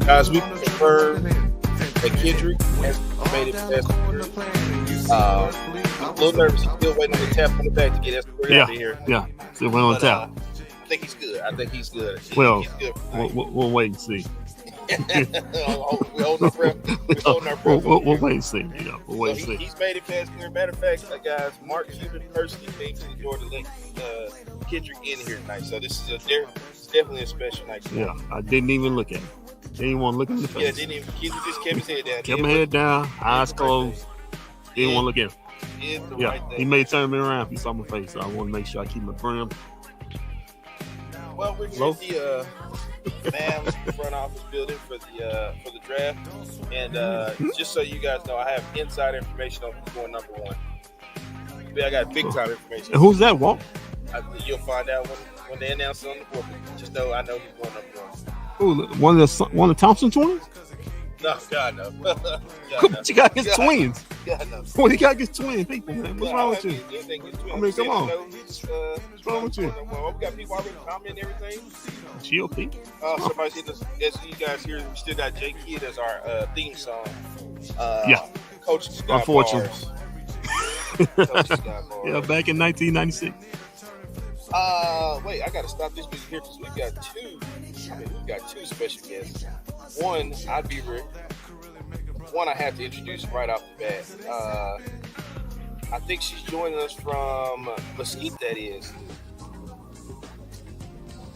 Guys, we confirmed that Kendrick has made it past security. I'm a little nervous. He's still waiting on the tap on the back to get S3 out of here. Yeah, still waiting on the tap. I think he's good. He's good. Well, he's good we'll wait and see. We're holding our breath. We'll wait and see. We'll wait and see. He's made it past here. Matter of fact, guys, Mark Cuban personally came to the door to let Kendrick in here tonight. So this is definitely a special night. Yeah, I didn't even look at him. Didn't even want to look in the face. Yeah, didn't even. He just kept his head down. Kept my head down, eyes closed. Didn't want to look at him. Yeah, he may turn me around if he saw my face. So I want to make sure I keep my brim. Well, we're here at the Mavs front office building for the draft, and just so you guys know, I have inside information on who's going number one. I got big time information. And who's that, Walt? You'll find out when they announce it on the board. Just know I know who's going number one. Who? One of the Thompson twins? No, God no. But you got his twins. God no. Well, you got his twin people, man. What's wrong with you? I mean, come on. What's wrong with you? Well, we got people already commenting everything. GOP. Somebody said this. As you guys hear, we still got J Kidd as our theme song. Coach Scott unfortunately. Bars. Yeah, back in 1996. Wait, I gotta stop this because here because we've got two special guests. One, I have to introduce right off the bat. I think she's joining us from Mesquite, that is.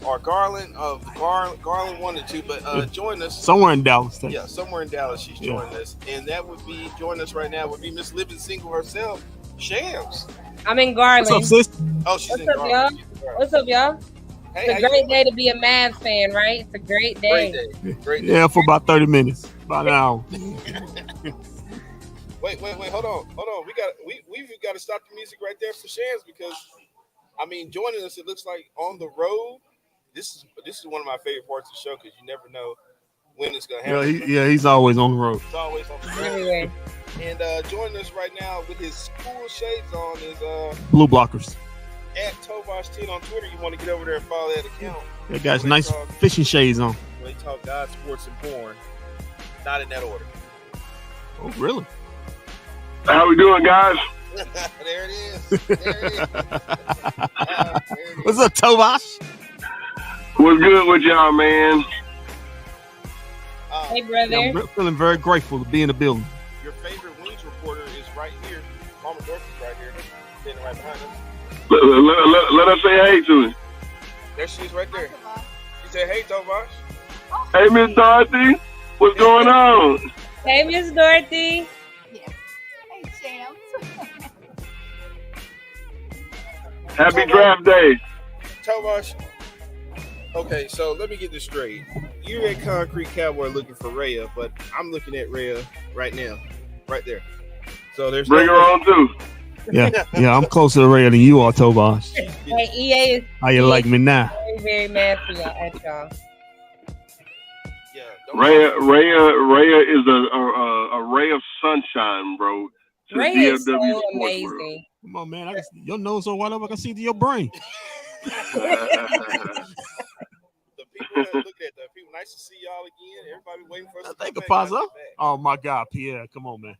Or Garland of Garland 1 and 2, but join us somewhere in Dallas. Yeah, somewhere in Dallas she's joining us. And that would be joining us right now would be Miss Living Single herself, Shams. I'm in Garland. What's up, sis? Oh, she's in Garland. What's up, y'all? Hey, it's a great day to be a Mavs fan, right? It's a great day. Great day. Yeah, for about 30 minutes. About an hour. Wait, hold on. We've got to stop the music right there for Shams because joining us, it looks like on the road. This is one of my favorite parts of the show because you never know when it's gonna happen. He's always on the road. He's always on the road. Anyway. And joining us right now with his cool shades on is Blue Blockers. At Tovash10 on Twitter. You want to get over there and follow that account. That guy's nice fishing shades on. They talk God, sports, and porn. Not in that order. Oh, really? How we doing, guys? There it is. What's up, Tovash? What's good with y'all, man? Hey, brother. I'm feeling very grateful to be in the building. Your favorite Wings reporter is right here. Mama Dorothy's right here. Sitting right behind us. Let us say hey to him. There she is right there. She said, hey, Tovash. Hey, Miss Dorothy. What's going on? Hey, Miss Dorothy. Yes. Hey, Shams. Happy draft day. Tovash. Okay, so let me get this straight. You're at Concrete Cowboy looking for Rhea, but I'm looking at Rhea right now. Right there. So there's Bring her on, too. Yeah, I'm closer to Rhea than you are, Tovash. Hey, EA is. How you like me now? Very, very mad for y'all, at y'all. Yeah. Rhea is a ray of sunshine, bro. Rhea is so amazing. World. Come on, man. Your nose so wide up, I can see to your brain. The people that look at that, people, nice to see y'all again. Everybody waiting for us to Think come of back. pause up. Oh, my God, Pierre. Come on, man.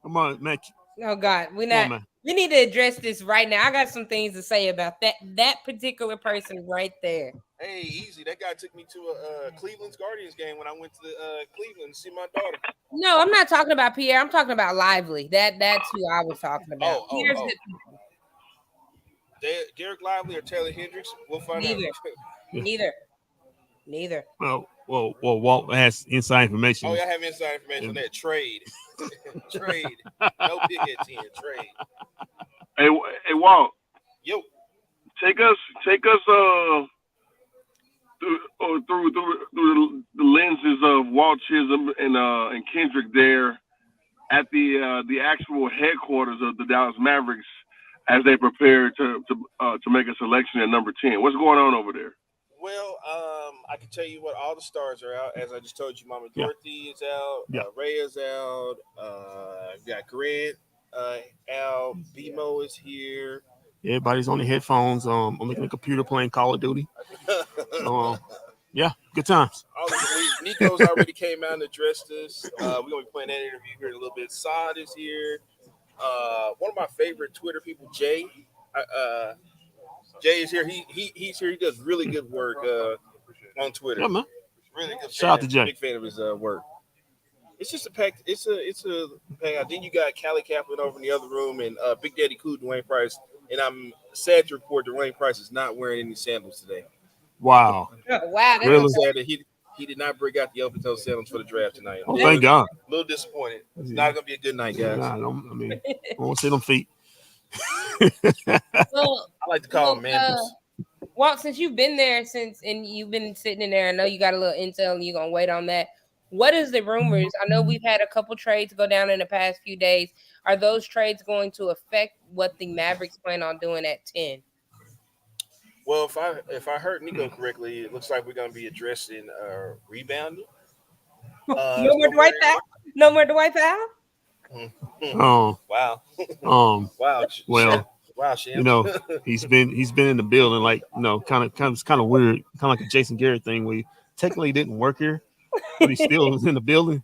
Come on, man. Oh, God. We need to address this right now. I got some things to say about that particular person right there. Hey, easy. That guy took me to a Cleveland's Guardians game when I went to Cleveland to see my daughter. No, I'm not talking about Pierre. I'm talking about Lively. That's who I was talking about. Derek Lively or Taylor Hendricks? We'll find out. Neither. Well, Walt has inside information. Oh, yeah, I have inside information on that trade. Trade. No big head 10. Trade. Hey, Walt. Yo. Take us through the lenses of Walt Chisholm and Kendrick there at the actual headquarters of the Dallas Mavericks as they prepare to make a selection at number 10. What's going on over there? Well, I can tell you what, all the stars are out. As I just told you, Mama Dorothy is out. Ray is out. Got Grant out. BMO is here. Everybody's on their headphones. I'm looking at the computer playing Call of Duty. Yeah, good times. Nico's already came out and addressed us. We're gonna be playing that interview here in a little bit. Saad is here. One of my favorite Twitter people, Jay. Jay is here. He's here. He does really good work on Twitter. Yeah, man. Really good. Shout out to Jay. Big fan of his work. It's just a pack. It's a pack out. Then you got Callie Kaplan over in the other room and Big Daddy Cool, Dwayne Price. And I'm sad to report Dwayne Price is not wearing any sandals today. Wow. Wow. Really? Sad that he did not break out the open toe sandals for the draft tonight. Oh, thank God. A little disappointed. It's not gonna be a good night, guys. Nah, I want to see them feet. Well, I like to call them mandals. Walt, since you've been there and you've been sitting in there, I know you got a little intel and you're gonna wait on that. What is the rumors? I know we've had a couple trades go down in the past few days. Are those trades going to affect what the Mavericks plan on doing at 10? Well, if I heard Nico correctly, it looks like we're gonna be addressing rebounding. No more Dwight Powell. No more Dwight Powell. Oh Wow. wow. Well, wow, Shem. You know, he's been in the building, like, you know, kind of weird, kind of like a Jason Garrett thing where he technically didn't work here, but he still was in the building.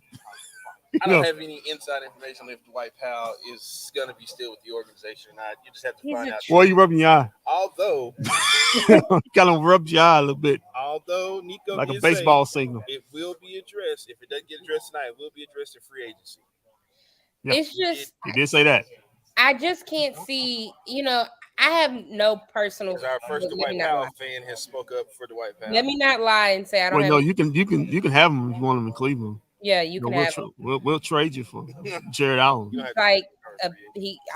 I don't have any inside information if Dwight Powell is going to be still with the organization or not. You just have to find out. Why are you rubbing your eye? Although, kind of rubbed your eye a little bit. Although Nico like a baseball signal. It will be addressed. If it doesn't get addressed tonight, it will be addressed in free agency. Yeah. It's just he did say that. I just can't see. You know, I have no personal. Our first Dwight Powell fan has spoke up for Dwight Powell. Let me not lie and say I don't. Well, no, you can have him if you want him in Cleveland. Yeah, you can have him. We'll trade you for Jared Allen. Like I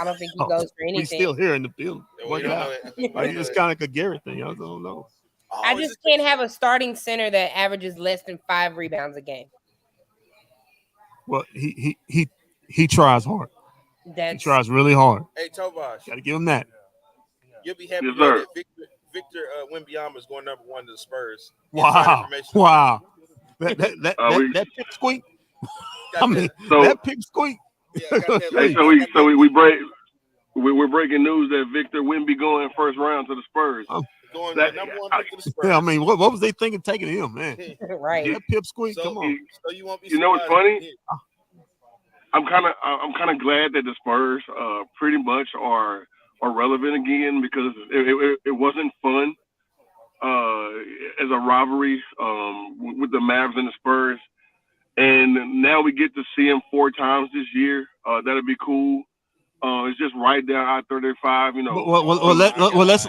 don't think he goes for anything. He's still here in the building. It's kind of like a Garrett thing. I don't know. I just can't have a starting center that averages less than 5 rebounds a game. Well, he tries hard. He tries really hard. Hey, Tovash. Got to give him that. You'll be happy that Victor Wembanyama is going number 1 to the Spurs. Wow. That pick squeak. That pick squeak. Hey, we're breaking news that Victor Wemby going first round to the Spurs. Going number 1 pick to the Spurs. Yeah, I mean, what was they thinking taking him, man? Right. That pip squeak. Come on. So you won't be. You know what's funny? I'm kind of glad that the Spurs pretty much are relevant again because it wasn't fun as a rivalry with the Mavs and the Spurs, and now we get to see them 4 times this year. That'll be cool. It's just right down I-35, you know.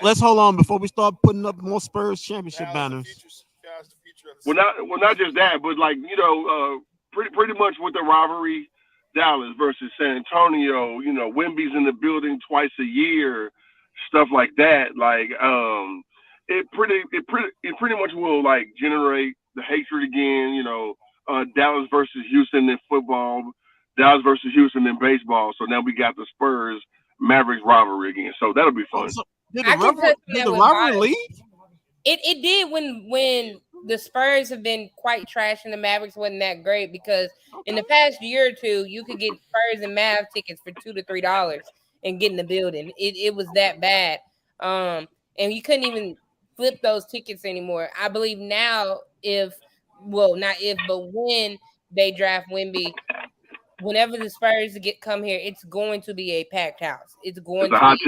Let's hold on before we start putting up more Spurs championship banners. Well, not just that, but like, you know, pretty much with the rivalry, Dallas versus San Antonio, you know, Wemby's in the building twice a year, stuff like that. Like, it pretty much will like generate the hatred again. You know, Dallas versus Houston in football, Dallas versus Houston in baseball. So now we got the Spurs Mavericks rivalry again. So that'll be fun. So did the rivalry leave? It did when the Spurs have been quite trash and the Mavericks wasn't that great because in the past year or two you could get Spurs and Mavs tickets for $2 to $3 and get in the building. It was that bad, and you couldn't even flip those tickets anymore. I believe now when they draft Wemby, whenever the Spurs come here, it's going to be a packed house. It's going to be a hot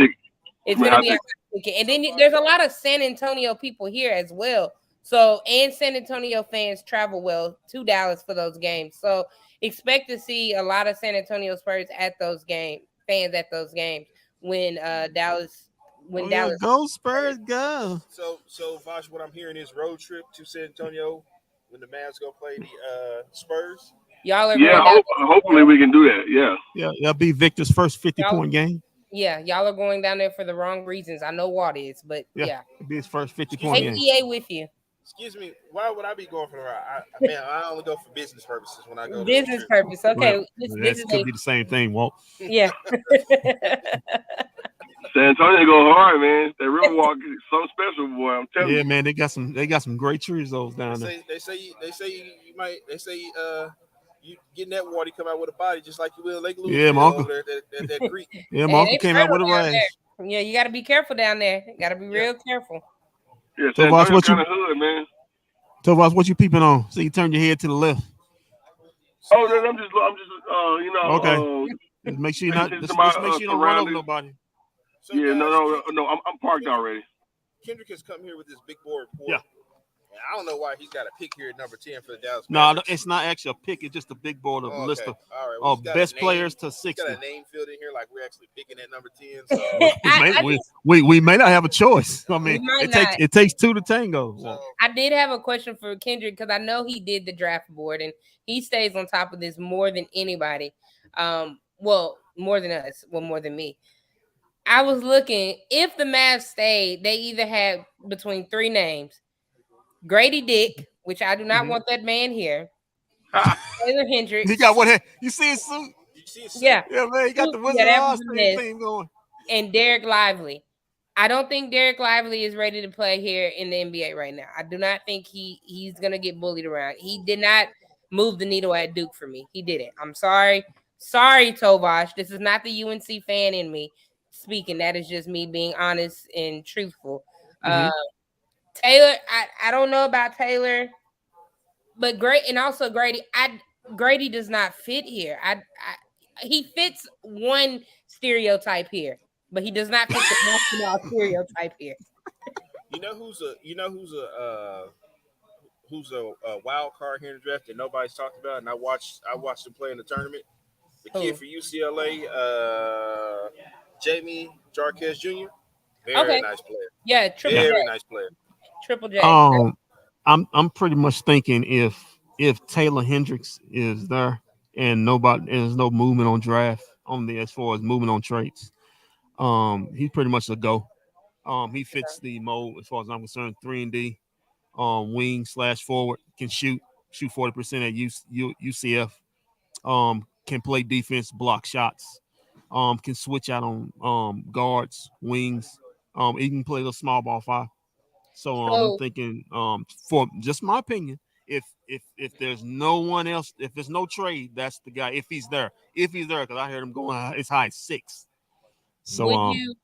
ticket, and then there's a lot of San Antonio people here as well. So, and San Antonio fans travel well to Dallas for those games. So, expect to see a lot of San Antonio Spurs at those games, fans at those games when Dallas go Spurs go. So Vosh, what I'm hearing is road trip to San Antonio when the Mavs go play the Spurs. Y'all are hopefully we can do that. Yeah, that'll be Victor's first 50-point game. Yeah, y'all are going down there for the wrong reasons. I know Watt is, but yeah. It'll be his first 50-point game. Take EA with you. Excuse me, why would I be going for the ride? I only go for business purposes when I go. Business purpose, okay. Well, this could be the same thing, Walt. Yeah. San Antonio go hard, man. That Riverwalk is something special, boy. I'm telling you. Yeah, man, they got some great trees down there. They say you get in that water, you come out with a body just like you will Lake Louise. Yeah, my uncle. That creek. Yeah, my uncle came out with a rash. Yeah, you got to be careful down there. You got to be real careful. Yeah, San Antonio's kind of hood, man. Tovas, what you peeping on? So you turn your head to the left. Oh, no, I'm just, Okay. Just make sure you're paying not. attention to Just my make sure you don't run over surroundings. nobody. So Yeah, guys, no, I'm parked already. Kendrick has come here with this big board report. Yeah. And I don't know why he's got a pick here at number 10 for the Dallas No, Mavericks. it's not actually a pick. It's just a big board of list of All right. Well, he's got best a name, players to he's 60. got a name filled in here like we're actually picking at number 10. So we may not have a choice. I mean, might it takes two to tango. So, I did have a question for Kendrick because I know he did the draft board and he stays on top of this more than anybody. Well, more than us. Well, more than me. I was looking, if the Mavs stayed, they either had between three names: Grady Dick, which I do not want that man here. Taylor Hendricks. He got what? You see his suit? you see his suit? Yeah. Yeah, man. He got the Wizard that of was Oz the list. thing going. And Derek Lively. I don't think Derek Lively is ready to play here in the NBA right now. I do not think he's gonna get bullied around. He did not move the needle at Duke for me. He didn't. I'm sorry. Sorry, Tovash. This is not the UNC fan in me speaking. That is just me being honest and truthful. Taylor, I don't know about Taylor, but great, and also Grady. Grady does not fit here. He fits one stereotype here, but he does not fit the basketball stereotype here. You know who's a wild card here in the draft that nobody's talked about, and I watched him play in the tournament. The kid for UCLA, Jamie Jarquez Jr. Very nice player. Yeah, very nice player. Triple J. I'm pretty much thinking if Taylor Hendricks is there and there's no movement on draft as far as movement on traits, he's pretty much a go. He fits the mold as far as I'm concerned. 3-and-D, wing / forward, can shoot 40% at UCF. Can play defense, block shots. Can switch out on guards, wings. He can play the small ball 5. So I'm thinking, for just my opinion, if there's no one else, if there's no trade, that's the guy. If he's there, because I heard him going as high as 6. So would you,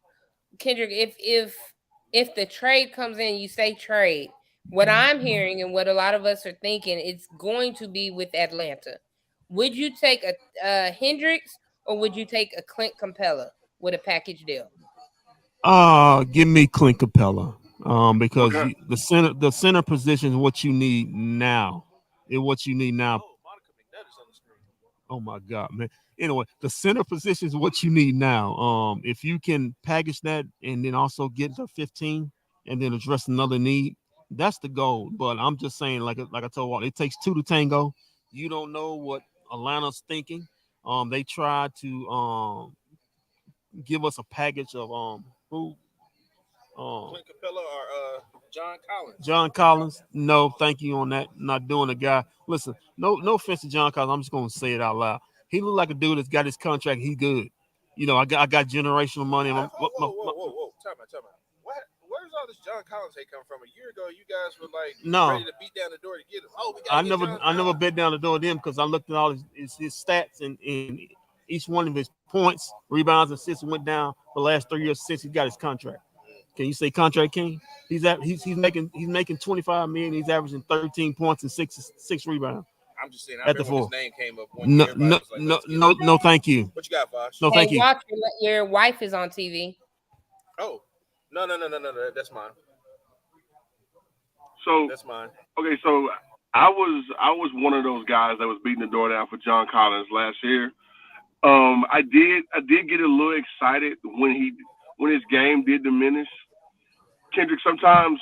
Kendrick, if the trade comes in, you say trade. What I'm hearing and what a lot of us are thinking, it's going to be with Atlanta. Would you take a Hendricks or would you take a Clint Capella with a package deal? Give me Clint Capella. Because the center position is what you need now. It's what you need now. Monica McNutt is on the screen. Oh my God, man. Anyway, the center position is what you need now. If you can package that and then also get to 15 and then address another need, that's the goal. But I'm just saying, like I told Walt, it takes 2 to tango. You don't know what Atlanta's thinking. They tried to give us a package of who. Clint Capella or John Collins? John Collins, no, thank you on that. Not doing a guy. Listen, no offense to John Collins. I'm just gonna say it out loud. He looked like a dude that's got his contract. He good. You know, I got generational money. Whoa. Time out. Where's all this John Collins hate come from? A year ago, you guys were like ready to beat down the door to get him. I never bet down the door to him because I looked at all his stats and each one of his points, rebounds, and assists went down the last 3 years since he got his contract. Can you say contract king? He's making $25 million. He's averaging 13 points and six rebounds. I'm just saying. I remember when his name came up one year. No, thank you. What you got, Vosh? No, thank you. Watch, your wife is on TV. Oh, no. That's mine. So that's mine. Okay, so I was one of those guys that was beating the door down for John Collins last year. I did get a little excited when his game did diminish. Kendrick, sometimes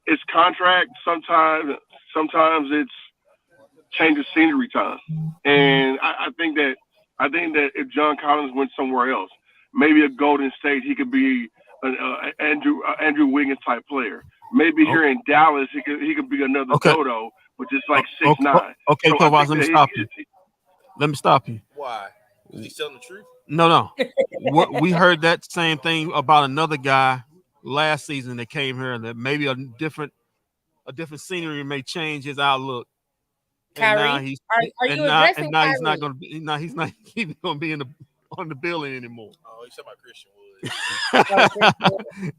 it's contract, sometimes it's change of scenery time. And I think that if John Collins went somewhere else, maybe a Golden State, he could be an Andrew Wiggins type player. Maybe here in Dallas, he could be another Dodo, but just like 6'9". Okay, so let me stop you. Let me stop you. Why? Is he telling the truth? No. We heard that same thing about another guy last season that came here, that maybe a different scenery may change his outlook. Kyrie, are you addressing Kyrie? He's not going to be. He's not even going to be on the building anymore. Oh, he's talking about Christian Wood.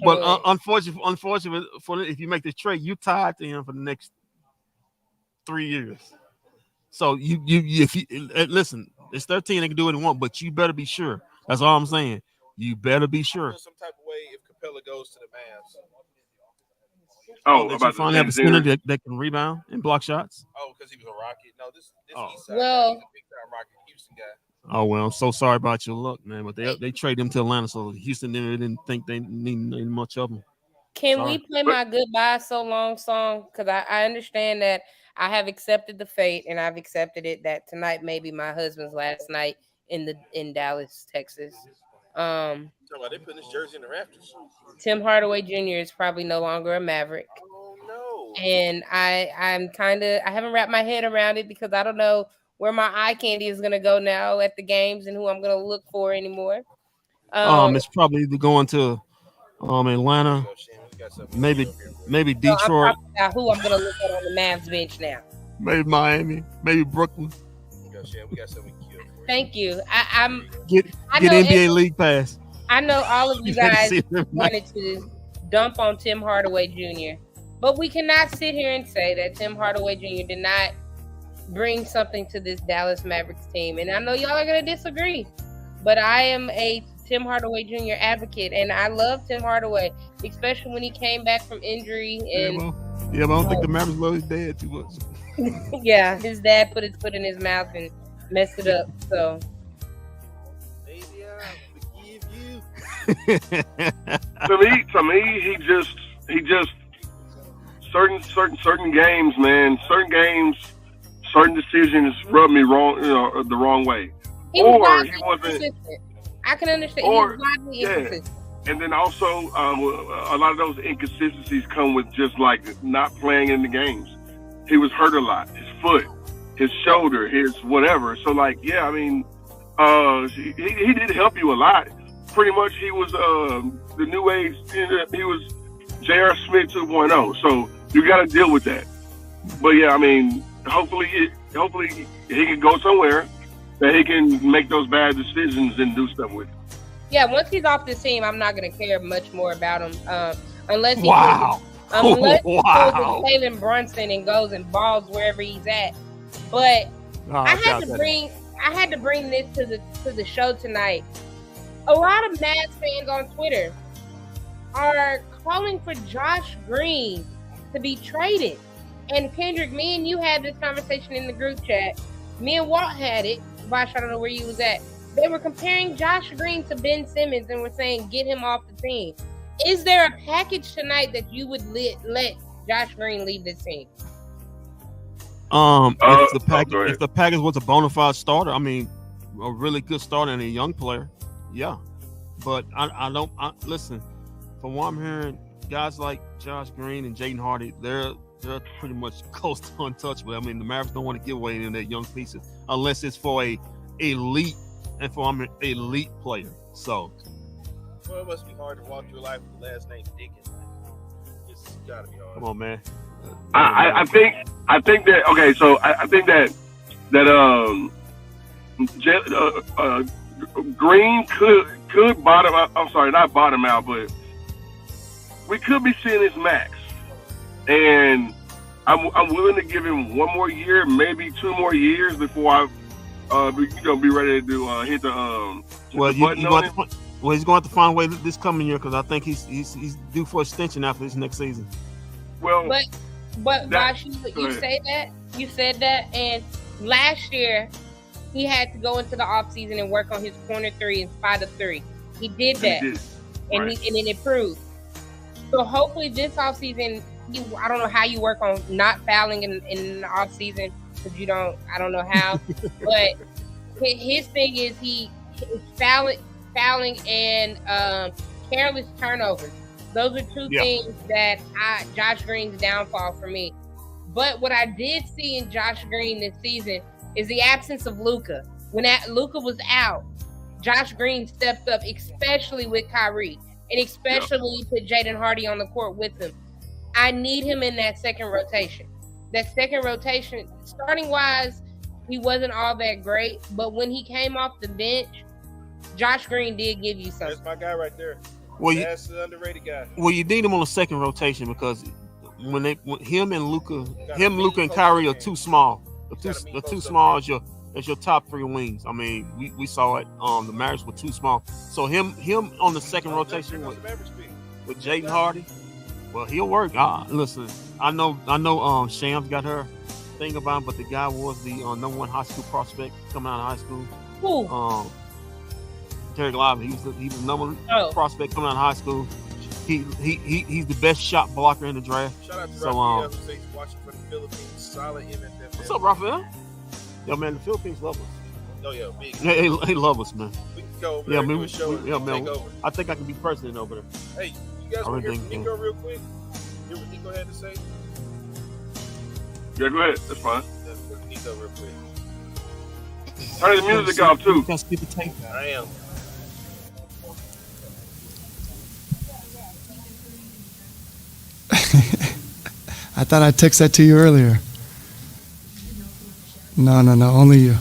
But unfortunately, for if you make this trade, you tied to him for the next 3 years. So you if you listen, it's 13. They can do what they want, but you better be sure. That's all I'm saying. You better be sure. Feel some type of way if Capella goes to the Mavs. Oh, That you about the finally have a same center center. that can rebound and block shots. Oh, because he was a Rocket. No, this Oh. East Side guy. Well- He's a big time Rocket Houston guy. Oh well, I'm so sorry about your luck, man. But they trade him to Atlanta, so Houston didn't think they need much of him. Can Sorry. we play my goodbye so long song? Because I understand that I have accepted the fate, and I've accepted it that tonight may be my husband's last night in Dallas, Texas. Talking about they putting his jersey in the rafters. Tim Hardaway Jr. is probably no longer a Maverick. Oh no! And I haven't wrapped my head around it because I don't know where my eye candy is gonna go now at the games and who I'm gonna look for anymore. It's probably either going to Atlanta, maybe So Detroit, I'm talking about who I'm gonna look at on the Mavs bench now. maybe Miami, maybe Brooklyn. We got something we killed for you. Thank you. I Get know NBA League Pass. I know all of you You gotta guys see them. wanted to dump on Tim Hardaway Jr., but we cannot sit here and say that Tim Hardaway Jr. did not bring something to this Dallas Mavericks team. And I know y'all are going to disagree, but I am a Tim Hardaway Jr. advocate, and I love Tim Hardaway, especially when he came back from injury. And But I don't think the Mavericks love his dad too much. yeah, his dad put his foot in his mouth and messed it up. So Maybe I forgive you. To me, he just certain games, man. Certain decisions rub me wrong, the wrong way. he was Or wildly he wasn't. inconsistent. I can understand. Or- he was wildly yeah. inconsistent. And then also, a lot of those inconsistencies come with just like not playing in the games. He was hurt a lot. His foot, his shoulder, his whatever. So like, yeah, I mean, he did help you a lot. Pretty much, he was the new age. He was J.R. Smith 2.0. So you got to deal with that. But yeah, I mean, hopefully he can go somewhere that he can make those bad decisions and do stuff with. Yeah, once he's off the team, I'm not going to care much more about him unless he Wow. unless he Wow. goes with Jalen Brunson and goes and balls wherever he's at. But I had to bring this to the show tonight. A lot of Mavs fans on Twitter are calling for Josh Green to be traded. And Kendrick, me and you had this conversation in the group chat. Me and Walt had it. Bosh, I don't know where you was at. They were comparing Josh Green to Ben Simmons and were saying, get him off the team. Is there a package tonight that you would let Josh Green leave this team? If the package was a bona fide starter, I mean, a really good starter and a young player, yeah. But I don't listen. From what I'm hearing, guys like Josh Green and Jaden Hardy, they're pretty much close to untouchable. I mean, the Mavericks don't want to give away any of their young pieces unless it's for a elite player. So, Well, it must be hard to walk through life with the last name Dickens. It's gotta be hard. come on, man. I think that okay. So I think that Green could bottom out. I'm sorry, not bottom out, but we could be seeing his max. And I'm willing to give him one more year, maybe 2 more years before I be ready to hit the button on him. He's going to find a way this coming year because I think he's due for extension after this next season. Well, But Bosh, you said that, and last year he had to go into the offseason and work on his corner three in spot of 3. He did that, and it improved. So hopefully this offseason, I don't know how you work on not fouling in the offseason because I don't know how, but his thing is he fouling and careless turnovers. Those are two things that Josh Green's downfall for me. But what I did see in Josh Green this season is the absence of Luka. When Luka was out, Josh Green stepped up, especially with Kyrie, and especially put Jaden Hardy on the court with him. I need him in that second rotation. That second rotation, starting wise, he wasn't all that great, but when he came off the bench, Josh Green did give you something. That's my guy right there. Well, That's the underrated guy. Well, you need him on the second rotation because him and Luka and Kyrie are too small. The too small as your top three wings. I mean, we saw it. The Mavericks were too small. So him on the second rotation with Jaden Hardy. Well, he'll work. Listen, I know. Shams got her thing about him, but the guy was the number one high school prospect coming out of high school. Who? Derek Lively. He was the number one prospect coming out of high school. He's the best shot blocker in the draft. Shout out to Raphael, who says watching from the Philippines. Solid MFF. What's up, Raphael? Yo, man, the Philippines love us. Oh, yeah, big. They love us, man. We can go over there and do a show and take over. I think I can be president over there. Hey, you guys want to hear from Nico real quick? Hear what Nico had to say? Yeah, go ahead. That's fine. Let's look at Nico real quick. Turn the music off, too. I am. I thought I texted that to you earlier. No, only you.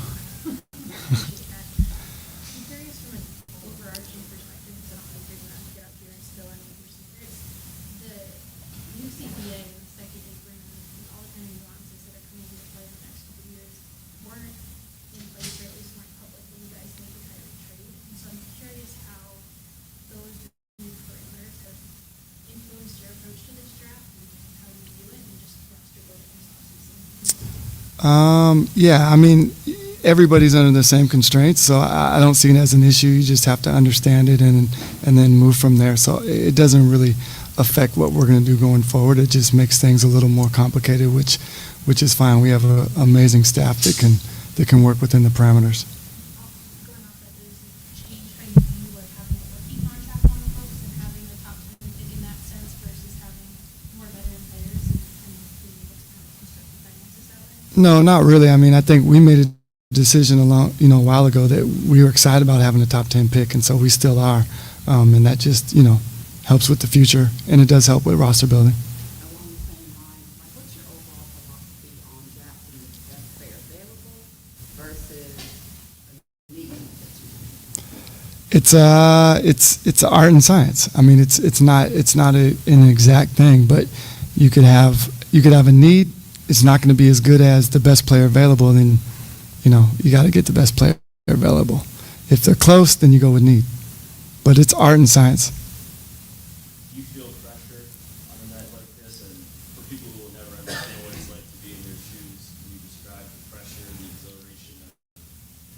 Yeah, I mean, everybody's under the same constraints, so I don't see it as an issue. You just have to understand it and then move from there. So it doesn't really affect what we're going to do going forward. It just makes things a little more complicated, which is fine. We have an amazing staff that can work within the parameters. No, not really. I mean, I think we made a decision a while ago that we were excited about having a top 10 pick, and so we still are. And that just, helps with the future, and it does help with roster building. It's art and science. I mean, it's not an exact thing, but you could have a need. It's not going to be as good as the best player available, then, you got to get the best player available. If they're close, then you go with need. But it's art and science. Do you feel pressure on a night like this? And for people who will never understand what it's like to be in your shoes, can you describe the pressure and the exhilaration of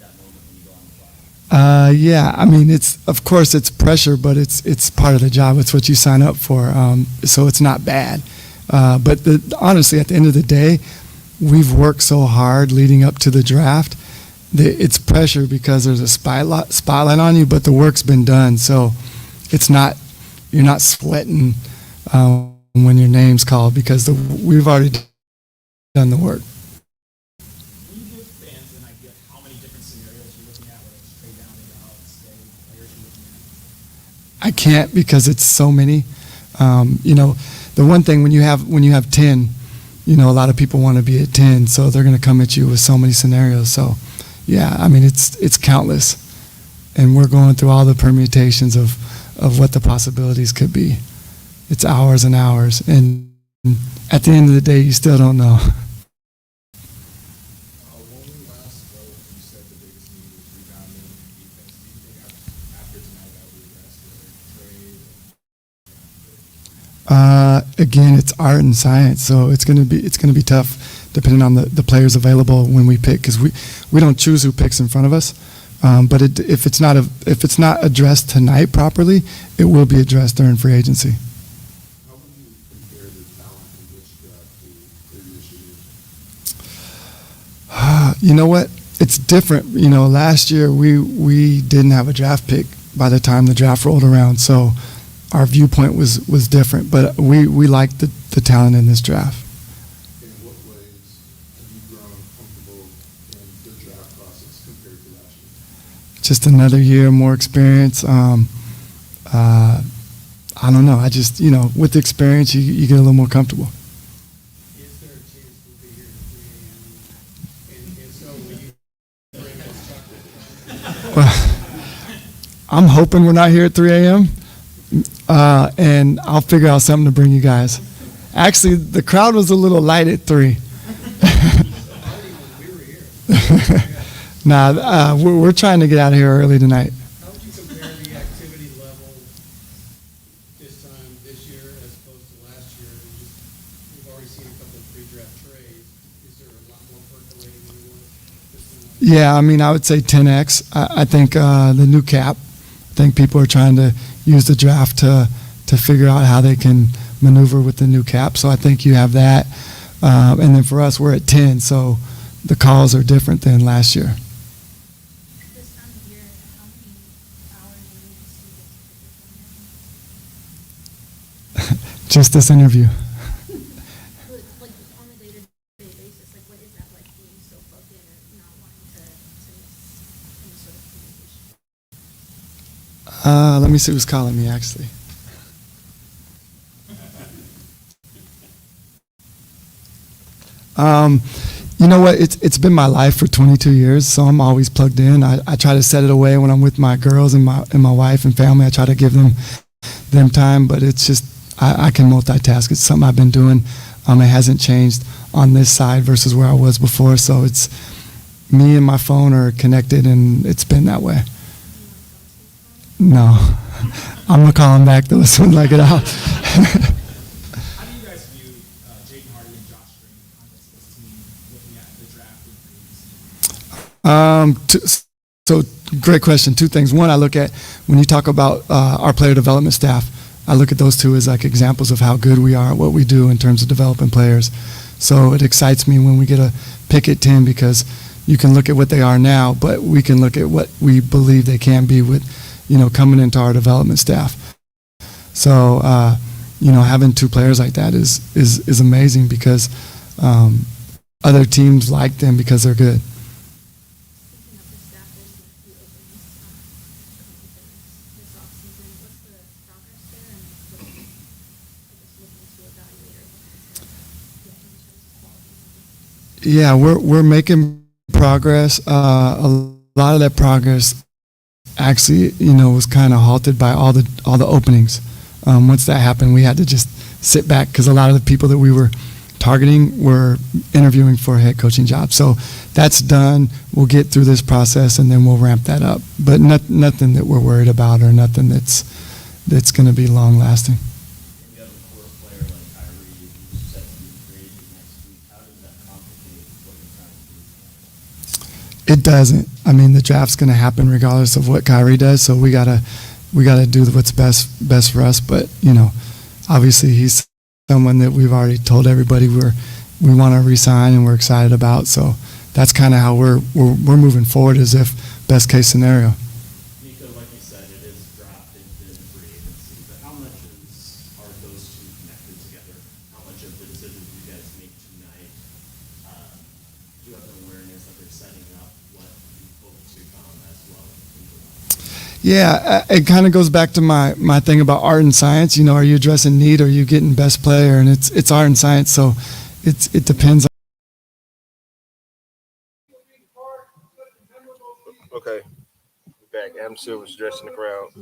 that moment when you go on the fly? Yeah, I mean, of course it's pressure, but it's part of the job. It's what you sign up for. So it's not bad. But honestly, at the end of the day, we've worked so hard leading up to the draft that it's pressure because there's a spotlight on you, but the work's been done. So you're not sweating when your name's called because we've already done the work. Can you give fans an idea of how many different scenarios you're looking at, whether it's trade down, trade out, stay, players you're looking at? I can't because it's so many. The one thing when you have 10, a lot of people want to be at 10, so they're going to come at you with so many scenarios. So, yeah, I mean it's countless, and we're going through all the permutations of what the possibilities could be. It's hours and hours, and at the end of the day, you still don't know. When we last spoke, you said the biggest need was rebounding and defense. Do you think after tonight that will address the trade? Again, it's art and science, so it's gonna be tough depending on the players available when we pick, because we don't choose who picks in front of us. But if it's not addressed tonight properly, it will be addressed during free agency. How would you compare the talent in this draft to previous years? You know what? It's different. Last year we didn't have a draft pick by the time the draft rolled around, so our viewpoint was different. But we liked the talent in this draft. In what ways have you grown comfortable in the draft process compared to last year? Just another year, more experience. I don't know. I just, with the experience, you get a little more comfortable. Is there a chance we'll be here at 3 a.m.? And so will you bring us chocolate? Well, I'm hoping we're not here at 3 a.m. And I'll figure out something to bring you guys. Actually, the crowd was a little light at 3. Nah, we're trying to get out of here early tonight. How would you compare the activity level this time this year as opposed to last year? We've already seen a couple of pre-draft trades. Is there a lot more percolating than there was this time? Yeah, I mean, I would say 10x. I think the new cap. I think people are trying to use the draft to figure out how they can maneuver with the new cap. So I think you have that. And then for us, we're at 10, so the calls are different than last year. This time of year, how many hours are you students? Just this interview. Like on a day-to-day basis, like what is that like being so plugged in and not wanting to miss any sort of communication? Let me see who's calling me, actually. You know what? It's been my life for 22 years, so I'm always plugged in. I try to set it away when I'm with my girls and my wife and family. I try to give them time, but it's just I can multitask. It's something I've been doing. It hasn't changed on this side versus where I was before. So it's me and my phone are connected, and it's been that way. No, I'm gonna call him back though as soon as I get out. How do you guys view Jaden Hardy and Josh Green on this team looking at the draft and free agency? So great question. Two things. One, I look at when you talk about our player development staff, I look at those two as like examples of how good we are at what we do in terms of developing players. So it excites me when we get a pick at 10 because you can look at what they are now, but we can look at what we believe they can be with, coming into our development staff. So, having two players like that is amazing because other teams like them because they're good. Speaking of the staff, there's been a few openings this offseason. What's the progress there and what are you, looking to evaluate or looking to get in terms of quality? Yeah, we're making progress. A lot of that progress actually, was kind of halted by all the openings. Once that happened, we had to just sit back because a lot of the people that we were targeting were interviewing for a head coaching job. So that's done. We'll get through this process and then we'll ramp that up. But nothing that we're worried about or nothing that's going to be long lasting. You have a core player like Kyrie who's set to be free agent next week. How does that complicate what you're trying to do? It doesn't. I mean, the draft's going to happen regardless of what Kyrie does. So we gotta do what's best for us. But obviously he's someone that we've already told everybody we want to re-sign and we're excited about. So that's kind of how we're moving forward as if best case scenario. Nico, like you said, it is draft and free agency, but how much are those two connected together? How much of the decisions you guys make tonight do you have an awareness that they're setting up what you hope to come as well? Yeah, it kind of goes back to my thing about art and science. Are you addressing need or are you getting best player? And it's art and science, so it depends. Okay, back. Adam Silver's addressing the crowd.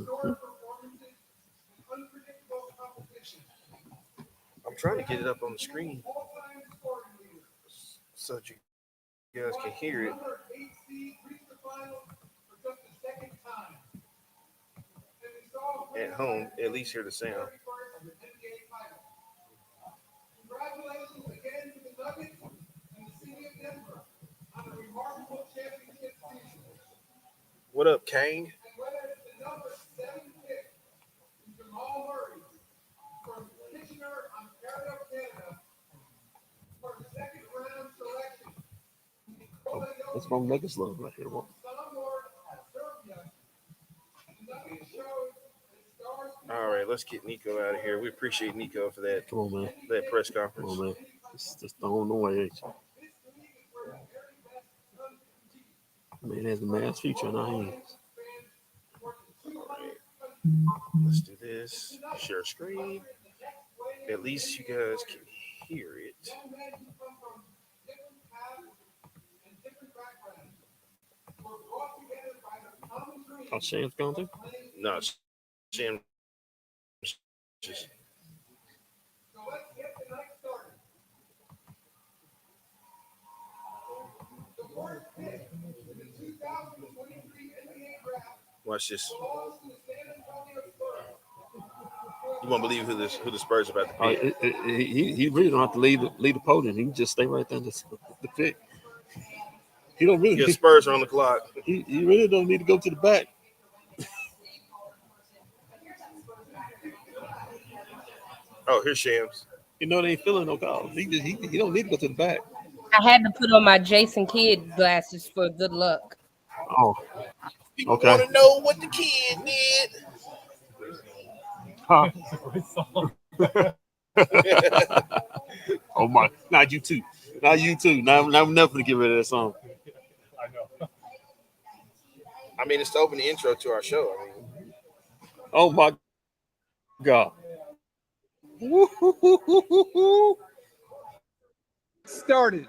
I'm trying to get it up on the screen so that you guys can hear it. At home, at least hear the sound. Congratulations again to the Nuggets and the city of Denver on a remarkable championship season. What up, Kane? And whether it's the number 7 pick, Jamal Murray, from Kitchener, Ontario, Canada, for the second round selection. That's from Vegas love right here. Serbia. The Nuggets showed All right, let's get Nico out of here. We appreciate Nico for that. Come on, man. That press conference. Come on, man. Just throwing away, ain't you? Man has the Mavs future in our hands. All right. Let's do this. Share screen. At least you guys can hear it. Oh, Sham's gone too? No, Sham just Watch this. You won't believe who the Spurs are about to pick. He really don't have to lead the podium. He can just stay right there the pick. He don't really. Yeah, Spurs are on the clock. He really don't need to go to the back. Oh, here's Shams. You know they ain't feeling no calls. He don't need to go to the back. I had to put on my Jason Kidd glasses for good luck. Oh, People okay. want to know what the kid did. Huh? Oh my! Not you too. Not you too. Now I'm never gonna get rid of that song. I know. I mean, it's to open the intro to our show. I mean, oh my God! Started.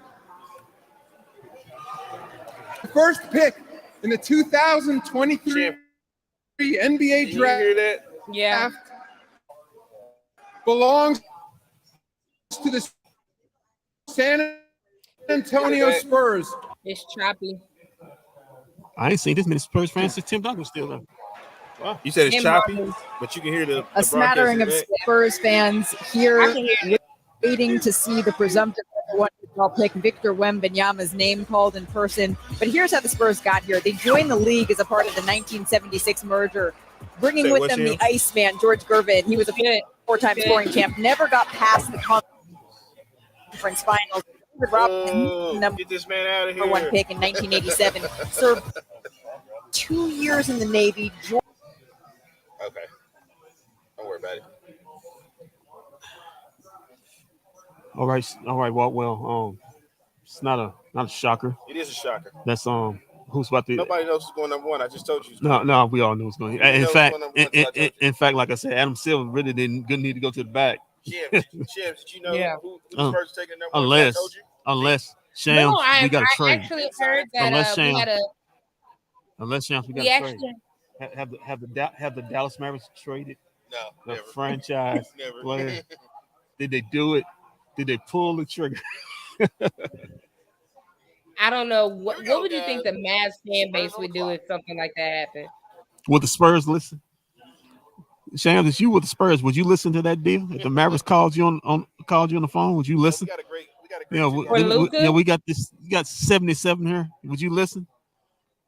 The first pick in the 2023 NBA you hear draft that? Yeah. belongs to the San Antonio Spurs. It's choppy. I ain't seen this many Spurs fans since Tim Duncan was still there. Wow. You said it's choppy, but you can hear the smattering of Spurs fans here waiting to see the presumptive number one overall pick, Victor Wembanyama's name called in person. But here's how the Spurs got here. They joined the league as a part of the 1976 merger, bringing with them the Iceman, George Gervin. He was a four-time scoring champ, never got past the conference finals. Get this man out of here. Number one pick in 1987. Served 2 years in the Navy. Okay. Don't worry about it. All right. Well, it's not a shocker. It is a shocker. That's who's about to. Nobody knows who's going number one. I just told you. No, we all know who's going. In fact, like I said, Adam Silver really didn't need to go to the back. Shams, did you know who the Spurs taking number one? Unless Shams, we got to trade. I actually heard that unless Shams, we got to trade. Have the Dallas Mavericks traded? No, the never. franchise Never. player. Did they do it? Did they pull the trigger? I don't know. What would you think the Mavs fan base would do if something like that happened? Would the Spurs listen? Shams, if you were the Spurs, would you listen to that deal? If the Mavericks called you on the phone, would you listen? We got a great we got this. You got 77 here. Would you listen?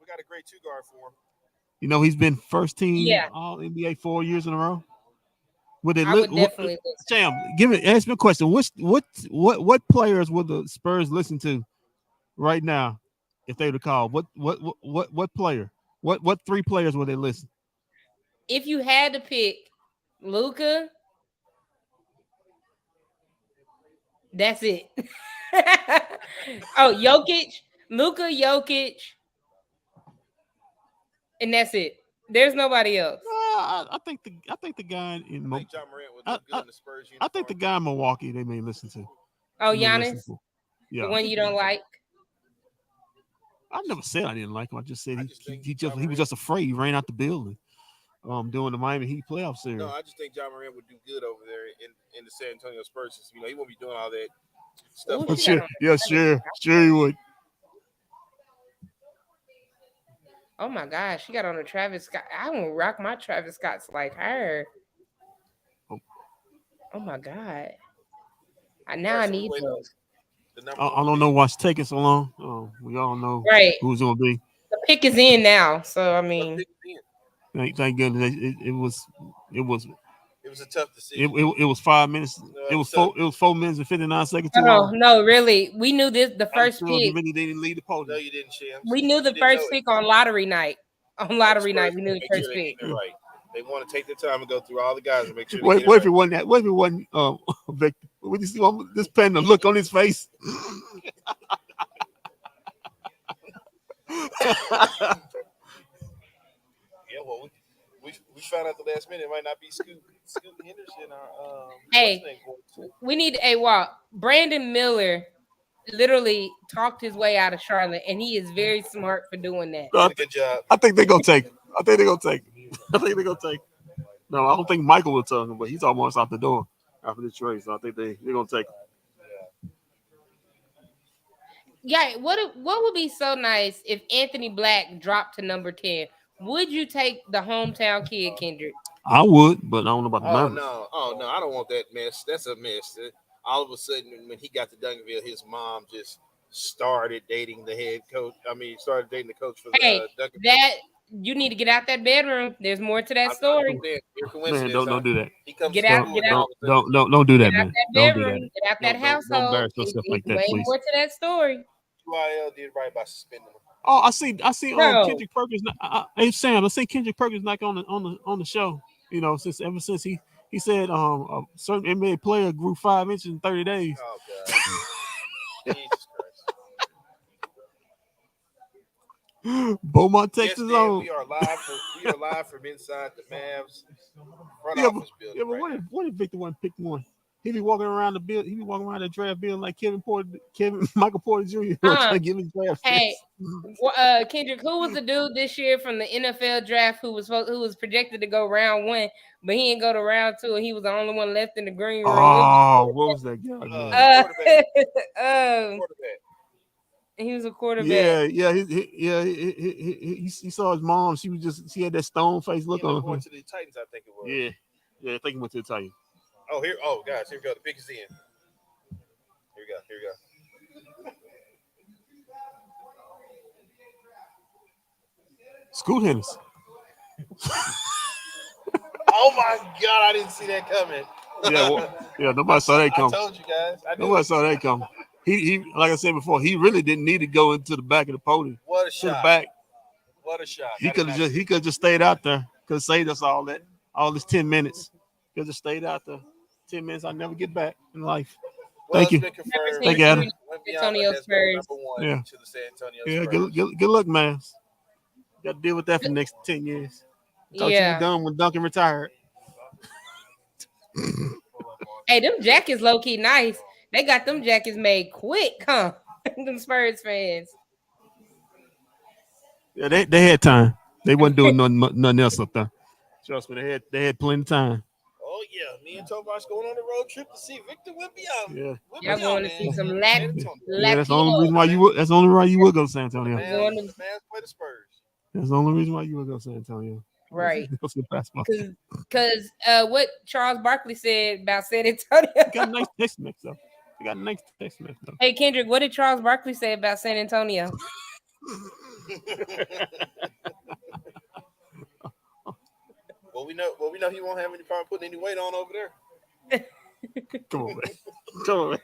We got a great two guard for him. You know he's been first team All NBA 4 years in a row. Would definitely listen. Sham, ask me a question. What players would the Spurs listen to right now if they were to call? What player? What three players would they listen? If you had to pick Luka, that's it. Luka, Jokic, and that's it. There's nobody else. I think the guy in John Morant would look good in the Spurs uniform. I think the guy in Milwaukee they may listen to. Oh, Giannis, yeah, the one you don't like. I never said I didn't like him. I just said he was just afraid. He ran out the building. Doing the Miami Heat playoff series. No, I just think John Morant would do good over there in the San Antonio Spurs. You know, he won't be doing all that stuff. Sure he would. Oh my gosh, she got on a Travis Scott. I won't rock my Travis Scotts like her. Oh my God. Now I need those. I don't know why's taking so long. We all know who's gonna be. The pick is in now, so I mean. Thank goodness it was a tough decision. It was 5 minutes. It was 4 minutes and 59 seconds. No, really. We knew this the first pick. Really didn't lead the podium. No, you didn't, Shams. We knew the first pick on lottery night. On lottery night, we knew the first pick. Right. They want to take their time and go through all the guys and make sure. What if it wasn't Victor? What you see this pen, the look on his face? Yeah, well, we found out the last minute it might not be Scoot Henderson. We need a walk. Brandon Miller literally talked his way out of Charlotte, and he is very smart for doing that. Good job. I think they're gonna take it. No, I don't think Michael will tell him, but he's almost out the door after the trade. So I think they're gonna take it. Yeah, what would be so nice if Anthony Black dropped to number 10? Would you take the hometown kid, Kendrick? I would, but I don't know about the Oh Mavericks. no, oh no, I don't want that mess. That's a mess. All of a sudden, when he got to Duncanville, his mom just started dating the head coach. I mean, started dating the coach for the Hey, Duncanville. that you need to get out that bedroom. There's more to that I'm story. saying, pure Man, coincidence, huh? don't do that. He comes Get to out, school, get and out, all of a sudden, Don't do get that, out man. that Don't do that. bedroom. Get out that Don't household. embarrass yourself like that, Way please. more to that story, UIL did right by suspending him. Oh, I see. bro. Kendrick Perkins. Hey Sam, I see Kendrick Perkins like on the show. You know, ever since he said a certain NBA player grew 5 inches in 30 days. Oh God, Jesus Christ! Beaumont, Yes, Texas Dan, on. we are live from inside the Mavs front Yeah, but, office building yeah, but right now. what if Victor wasn't picked one? He be walking around the build. He be walking around the draft building like Kevin Michael Porter Jr. Trying to give his draft Hey, picks. Kendrick, who was the dude this year from the NFL draft who was projected to go round 1, but he didn't go to round 2, and he was the only one left in the green room? Oh, what was that guy? Quarterback. Um, Quarterback. he was a quarterback. Yeah. He saw his mom. She had that stone face He look ended on up her. going to the Titans, I think it was. Yeah. I think he went to the Titans. Oh, here. Oh, guys, here we go. The pick is in. Here we go. Scoot Henderson. Oh my God, I didn't see that coming. Nobody saw that come. I told you guys. Nobody saw that come. He like I said before, he really didn't need to go into the back of the podium. What a To shot! the back. What a shot! He could have just stayed out there. Could have saved us all this 10 minutes. Could have stayed out there. 10 minutes I'll never get back in life. Well, Thank you. been confirmed. Thank you, Adam. Antonio Spurs. #1 to the San Antonio Yeah, Spurs. good luck, man. Got to deal with that for the next 10 years. Thought you were done when Duncan retired. Hey, them jackets low key nice. They got them jackets made quick, huh? Them Spurs fans. Yeah, they had time. They wasn't doing nothing else up there. Trust me, they had plenty of time. Oh yeah, me and Tomas going on the road trip to see Victor Wembanyama. Yeah. Y'all going to see some Yeah, that's the Latino. only reason why you would. That's the only reason you would go to San Antonio. The Mavs play the Spurs. That's the only reason why you would go to San Antonio. Right. Because What Charles Barkley said about San Antonio. got a nice text mix though. You got a nice text mix though. Hey Kendrick, what did Charles Barkley say about San Antonio? Well, we know he won't have any problem putting any weight on over there. Come on, man.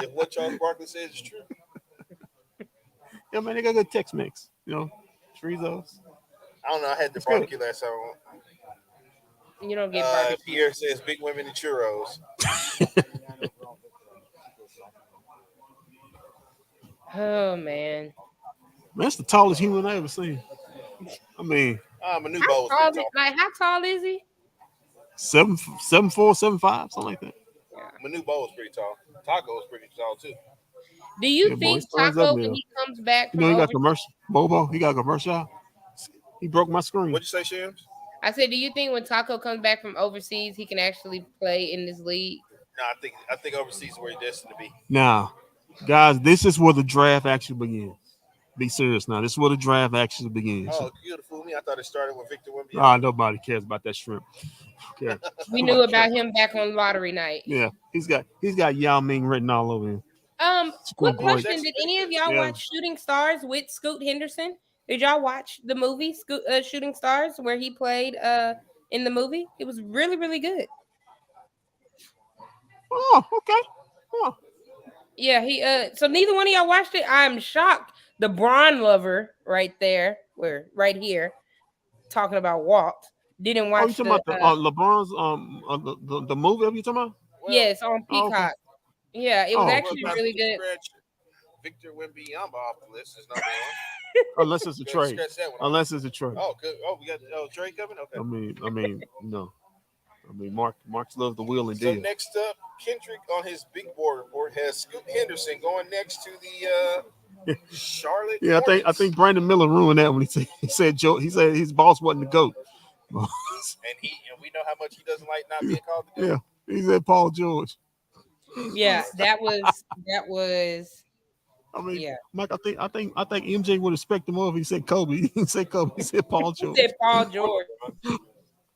If what Charles Barkley says is true. Yeah, man, they got a good text mix. You know, Chorizos. I don't know. I had the barbecue last time. You don't get barbecue. Pierre says big women and churros. Oh man. That's the tallest human I ever seen. I mean, Manu How Bowles tall, pretty tall. like how tall is he? 7'4", 7'5", something like that. Manu Bowles pretty tall. Taco is pretty tall too. Do you Yeah, boy, think it's thumbs Taco up when there. he comes back You from know, he got overseas? commercial. Bobo, he got a commercial. He broke my screen. What'd you say, Shams? I said, do you think when Taco comes back from overseas, he can actually play in this league? No, I think overseas is where he's destined to be. Now, guys, this is where the draft actually begins. Be serious now. This is where the draft actually begins. Oh, you fool me! I thought it started with Victor Wembanyama. Nobody cares about that shrimp. Okay. We knew about him back on lottery night. Yeah, he's got Yao Ming written all over him. Quick great. question: did any of y'all Yeah. watch Shooting Stars with Scoot Henderson? Did y'all watch the movie Shooting Stars where he played in the movie? It was really, really good. Oh, okay. Oh. Yeah, so neither one of y'all watched it. I'm shocked. The Braun lover right there, right here, talking about Walt, didn't watch you talking about the LeBron's the movie? Are you talking about? Yes, on Peacock. okay. Yeah, it was actually really good. Victor Wembanyama off the list is number one. Unless it's a trade. Unless it's a trade. Oh, good. Oh, we got trade coming. Okay. I mean, no. I mean, Mark's loves the wheel and So deal. next up, Kendrick on his big board report has Scoot Henderson going next to the Charlotte. Yeah, I think Brandon Miller ruined that when he said his boss wasn't the GOAT. and we know how much he doesn't like not being called the GOAT. Yeah, he said Paul George. Yeah, that was I mean, Yeah. Mike, I think MJ would expect him over. He said Kobe. He didn't say Kobe. He said Paul He George. said Paul George.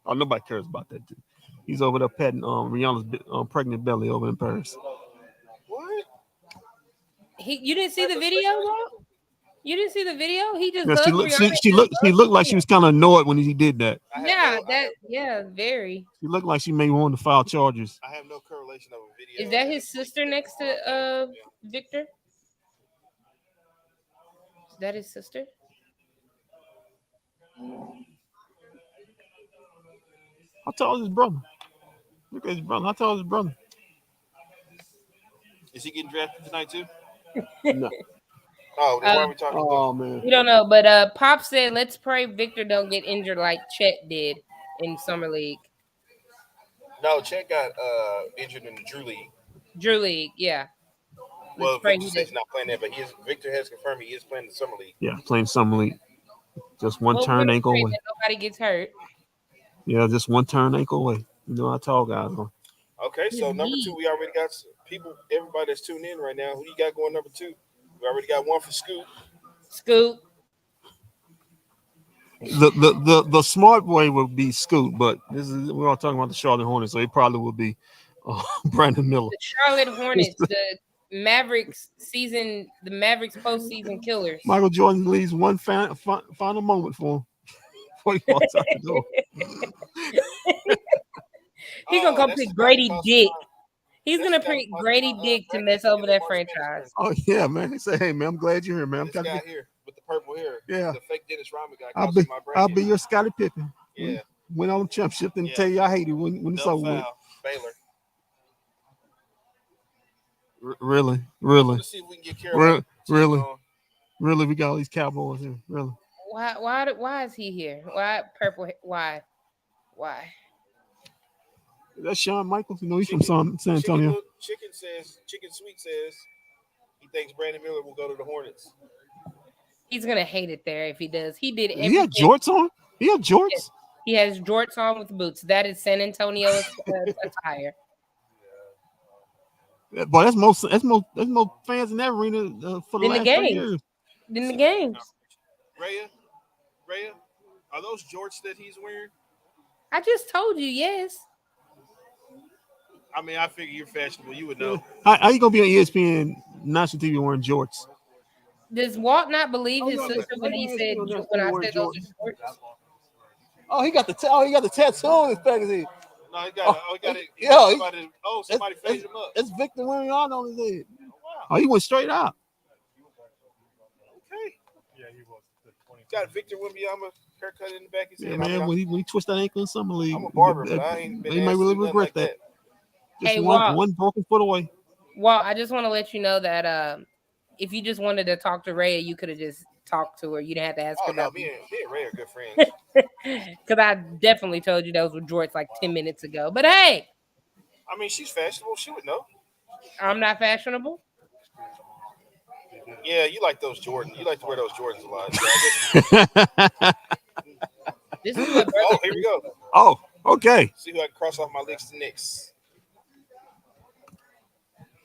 Oh, nobody cares about that dude. He's over there petting Rihanna's pregnant belly over in Paris. What? You didn't see the video, Walt? You didn't see the video? He just Yeah, hugged Rihanna. she looked like she was kind of annoyed when he did that. Very. She looked like she may want to file charges. I have no correlation of a video. Is that his sister next to Victor? Is that his sister? How tall is his brother? Look at his brother. How tall is his brother? Is he getting drafted tonight too? No. Oh, then why are we talking? Oh man. We don't know, but Pop said, "Let's pray Victor don't get injured like Chet did in summer league." No, Chet got injured in the Drew League. Drew League, yeah. Well, Victor says he's not playing that, but Victor has confirmed he is playing the summer league. Yeah, playing summer league. Just one turn ankle away. Nobody gets hurt. Yeah, just one turn ankle away. You know how tall guys are. Okay, so number 2, we already got people. Everybody that's tuning in right now, who you got going number 2? We already got one for Scoop. Scoop. The smart way would be Scoot, but we're all talking about the Charlotte Hornets, so it probably would be Brandon Miller. The Charlotte Hornets, the Mavericks postseason killers. Michael Jordan leaves one final moment for him before he walks out the door. He's gonna go pick Grady Dick. He's gonna pick Grady Dick to mess over that franchise. Oh yeah, man. He said, "Hey man, I'm glad you're here, man. This guy here with the purple hair. Yeah. The fake Dennis Rodman guy. I'll be your Scottie Pippen. Yeah. Win all the championship and tell you I hate it when it's over with." Baylor. Really? Let's see if we can get Carolina. Really, we got all these Cowboys here. Really? Why is he here? Why purple? Why? That's Shawn Michaels. You know he's from San Antonio. Chicken Sweet says he thinks Brandon Miller will go to the Hornets. He's gonna hate it there if he does. He did everything. He had jorts on. He had jorts. Yes. He has jorts on with boots. That is San Antonio attire. Boy, that's most fans in that arena for the last 3 years. In the games. Rhea, are those jorts that he's wearing? I just told you, yes. I mean, I figure you're fashionable. You would know. How you gonna be on ESPN national TV wearing jorts? Does Walt not believe his sister when I said those are jorts? Oh, he got the tattoo on his back. No, he got it. Yeah. Somebody phased him up. It's Victor Wembanyama on his head. Oh, he went straight out. Okay. Yeah, he was. Got Victor Wembanyama haircut in the back of his head. Man, when he twisted that ankle in summer league, I'm a barber, but I ain't been. He may really regret that. Just one broken foot away. Well, I just want to let you know that if you just wanted to talk to Rhea, you could have just talked to her. You didn't have to ask her. No, me and Ray are good friends. Because I definitely told you those were jorts like 10 minutes ago. But hey, I mean, she's fashionable. She would know. I'm not fashionable. Yeah, you like those Jordans. You like to wear those Jordans a lot. This is what. Oh, here we go. Oh, okay. See who I can cross off my list next.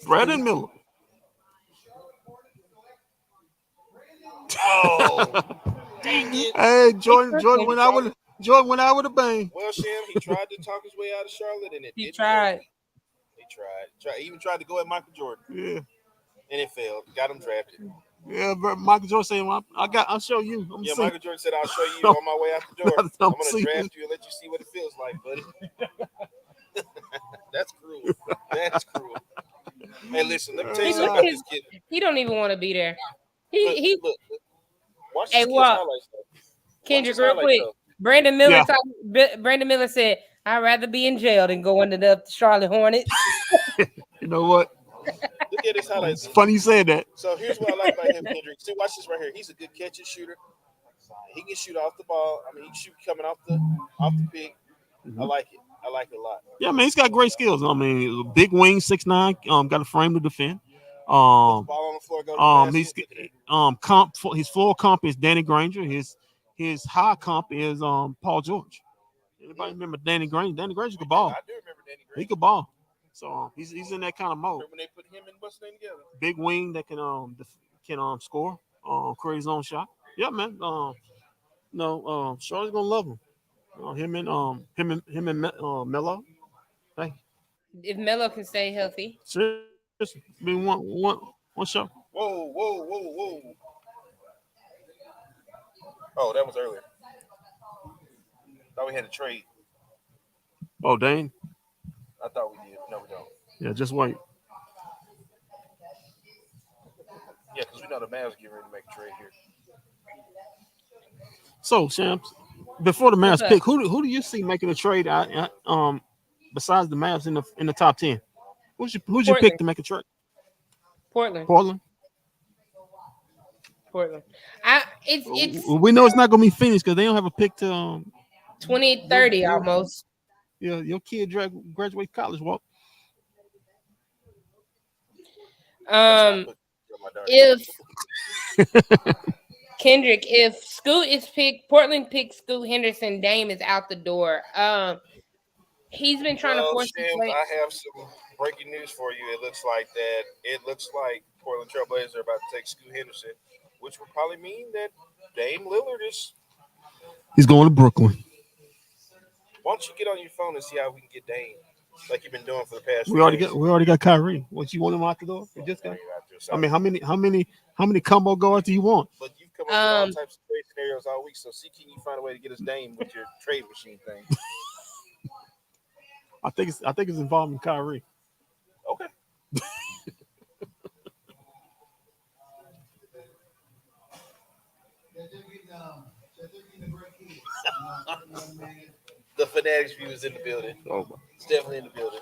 Brandon Miller. Oh, dang it! Hey, Jordan went out with a bang. Well, Sham, he tried to talk his way out of Charlotte, and He tried. He even tried to go at Michael Jordan. Yeah, and it failed. Got him drafted. Yeah, but Michael Jordan said, "I'll show you." Michael Jordan said, "I'll show you on my way out the door. I'm gonna draft you and let you see what it feels like, buddy." That's cruel. That's cruel. Hey, listen, let me tell you something about this kid. He don't even want to be there. He look. Watch hey, this what? Kendrick, real quick. though. Brandon Miller said, "I'd rather be in jail than go into the Charlotte Hornets." You know what? Look at his highlights. It's funny you said that. So here's what I like about him, Kendrick. See, watch this right here. He's a good catch and shooter. He can shoot off the ball. I mean, he can shoot coming off the pick. Mm-hmm. I like it. I like it a lot. Yeah, man, he's got great skills. I mean, big wing, 6'9", got a frame to defend. Ball on the floor, go to the his floor comp is Danny Granger. His high comp is Paul George. Anybody remember Danny Granger? Danny Granger could ball. I do remember Danny Granger. He could ball. So he's in that kind of mode. When they put him and what's name together? Big wing that can can score, create his own shot. Yeah, man. No, Charlotte's gonna love him. Melo. Hey, If Melo can stay healthy. seriously, been one shot. Whoa, whoa, whoa, whoa. Oh, that was earlier. Thought we had a trade. Oh, Dane. I thought we did. No, we don't. Yeah, just wait. Yeah, because we know the Mavs getting ready to make a trade here. So, Shams, before the What's Mavs up? pick, who do you see making a trade? Besides the Mavs in the top 10, who's your pick Portland. to make a trade? Portland. Portland. Portland. It's We know it's not gonna be Phoenix because they don't have a pick to 2030 your almost. your kid graduate college. Walk. Um, My daughter. if Kendrick, if Scoot is picked, Portland picks Scoot Henderson, Dame is out the door. He's been trying to Well, force his Shams, way. I have some breaking news for you. It looks like Portland Trailblazers are about to take Scoot Henderson, which would probably mean that Dame Lillard is. He's going to Brooklyn. Why don't you get on your phone and see how we can get Dame, like you've been doing for the past We few already days? got Kyrie. What you want him out the door? We just got. I mean, how many combo guards do you want? But you've come up with all types of trade scenarios all week. So see, can you find a way to get us Dame with your trade machine thing? I think it's involving Kyrie. Okay. The Fanatics view is in the building. Oh, it's definitely in the building.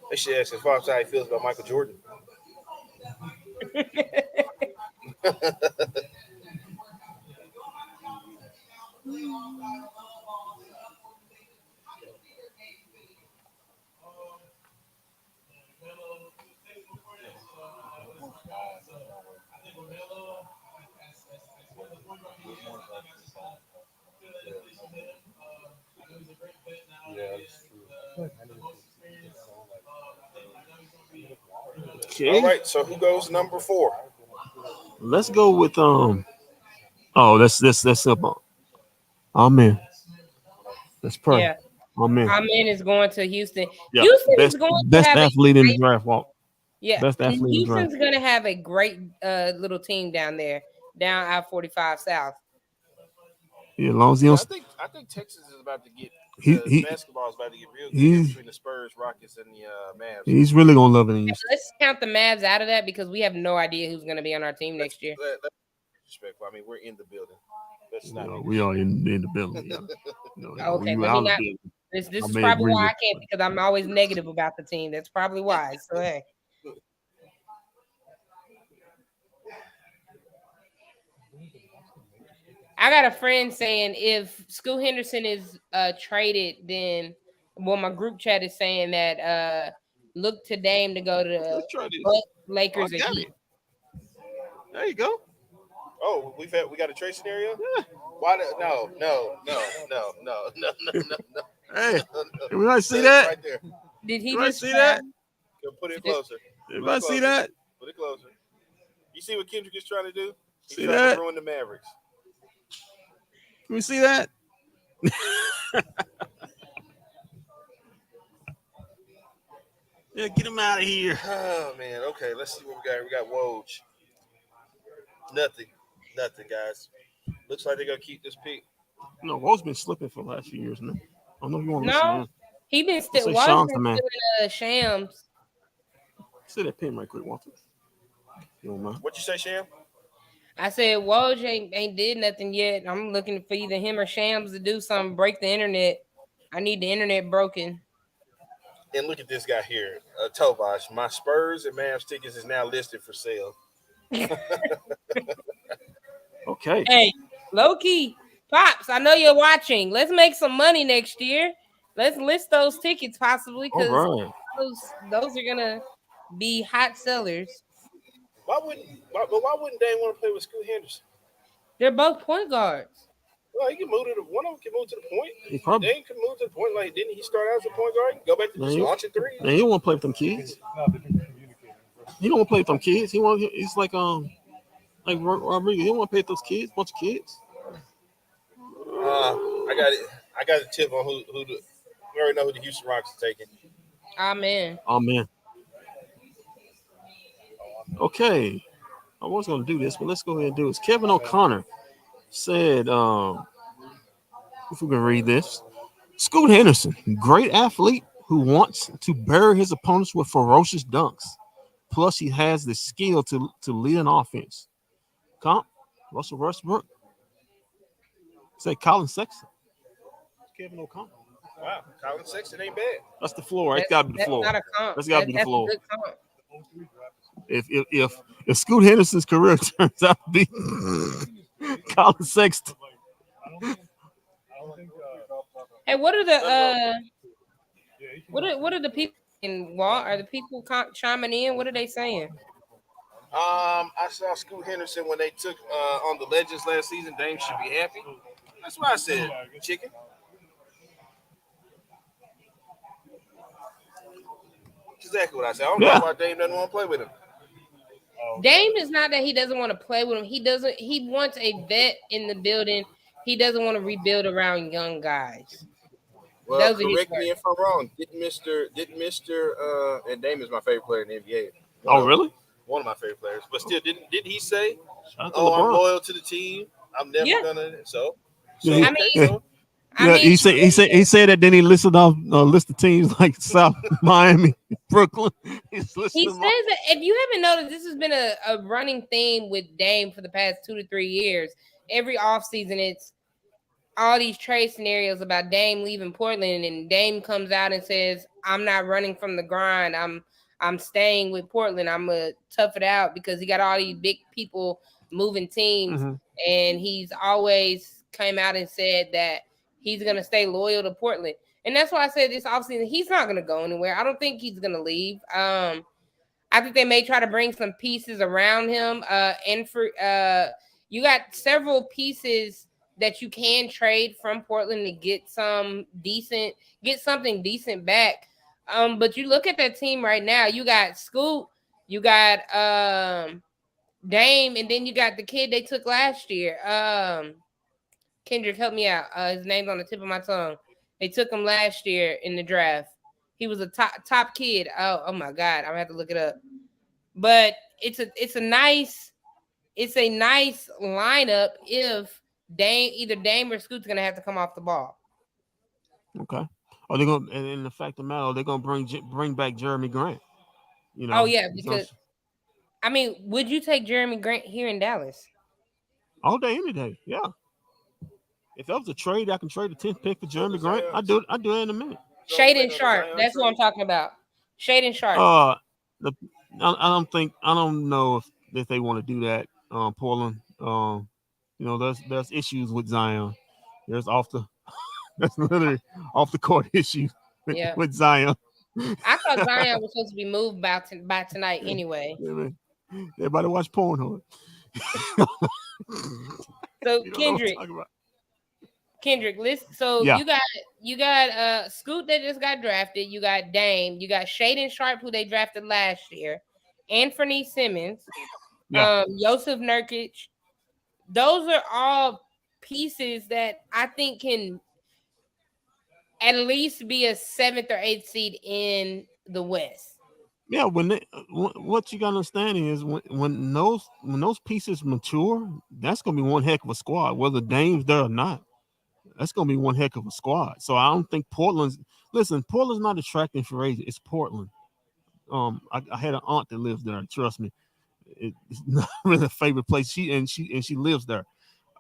They should ask if Fox how he feels about Michael Jordan. Okay. All right, so who goes number 4? Let's go with Oh, that's up. Amen. Let's pray. Yeah. Amen. Amen is going to Houston. Yeah. Houston Best, is going to best have athlete a in great, the draft. Walk. yeah. Best athlete in the draft. Houston's going to have a great little team down there, down I-45 South. Yeah, as long as he don't. I think Texas is about to get basketball is about to get real good between the Spurs, Rockets, and the Mavs. He's really gonna love it in Houston. Let's count the Mavs out of that because we have no idea who's going to be on our team next year. Respectful. I mean, we're in the building. We are in the building. Yeah. Okay, let me not. This is probably why I can't, because I'm always negative about the team. That's probably why. So hey. I got a friend saying if Scoot Henderson is traded, then my group chat is saying that look to Dame to go to Lakers and Heat. There you go. Oh, we got a trade scenario? Yeah. Why no. Hey, everybody see that? Right there. Did he Everybody just see that? Put it closer. Everybody see that? Put it closer. You see what Kendrick is trying to do? He's see trying that? to ruin the Mavericks. Can we see that? Yeah, get him out of here. Oh man. Okay, let's see what we got. We got Woj. Nothing, guys. Looks like they're gonna keep this pick. No, Woj's been slipping for the last few years now. I don't know if you want to listen to him. He been still Shams. Say that pin right quick, Walter. You don't mind? What you say, Sham? I said Woj ain't did nothing yet. I'm looking for either him or Shams to do something, break the internet. I need the internet broken. And look at this guy here, Tovash. My Spurs and Mavs tickets is now listed for sale. Okay. Hey, low key, Pops, I know you're watching. Let's make some money next year. Let's list those tickets possibly because those are gonna be hot sellers. Why wouldn't Dame want to play with Scoot Henderson? They're both point guards. Well, he can move to the one of them can move to the point. He probably. Dame can move to the point. Like, didn't he start out as a point guard? Go back to just launching threes. Man, he don't want to play with them kids. He don't want to play with them kids. He want. It's like Rodriguez. He don't want to play with those kids. Bunch of kids. I got it. I got a tip on who the. We already know who the Houston Rockets are taking. Amen. Amen. Okay. I was going to do this, but let's go ahead and do this. Kevin O'Connor said, if we can read this, Scoot Henderson, great athlete who wants to bury his opponents with ferocious dunks. Plus, he has the skill to lead an offense. Comp, Russell Westbrook. Say Colin Sexton. Kevin O'Connor. Wow, Colin Sexton ain't bad. That's the floor. It's got to be the floor. That's not a comp. That's got to be the floor. A good comp. If Scoot Henderson's career turns out to be Colin Sexton. Hey, what are the people in Wall? Are the people chiming in? What are they saying? I saw Scoot Henderson when they took on the Legends last season. Dame should be happy. That's what I said, chicken. Exactly what I said. I don't know why Dame doesn't want to play with him. Dame is not that he doesn't want to play with him. He wants a vet in the building. He doesn't want to rebuild around young guys. Well, correct me if I'm wrong. Didn't Mr. And Dame is my favorite player in the NBA. Really? One of my favorite players. But still, didn't he say, I'm loyal to the team. I'm never gonna he said that. Then he listed off list of teams like South Miami, Brooklyn. He says that if you haven't noticed, this has been a running theme with Dame for the past 2 to 3 years. Every offseason, it's all these trade scenarios about Dame leaving Portland, and Dame comes out and says, "I'm not running from the grind. I'm staying with Portland. I'm gonna tough it out," because he got all these big people moving teams, and he's always came out and said that he's going to stay loyal to Portland. And that's why I said this offseason, he's not going to go anywhere. I don't think he's going to leave. I think they may try to bring some pieces around him. And for you got several pieces that you can trade from Portland to get something decent back. But you look at that team right now, you got Scoot, you got Dame, and then you got the kid they took last year. Kendrick, help me out. His name's on the tip of my tongue. They took him last year in the draft. He was a top kid. Oh my God, I'm gonna have to look it up. But it's a nice lineup if either Dame or Scoot's gonna have to come off the ball. Okay. Are they gonna? And the fact of the matter, they're gonna bring back Jeremy Grant. You know. Oh yeah, because I mean, would you take Jeremy Grant here in Dallas? All day, any day. Yeah. If that was a trade, I can trade the 10th pick for Jeremy Grant. I do it in a minute. Shaden Sharp. That's what I'm talking about. Shaden Sharp. I don't know if they want to do that. Portland. There's issues with Zion. That's literally off the court issues with Zion. I thought Zion was supposed to be moved by tonight anyway. Yeah, everybody watch Pornhub. So Kendrick, listen. So you got Scoot that just got drafted. You got Dame. You got Shaden Sharp, who they drafted last year. Anthony Simmons. Joseph Nurkic. Those are all pieces that I think can at least be a 7th or 8th seed in the West. Yeah, what you got to understand is when those pieces mature, that's gonna be one heck of a squad, whether Dame's there or not. That's gonna be one heck of a squad. So I don't think Portland's not attracting for agents. It's Portland. I had an aunt that lives there. Trust me, it's not really a favorite place. She lives there.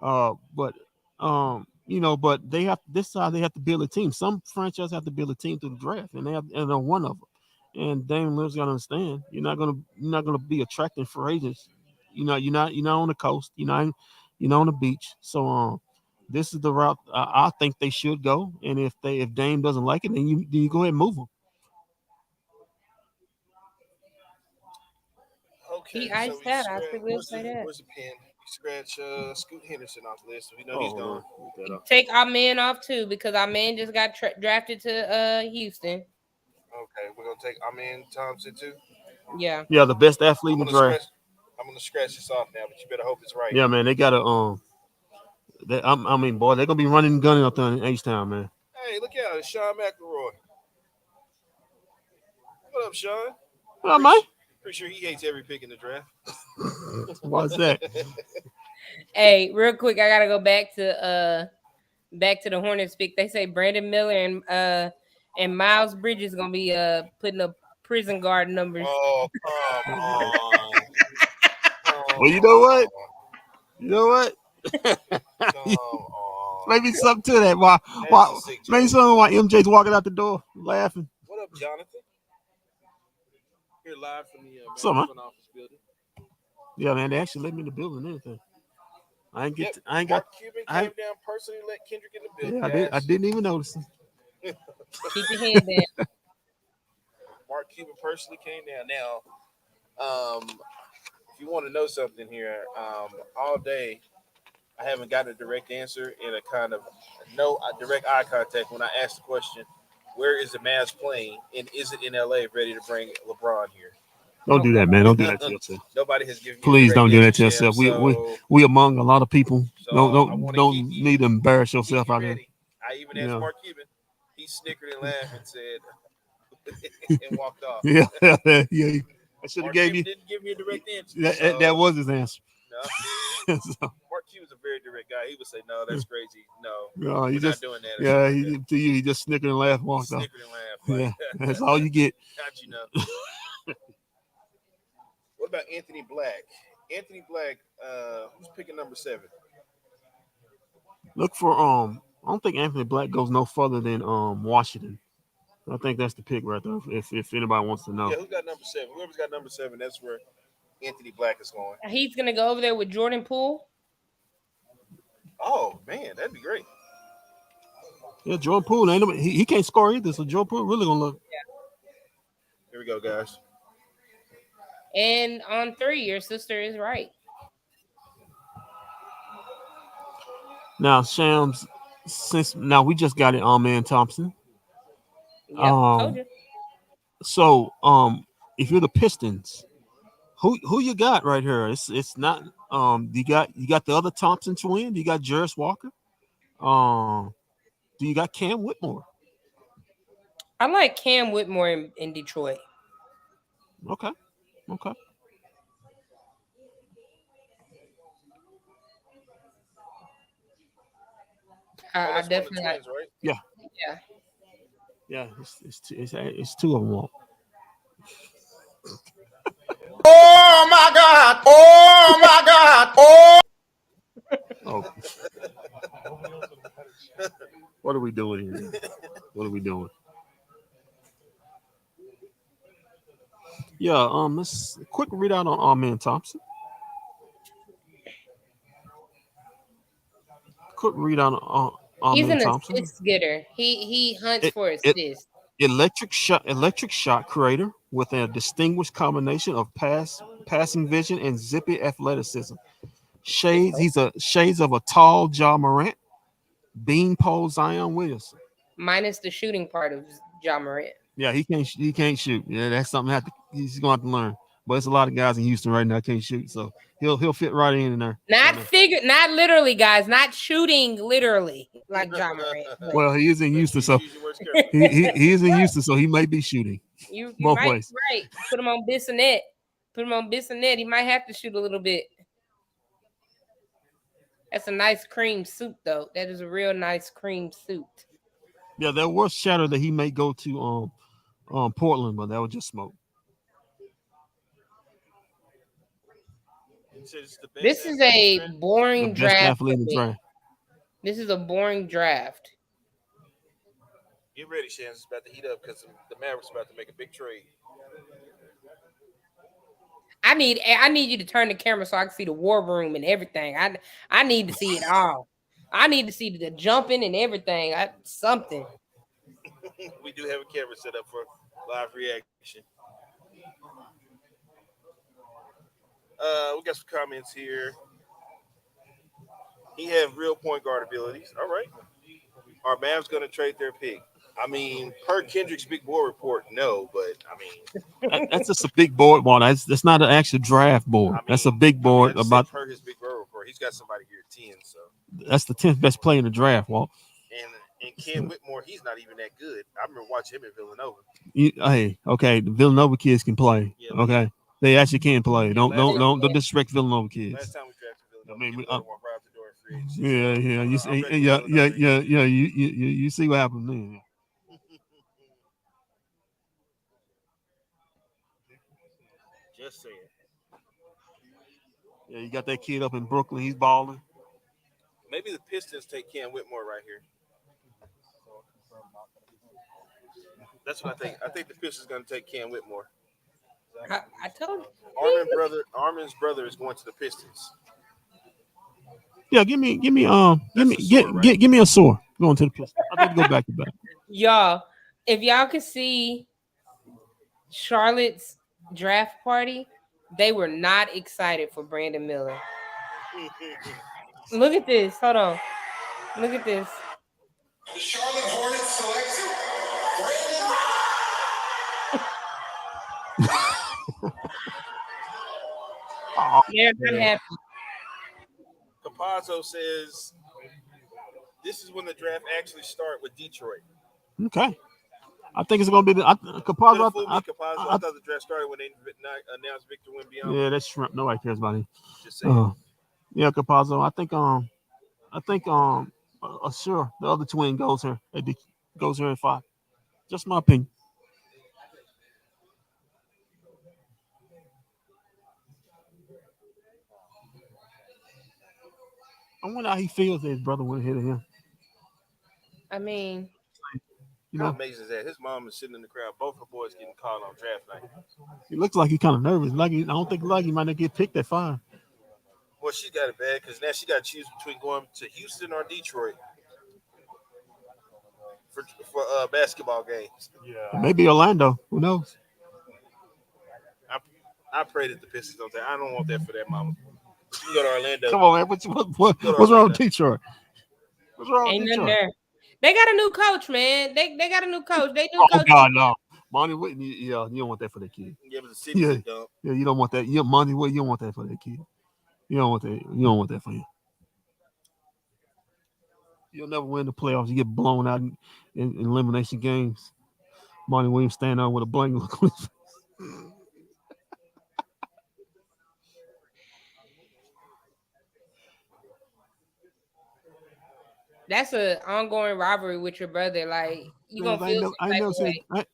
But they have this side. They have to build a team. Some franchises have to build a team through the draft, and they're one of them. And Dame Lillard's got to understand you're not gonna be attracting for agents. You're not on the coast. You're not on the beach. So this is the route I think they should go. And if Dame doesn't like it, then you go ahead and move them. Okay. I will say that. Where's the pen? scratch Scoot Henderson off the list, so we know he's Oh, gone. look that up. Take our man off too because our man just got drafted to Houston. Okay, we're gonna take Amin Thompson too. Yeah. Yeah, the best athlete I'm in the gonna draft. scratch. I'm gonna scratch this off now, but you better hope it's right. Yeah, man, they got to I mean, boy, they're gonna be running and gunning up there in H Town, man. Hey, look out, it's Sean McElroy. What up, Sean? What up, man? Pretty sure he hates every pick in the draft. Why's that? Hey, real quick, I gotta go back to the Hornets pick. They say Brandon Miller and Miles Bridges gonna be putting up prison guard numbers. Oh, come on. Well, you know what? You know what? Come on. Maybe something to that. Why? Maybe something why MJ's walking out the door laughing. What up, Jonathan? Here live from the What's up, man? front office building. Yeah, man, they actually let me in the building and everything. I ain't Mark Cuban came down personally, let Kendrick in the building. Yeah, I didn't even notice him. Keep your hand down. Mark Cuban personally came down. Now, if you want to know something here, all day I haven't gotten a direct answer in a kind of direct eye contact when I asked the question, where is the Mavs playing and is it in LA ready to bring LeBron here? Don't do that, man. Don't do that to yourself. Nobody has given me Please don't do that to answer, yourself. so, We among a lot of people. So Don't need to embarrass yourself out there. I even asked Mark Cuban. He snickered and laughed and said and walked off. Yeah. I should have gave you. Didn't give me a direct answer. That was his answer. No. Mark Cuban's a very direct guy. He would say, "No, that's crazy. No, he we're just not doing that." Yeah, he just snickered and laughed, walked off. Snickered and laughed. Yeah, that's all you get. How'd you know? What about Anthony Black? Anthony Black, who's picking number 7? Look for I don't think Anthony Black goes no further than Washington. I think that's the pick right there. If anybody wants to know. Yeah, who's got number 7? Whoever's got number 7, that's where Anthony Black is going. He's gonna go over there with Jordan Poole. Oh man, that'd be great. Yeah, Jordan Poole he can't score either, so Jordan Poole really gonna look. Yeah. Here we go, guys. And on 3, your sister is right. Now, Shams, now we just got it on man Thompson. Yeah, told you. So, if you're the Pistons, who you got right here? It's not you got the other Thompson twin. You got Jarris Walker. Do you got Cam Whitmore? I like Cam Whitmore in Detroit. Okay. I definitely twins, right? Yeah. It's 2 of them all. Oh my God! Oh my God! Oh! Oh. What are we doing here? What are we doing? Yeah, let's quick readout on our man Thompson. Quick readout on our He's man an Thompson. assist getter. He hunts for assists. Electric shot creator with a distinguished combination of passing vision and zippy athleticism. He's a shades of a tall Ja Morant, beanpole Zion Williamson. Minus the shooting part of Ja Morant. Yeah, he can't shoot. Yeah, that's something he's gonna have to learn. But it's a lot of guys in Houston right now can't shoot, so he'll fit right in there. Not literally, guys. Not shooting literally like Ja Morant. Well, he is in Houston, so he is in Houston, so he may be shooting. You both might ways. be right. Put him on Bissonnette. He might have to shoot a little bit. That's a nice cream suit, though. That is a real nice cream suit. Yeah, there was chatter that he may go to Portland, but that was just smoke. This is a boring draft. draft. This is a boring draft. Get ready, Shans. It's about to heat up because the Mavericks about to make a big trade. I need you to turn the camera so I can see the war room and everything. I need to see it all. I need to see the jumping and everything. Something. We do have a camera set up for live reaction. We got some comments here. He have real point guard abilities. All right. Are Mavs going to trade their pick? I mean, per Kendrick's big board report, no. But I mean, That's just a big board. Well, that's not an actual draft board. That's a big I board just said about. per his big board report, he's got somebody here at 10. So That's the 10th best player in the draft. Walt. and Ken Whitmore, he's not even that good. I remember watching him in Villanova. Hey, okay, the Villanova kids can play. Yeah, Okay, they actually can play. Don't last don't disrespect Villanova Last kids. time we drafted I Villanova, mean, people let him walk right out the door in free agency. yeah, yeah, you I'm see, ready for yeah, yeah, Villanova yeah, again. yeah. You see what happened then. Just saying. Yeah, you got that kid up in Brooklyn. He's balling. Maybe the Pistons take Ken Whitmore right here. That's what I think. I think the Pistons going to take Ken Whitmore. I told Armin's brother is going to the Pistons. Yeah, give me, give me a sore going to the Pistons. I think go back to back. y'all, if y'all could see Charlotte's draft party, they were not excited for Brandon Miller. Look at this. Hold on. Look at this. The Charlotte Hornets select They're not happy. Capazzo says this is when the draft actually start with Detroit. Okay, I think it's gonna be the Could've Capazzo. fooled me, Capazzo. I thought the draft started when they announced Victor Wembanyama. Yeah, that's shrimp. Nobody cares about him. Just saying. Yeah, Capazzo. I think sure the other twin goes here. Goes here at 5. Just my opinion. I wonder how he feels that his brother went ahead of him. I mean, You How know, amazing is that? His mom is sitting in the crowd. Both her boys getting called on draft night. he looks like he's kind of nervous. I don't think Lucky might not get picked at 5. Well, she got it bad because now she got to choose between going to Houston or Detroit for basketball games. Maybe Orlando. Who knows? I pray that the Pistons don't take. I don't want that for that mama. You go to Orlando. Come on, man. What's wrong with Detroit? What's wrong with ain't nothing Detroit? there. They got a new coach, man. They got a new coach. They new Oh coach. God, no. Monty Whitney, yeah, you don't want that for that kid. Yeah, but the city's Yeah, a dump. yeah, you don't want that. Yeah, Monty Whitney, you don't want that for that kid. You don't want that. You don't want that for him. You'll never win the playoffs. You get blown out in elimination games. Monty Williams stand out with a blank look on his face. That's an ongoing rivalry with your brother. Like you gonna feel some I type know of way. I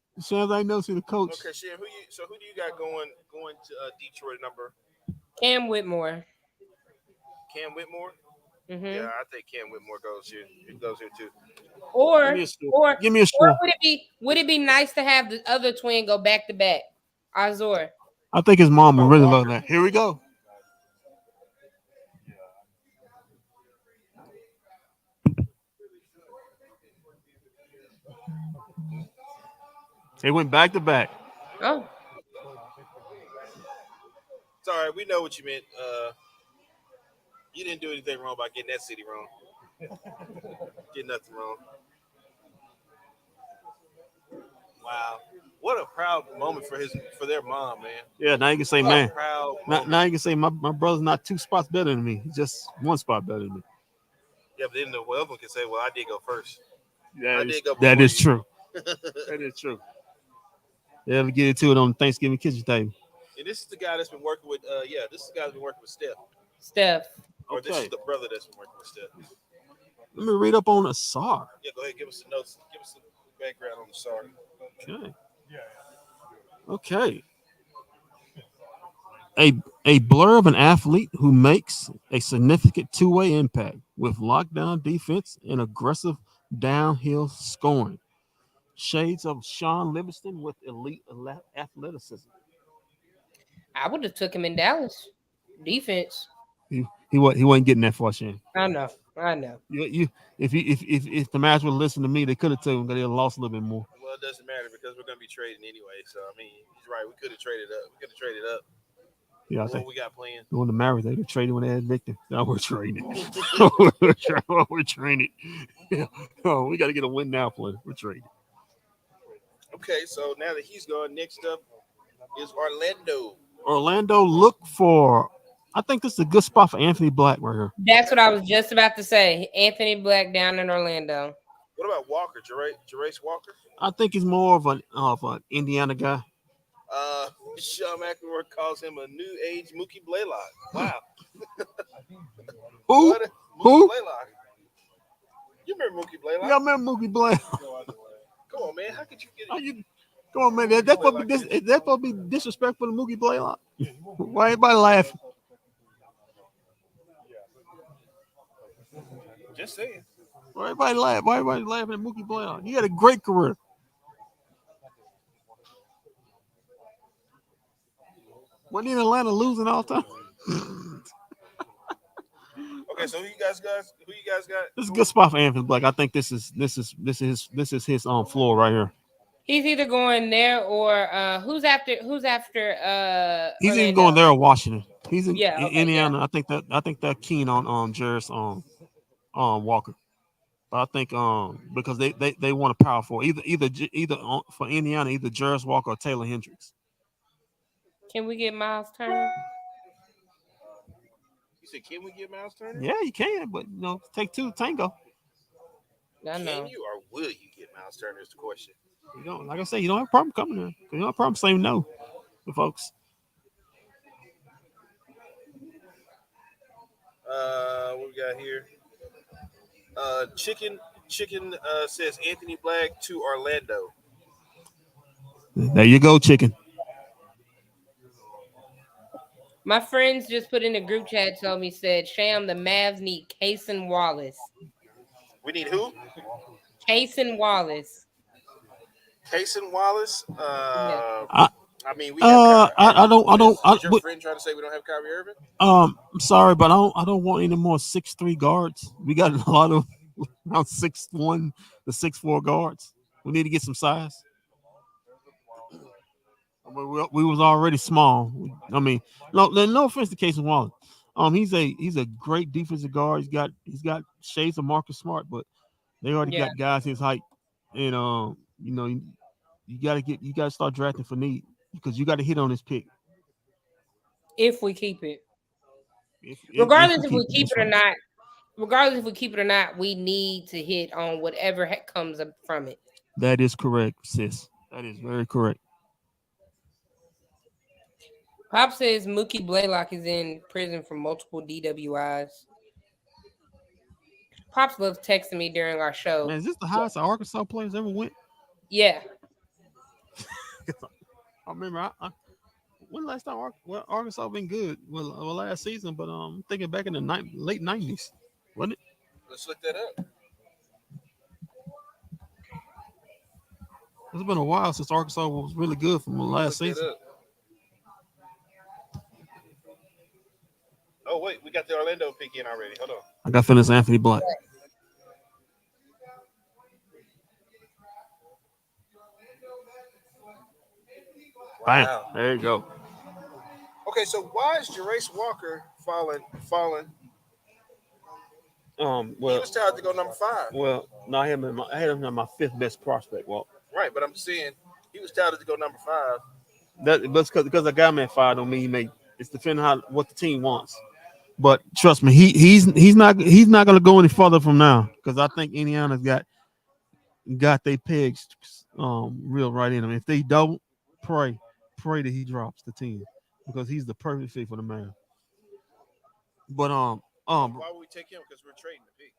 know see the coach. Okay, Shan, who do you got going to Detroit number? Cam Whitmore. Cam Whitmore? Mm-hmm. Yeah, I think Cam Whitmore goes here. He goes here too. Or Give me a or straw. would it be nice to have the other twin go back to back? Azor. I think his mom would really love that. Here we go. They went back to back. Oh, It's all right. We know what you meant. You didn't do anything wrong by getting that city wrong. Did nothing wrong. Wow. What a proud moment for their mom, man. Yeah, now you can say, What a man. proud Now you can say my brother's not 2 spots better than me. He's just 1 spot better than me. Yeah, but then the other one can say, well, I did go first. That before is you. true. That is true. They ever get into it on the Thanksgiving kitchen table. And this is the guy that's been working with, this is the guy that's been working with Steph. Steph. Or this Okay. is the brother that's been working with Steph. Let me read up on Asar. Yeah, go ahead, give us some notes. Give us some background on the sorry. Okay. Okay. A blur of an athlete who makes a significant two-way impact with lockdown defense and aggressive downhill scoring. Shades of Sean Livingston with elite athleticism. I would have took him in Dallas. Defense. He wasn't getting that far, Shane. I know. If the Mavs would listen to me, they could have told him that they lost a little bit more. Well, it doesn't matter because we're going to be trading anyway. So, I mean, he's right. We could have traded up. Yeah, I What think we got playing? on the Mavericks, they traded when they had Victor. Now we're trading. We're trading. Yeah. Oh, we got to get a win now, player. We're trading. Okay, so now that he's gone, next up is Orlando. Orlando, look for. I think this is a good spot for Anthony Black right here. That's what I was just about to say. Anthony Black down in Orlando. What about Walker, Jerace Walker? I think he's more of an Indiana guy. Sean McElroy calls him a new age Mookie Blaylock. Wow. Who? What? Who? Blaylock. You remember Mookie Blaylock? Yeah, I remember Mookie Black. Come on, man. How could you get it? Come on, man. That's supposed to be disrespectful to Mookie Blaylock. Why everybody laughing? Just saying. Why everybody laugh? Why everybody laughing at Mookie Blaylock? He had a great career. Wasn't he in Atlanta losing all the time? Okay, so who you guys got? This is a good spot for Anthony Black. I think this is his floor right here. He's either going there or who's after He's Orlando? either going there or Washington. He's in Indiana. Yeah. I think they're keen on Jarris Walker. But I think because they want a power forward. Either for Indiana, either Jarris Walker or Taylor Hendricks. Can we get Miles Turner? You said, can we get Miles Turner? Yeah, you can, but take two to tango. I know. Can you or will you get Miles Turner is the question. Like I said, you don't have a problem coming there. You don't have a problem saying no to folks. What we got here? Chicken says Anthony Black to Orlando. There you go, chicken. My friends just put in the group chat, told me, said, Sham, the Mavs need Cason Wallace. We need who? Cason Wallace. Cason Wallace? Yeah. I mean, we have I don't. Is your friend trying to say we don't have Kyrie Irving? I'm sorry, but I don't want any more 6'3" guards. We got a lot of around 6'1" to 6'4" guards. We need to get some size. We was already small. I mean, no offense to Cason Wallace. He's a great defensive guard. He's got shades of Marcus Smart, but they already got guys his height, and you gotta start drafting for need because you got to hit on this pick. If we keep it, regardless if we keep it or not, we need to hit on whatever comes up from it. That is correct, sis. That is very correct. Pop says Mookie Blaylock is in prison for multiple DWIs. Pops loves texting me during our show. Man, is this the highest Arkansas players ever went? Yeah. I remember when last time Arkansas been good? Well, last season, but I'm thinking back in the late 90s, wasn't it? Let's look that up. It's been a while since Arkansas was really good from the last season. Oh, wait, we got the Orlando pick in already. Hold on. I got finished Anthony Black. Bam. Wow. There you go. Okay, so why is Jerace Walker falling? Well, he was touted to go number 5. Well, no, I had him in my 5th best prospect. Well, right, but I'm saying he was touted to go number 5. That's because I got him at 5 don't mean he made. It's depending on what the team wants. But trust me, he's not going to go any further from now because I think Indiana's got their pegs real right in him. If they don't, pray that he drops the team because he's the perfect fit for the man. But why would we take him? Because we're trading the pick.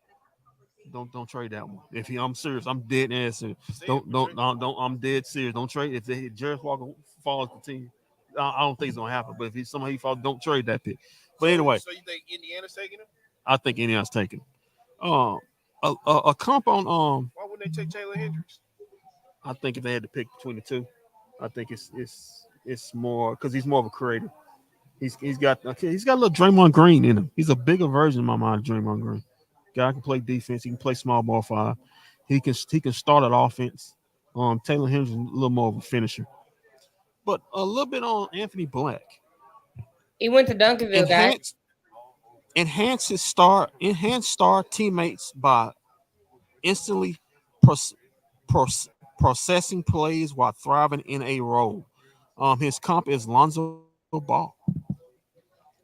Don't trade that one. I'm serious. I'm dead ass serious. Don't. I'm dead serious. Don't trade. If Jarris Walker follows the team, I don't think it's gonna happen. But if somebody falls, don't trade that pick. But anyway, so you think Indiana's taking him? I think Indiana's taking. A comp on Why wouldn't they take Taylor Hendricks? I think if they had to pick between the two, I think it's more because he's more of a creator. He's got a little Draymond Green in him. He's a bigger version in my mind of Draymond Green. Guy can play defense. He can play small ball 5. He can start at offense. Taylor Hendricks is a little more of a finisher. But a little bit on Anthony Black. He went to Duncanville, guys. Enhance star teammates by instantly proce- proce- processing plays while thriving in a role. His comp is Lonzo Ball.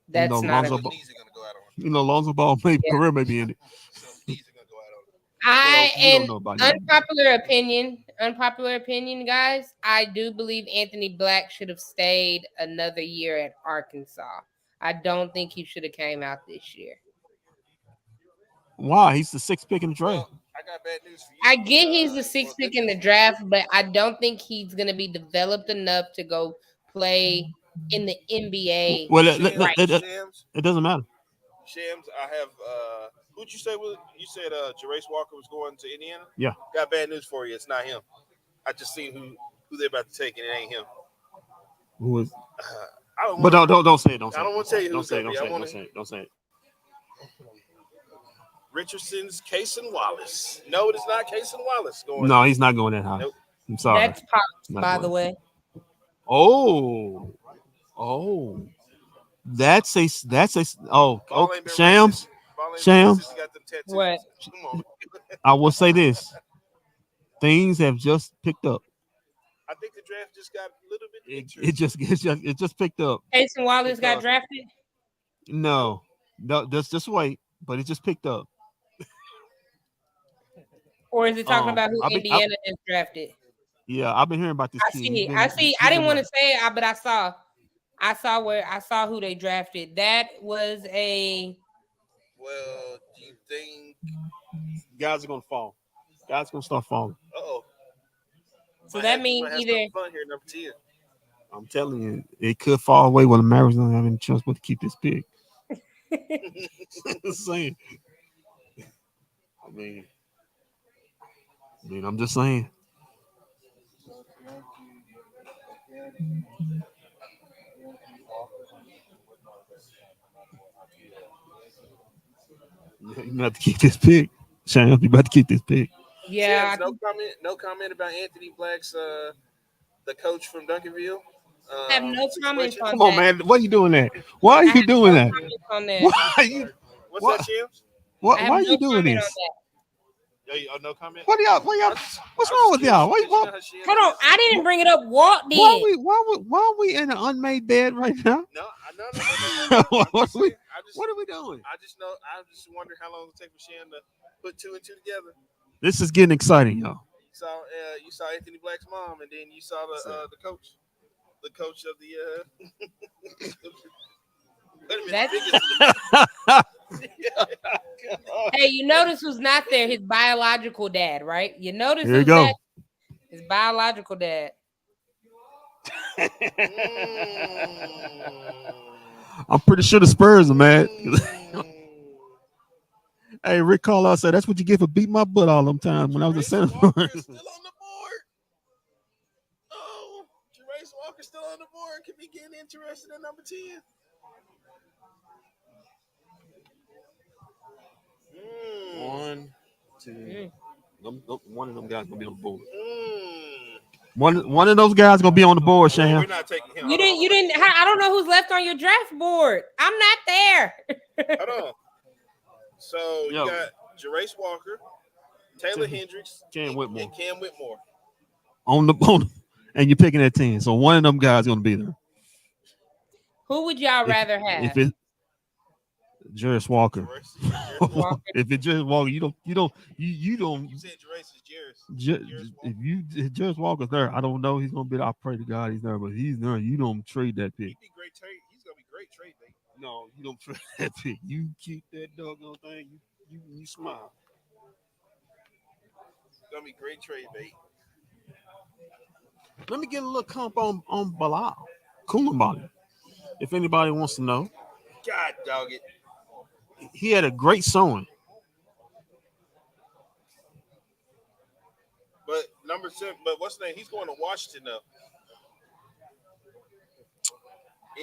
That's not a. His knees are gonna go out on him. Lonzo Ball Yeah. career may be ended. So his knees are gonna go out on him. We don't And know about him. unpopular opinion, guys. I do believe Anthony Black should have stayed another year at Arkansas. I don't think he should have came out this year. Why? He's the sixth pick in the draft. Well, I got bad news for you. I get he's the sixth pick in the draft, but I don't think he's gonna be developed enough to go play in the NBA. Well, right. Shams, it doesn't matter. Shams, I have who'd you say was you said Jerace Walker was going to Indiana? Yeah. Got bad news for you. It's not him. I just seen who they're about to take and it ain't him. Who is? I don't But wanna, don't say it. Don't say I it. don't want to tell you Don't who's say it. gonna Don't be. say I it. want Don't say it. Don't say it. Richardson's Cason Wallace. No, it is not Cason Wallace going. No, he's not going that high. Nope. I'm sorry. That's Pops, Not by the going. way. Oh, that's a Ball ain't been Shams. racist. Ball ain't been Shams. racist. He got them tattoos. What? Come on. I will say this: things have just picked up. I think the draft just got a little bit It just picked up. Jason Wallace got Because- drafted. No, just wait, but it just picked up. Or is it talking about who Indiana just drafted? Yeah, I've been hearing about this I kid. see. I didn't want to say it, but I saw who they drafted. That was a. Well, do you think? Guys are gonna fall. Guys are gonna start falling. Uh-oh. So that means either. Fun here, number 10. I'm telling you, it could fall away when the Mavericks don't have any chance but to keep this pick. Just saying. I mean, I'm just saying. You have to keep this pick. Shane, you about to keep this pick. Yeah. Shams, no comment about Anthony Black's the coach from Duncanville. I have no comments on that. Come on, man. Why are you doing that? Why are you doing that? On that. Why are you? What's What? that, Shams? Why are you doing this? No comment. What y'all? What's wrong with y'all? Why Hold on, I didn't bring it up. Walt did. why are we in an unmade bed right now? No. What are we doing? I just wonder how long it'll take for Shan to put two and two together. This is getting exciting, y'all. You saw Anthony Black's mom, and then you saw the coach of the. Wait a minute. Hey, you notice who's not there? His biological dad, right? You notice Here you who's go. that? His biological dad. I'm pretty sure the Spurs are mad. Hey, Rick Carlisle said that's what you get for beating my butt all them times when I was a center. Still on the board. Oh, Jerace Walker still on the board. Could be getting interested in number 10. One, two. One of them guys gonna be on the board. Mm. One of those guys gonna be on the board, Sham. We're not taking him. You didn't. I don't know who's left on your draft board. I'm not there. Hold on. So you got Jerace Walker, Taylor Hendricks, Cam Whitmore. and Cam Whitmore. On the and you're picking at 10. So one of them guys gonna be there. Who would y'all rather have? If it's Jerace Walker. If it's Jerace Walker, you don't. You said Jerace is If Jerace Walker's there, I don't know. He's gonna be. I pray to God he's there, but he's there. You don't trade that pick. He'd be great trade. He's gonna be great trade bait. No, you don't trade that pick. You keep that doggone thing. You smile. It's gonna be great trade bait. Let me get a little comp on Bilal Koulibaly. If anybody wants to know, God dog it. he had a great sowing. But number 7, but what's the name? He's going to Washington now.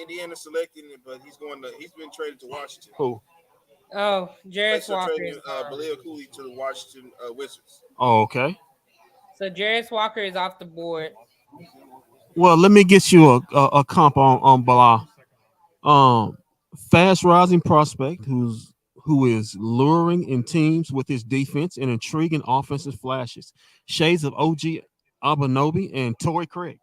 Indiana selecting it, but he's been traded to Washington. Who? Oh, Jerace Walker. Trading Bilal Cooley to the Washington Wizards. Oh, okay. So Jerace Walker is off the board. Well, let me get you a comp on Bilal. Um, fast rising prospect who is luring in teams with his defense and intriguing offensive flashes. Shades of OG Abanobi and Torrey Craig.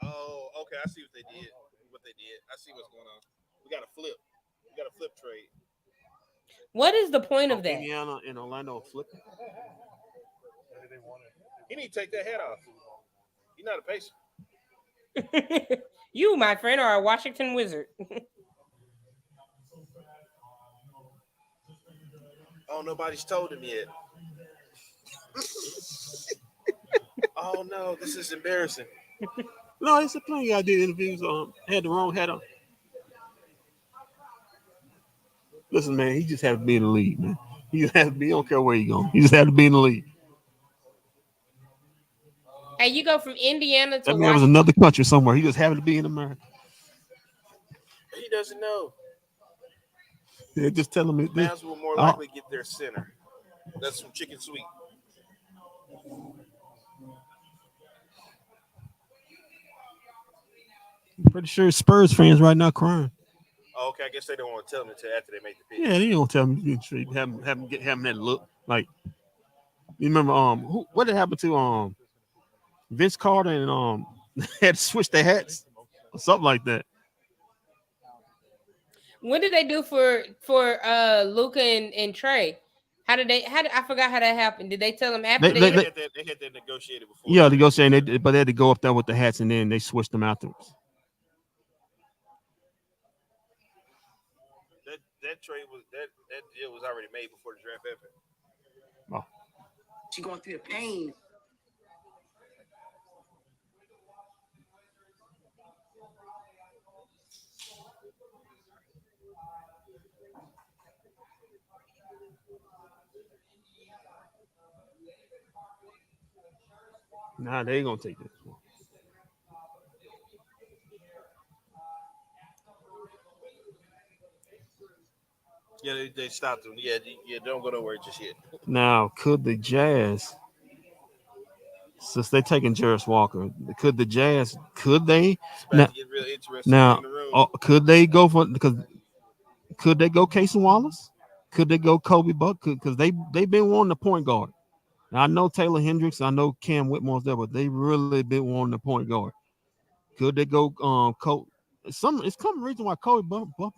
Oh, okay. I see what they did. What they did. I see what's going on. We got a flip. We got a flip trade. What is the point Oh, of that? Indiana and Orlando flipping. He need to take that hat off. He's not a patient. You, my friend, are a Washington Wizard. Oh, nobody's told him yet. Oh no, this is embarrassing. No, it's a plenty I did interviews. Had the wrong hat on. Listen, man, he just had to be in the league, man. He just had to be. He don't care where he going. He just had to be in the league. Hey, you go from Indiana to That man was Washington. another country somewhere. He just happened to be in America. He doesn't know. Yeah, just tell him. Mavs will more likely get their center. That's from Chicken Sweet. I'm pretty sure Spurs fans right now crying. Oh, okay, I guess they don't want to tell him until after they make the pick. Yeah, they don't tell me. Have him that look like. You remember what did happen to Vince Carter and had to switch their hats or something like that. What did they do for Luca and Trey? I forgot how that happened. Did they tell them after They had that negotiated before. Yeah, they go saying but they had to go up there with the hats and then they switched them afterwards. That trade was that deal was already made before the draft happened. Oh. She going through the pain. Nah, they ain't gonna take this one. Yeah, they stopped him. Yeah, don't go nowhere just yet. Now, could the Jazz, since they're taking Jarris Walker, could the Jazz, could they? It's about to get real interesting Now, in the room. could they go for because? Could they go Casey Wallace? Could they go Kobe Buck? Because they've been wanting a point guard. Now, I know Taylor Hendricks, I know Cam Whitmore's there, but they really been wanting a point guard. Could they go it's some reason why Kobe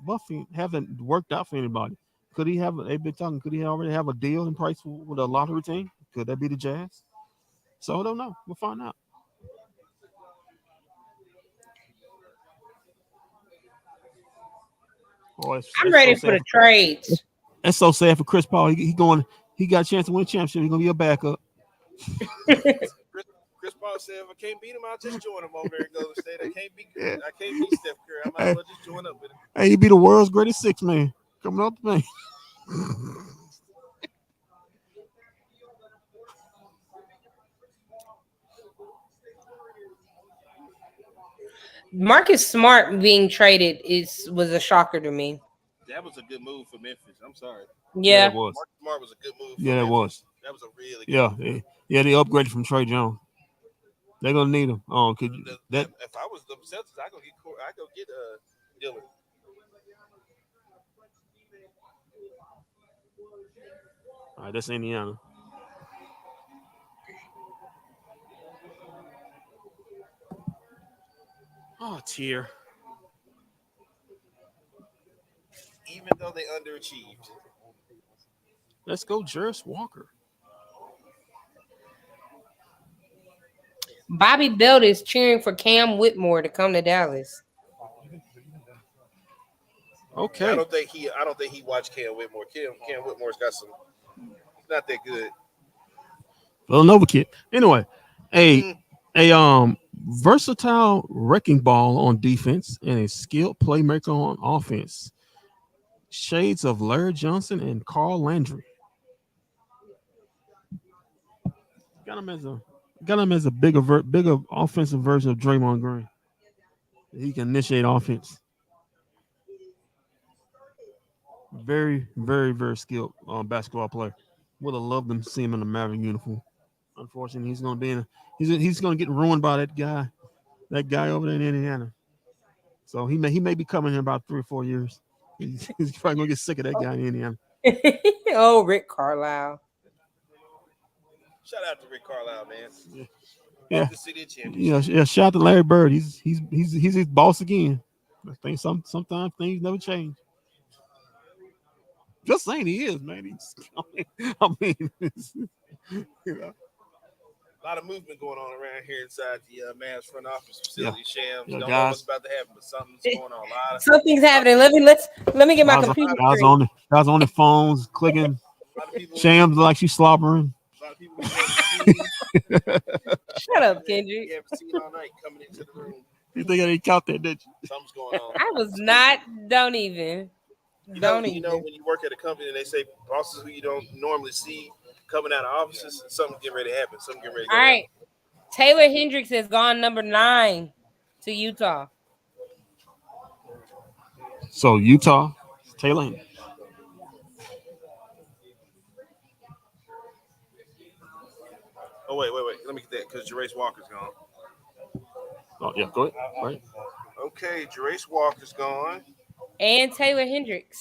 Buffy haven't worked out for anybody. Could he have? They've been talking. Could he already have a deal in price with a lottery team? Could that be the Jazz? So I don't know. We'll find out. Oh, I'm ready for the trades. That's so sad for Chris Paul. He got a chance to win a championship. He's gonna be a backup. Chris Paul said, "If I can't beat him, I'll just join him over there in Golden State. I can't beat Steph Curry. I might as well just join up with him." Hey, he be the world's greatest six man coming up to me. Marcus Smart being traded was a shocker to me. That was a good move for Memphis. I'm sorry. Yeah, it was. Marcus Smart was a good move. Yeah, it Memphis. was. That was a really good move. They upgraded from Trey Jones. They're gonna need him. If I was the Celtics, I go get Dillard. All right, that's Indiana. Oh, tear. Even though they underachieved. Let's go, Jarris Walker. Bobby Belt is cheering for Cam Whitmore to come to Dallas. Okay. I don't think he watched Cam Whitmore. Cam Whitmore's got some. He's not that good. Villanova kid. Anyway, a versatile wrecking ball on defense and a skilled playmaker on offense. Shades of Larry Johnson and Carl Landry. Got him as a bigger offensive version of Draymond Green. He can initiate offense. Very, very, very skilled basketball player. Would have loved to see him in a Maverick uniform. Unfortunately, he's going to get ruined by that guy over there in Indiana. So he may be coming in about 3 or 4 years. He's probably gonna get sick of that guy in Indiana. Oh, Rick Carlisle. Shout out to Rick Carlisle, man. Yeah, The city of championship. yeah. Shout out to Larry Bird. He's his boss again. I think sometimes things never change. Just saying he is, man. I mean you know. A lot of movement going on around here inside the Mavs front office facility. Shams. Yeah, Don't know guys. what's about to happen, but something's going on. Something's happening. Let me get my computer. Guys on the phones clicking. A lot of people. Shams like she's slobbering. A lot of people we haven't seen. Shut up, Kendrick. We haven't seen all night coming into the room. You think I didn't count that, did you? Something's going on. I was not. Don't even. You know when you work at a company and they say bosses who you don't normally see coming out of offices, something's getting ready to happen. Something getting ready to go All right. Taylor Hendricks has gone number 9 to Utah. So Utah, Taylor Hendricks. Oh wait. Let me get that because Jerace Walker's gone. Oh yeah, go ahead. Right. Okay, Jerace Walker's gone. And Taylor Hendricks.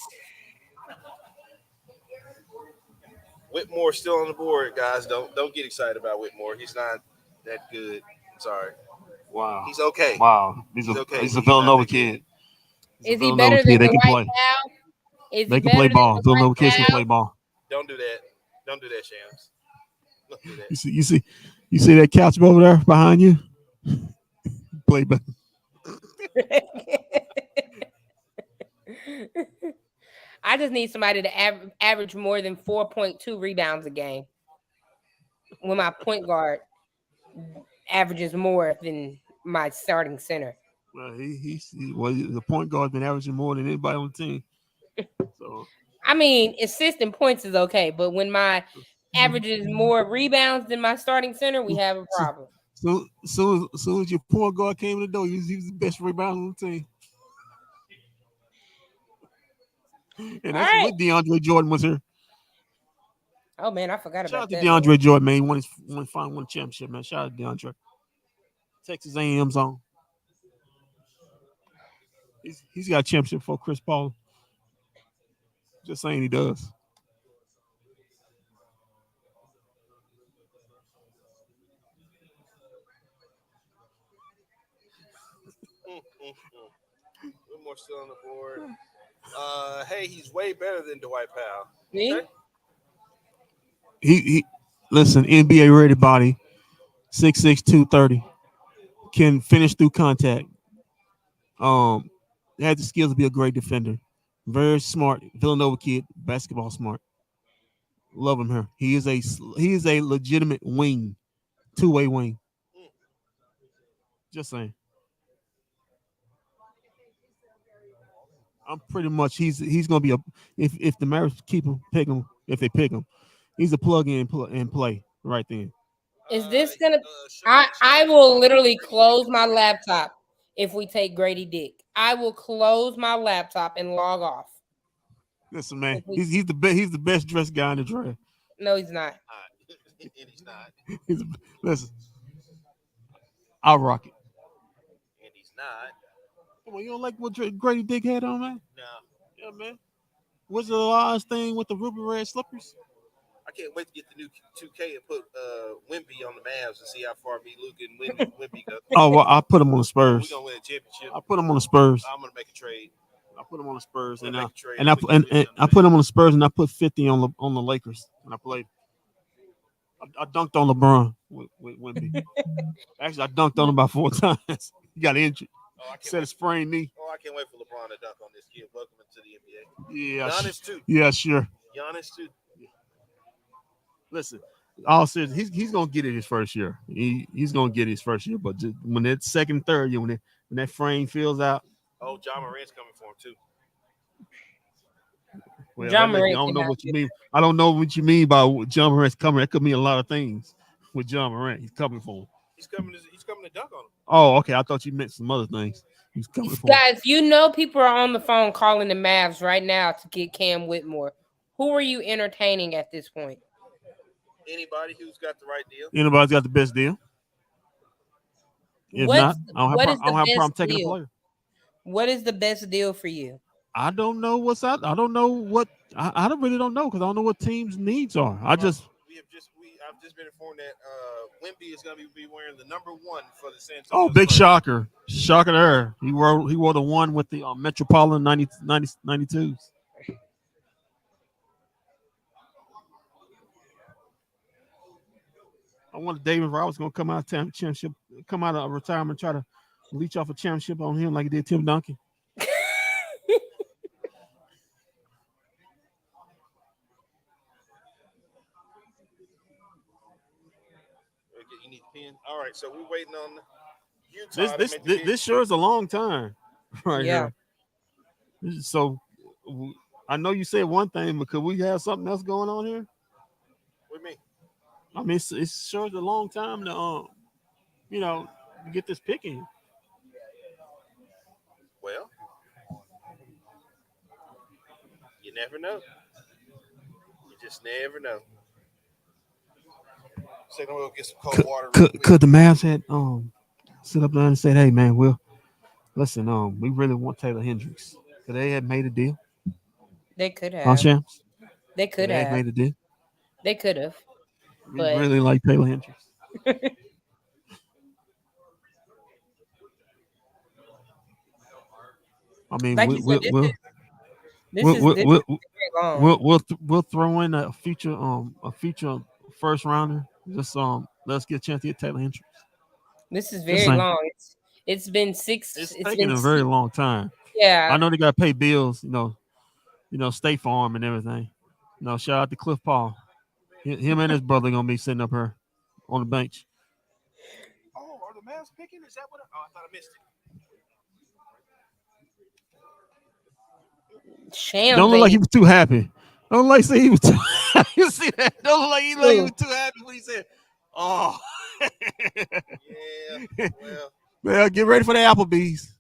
Whitmore's still on the board, guys. Don't get excited about Whitmore. He's not that good. I'm sorry. Wow. He's okay. Wow. He's a Villanova kid. Is he better than They can Dwight play. Powell? They can play ball. Villanova kids can play ball. Don't do that. Don't do that, Shams. Don't do that. You see that couch over there behind you? Play back. I just need somebody to average more than 4.2 rebounds a game. When my point guard averages more than my starting center. Well, the point guard's been averaging more than anybody on the team. So I mean, assist and points is okay, but when my average is more rebounds than my starting center, we have a problem. So soon as your point guard came in the door, he was the best rebounder on the team. And that's right. what DeAndre Jordan was here. Oh man, I forgot Shout about out to that. DeAndre Jordan, man. He won a championship, man. Shout out to DeAndre. Texas A&M's on. He's got a championship for Chris Paul. Just saying he does. Whitmore still on the board. Hey, he's way better than Dwight Powell. Me? Okay? He listen, NBA ready body, 6'6", 230. Can finish through contact. Has the skills to be a great defender. Very smart. Villanova kid, basketball smart. Love him here. He is a legitimate wing, 2-way wing. Just saying. I'm pretty much he's gonna be if the Mavericks pick him if they pick him, he's a plug in and play right then. Is this gonna? I will literally close my laptop if we take Grady Dick. I will close my laptop and log off. Listen, man, he's the best dressed guy in the draft. No, he's not. And he's not. Listen, I'll rock it. And he's not. Come on, you don't like what Grady Dick had on, man? No. Yeah, man. What's the last thing with the ruby red slippers? I can't wait to get the new 2K and put Wemby on the Mavs and see how far me, Luke, and Wemby go. Oh, well, I put him on the Spurs. We're gonna win a championship. I put him on the Spurs. I'm gonna make a trade. I put him on the Spurs, and I I put him on the Spurs, and I put 50 on the Lakers when I played. I dunked on LeBron with Wemby. Actually, I dunked on him about 4 times. He got injured. Set a sprained knee. Oh, I can't wait for LeBron to dunk on this kid. Welcome into the NBA. Yeah, Giannis too. Yeah, sure. Giannis too. Listen, all serious, he's gonna get it his first year. He's gonna get it his first year, but just when that second, third year, when that frame fills out. Oh, John Morant's coming for him too. Well, I don't know what you mean. I don't know what you mean by John Morant's coming. That could mean a lot of things with John Morant. He's coming for him. He's coming to dunk on him. Oh, okay. I thought you meant some other things. He's coming for him. Guys, you know people are on the phone calling the Mavs right now to get Cam Whitmore. Who are you entertaining at this point? Anybody who's got the right deal. Anybody's got the best deal. If not, I don't have a problem taking a player. What is the best deal for you? I don't know what's out. I don't know what. I don't really don't know because I don't know what teams' needs are. I've just been informed that Wemby is going to be wearing the number 1 for the San Antonio oh, big Spurs. shocker there. He wore the one with the Metropolitan 92s. I wanted David Roberts going to come out of championship, come out of retirement, try to leech off a championship on him like he did Tim Duncan. You need the pen. All right, so we're waiting on Utah. This sure is a long time, right Yeah. here. So I know you said one thing, but could we have something else going on here? What do you mean? I mean, it's sure a long time to get this picking. Well, you never know. You just never know. Second, we'll get some cold water. Could the Mavs had sit up there and said, "Hey man, listen, we really want Taylor Hendricks." Could they have made a deal? They could On have. champs? They could They have. made a deal. They could have. We But really like Taylor Hendricks. I mean, like you said, this is very long. we'll throw in a future first rounder. Just let's get a chance to get Taylor Hendricks. This is very long. It's been six. It's been taking a very long time. Yeah, I know they got to pay bills. State farm and everything. Shout out to Cliff Paul. Him and his brother gonna be sitting up here on the bench. Oh, are the Mavs picking? Is that what? I thought I missed it. Sham Don't look like he was too happy. Don't like say he was too. You see that? Don't look like he was too happy when he said, "Oh." Yeah. Well, get ready for the Applebee's.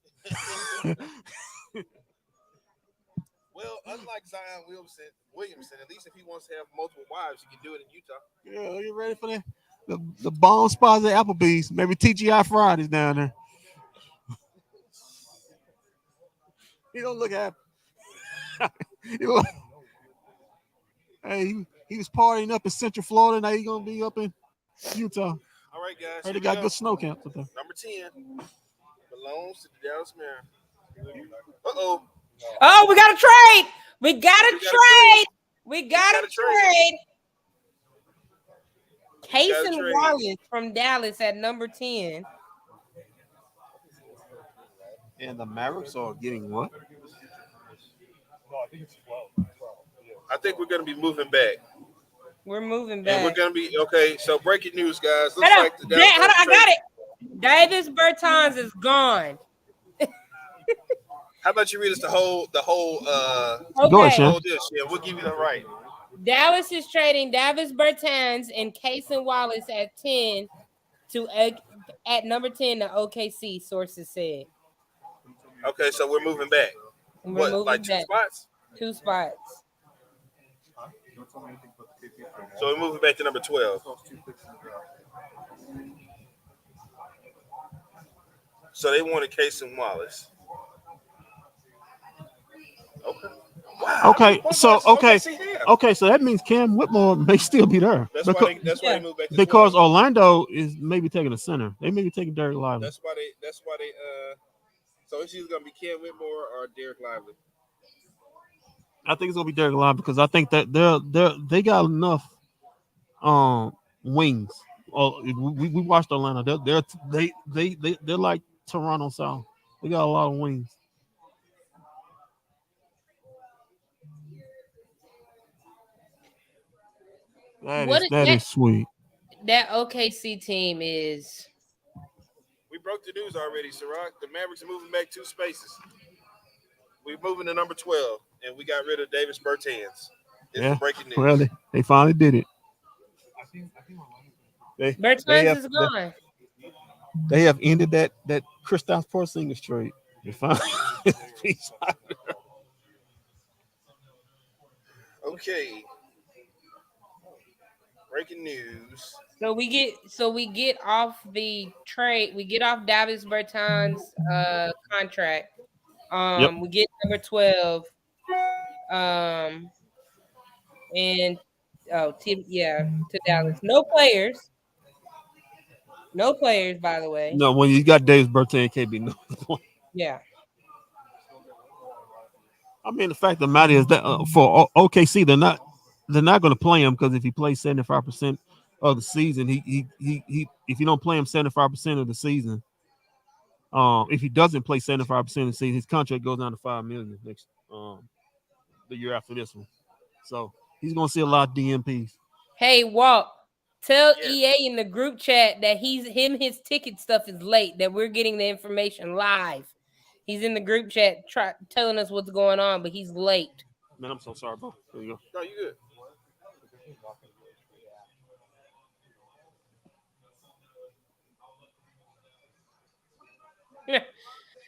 Well, unlike Zion Williamson, at least if he wants to have multiple wives, he can do it in Utah. Yeah, get ready for that. The bomb spots at Applebee's. Maybe TGI Fridays down there. He don't look happy. Hey, he was partying up in Central Florida. Now he's gonna be up in Utah. All right, guys. Hey, they got good snow camps up there. Number 10 belongs to the Dallas Mavericks. Uh-oh. Oh, we got to trade. We got to trade. We got to trade. Cason Wallace from Dallas at number 10. And the Mavericks are getting what? I think we're going to be moving back. We're moving back. And we're going to be, okay, so breaking news, guys. Looks like the Dallas I got it. Davis Bertans is gone. How about you read us the whole okay. whole deal? Yeah, we'll give you the right. Dallas is trading Davis Bertans and Cason Wallace at 10 at number 10 to OKC, sources said. Okay, so we're moving back. We're moving like 2 back. spots? 2 spots. So we're moving back to number 12. So they wanted Cason Wallace. Okay. Wow. Okay. So that means Cam Whitmore may still be there. That's why they moved back to because 12. Orlando is maybe taking a center. They may be taking Derek Lively. That's why they so it's either gonna be Cam Whitmore or Derek Lively. I think it's gonna be Derek Lively because I think that they got enough wings. We watched Orlando. They're like Toronto South. They got a lot of wings. That is sweet. That OKC team is. We broke the news already, Ciroc. The Mavericks are moving back 2 spaces. We're moving to number 12, and we got rid of Davis Bertans. Breaking news. Well, they finally did it. Bertans is gone. They have ended that Kristaps Porzingis trade. They finally. Okay. Breaking news. So we get off the trade. We get off Davis Bertans' contract, Yep. We get number 12. Um, and to Dallas. No players, by the way. No, when you got Davis birthday, it can't be no point. Yeah. I mean, the fact of the matter is that for OKC, they're not going to play him because if he plays 75% of the season, he if you don't play him 75% of the season, if he doesn't play 75% of the season, his contract goes down to $5 million next the year after this one. So he's going to see a lot of DMPs. Hey, Walt, tell Yes. EA in the group chat that his ticket stuff is late, that we're getting the information live. He's in the group chat telling us what's going on, but he's late. Man, I'm so sorry, bro. There you go. No, you good.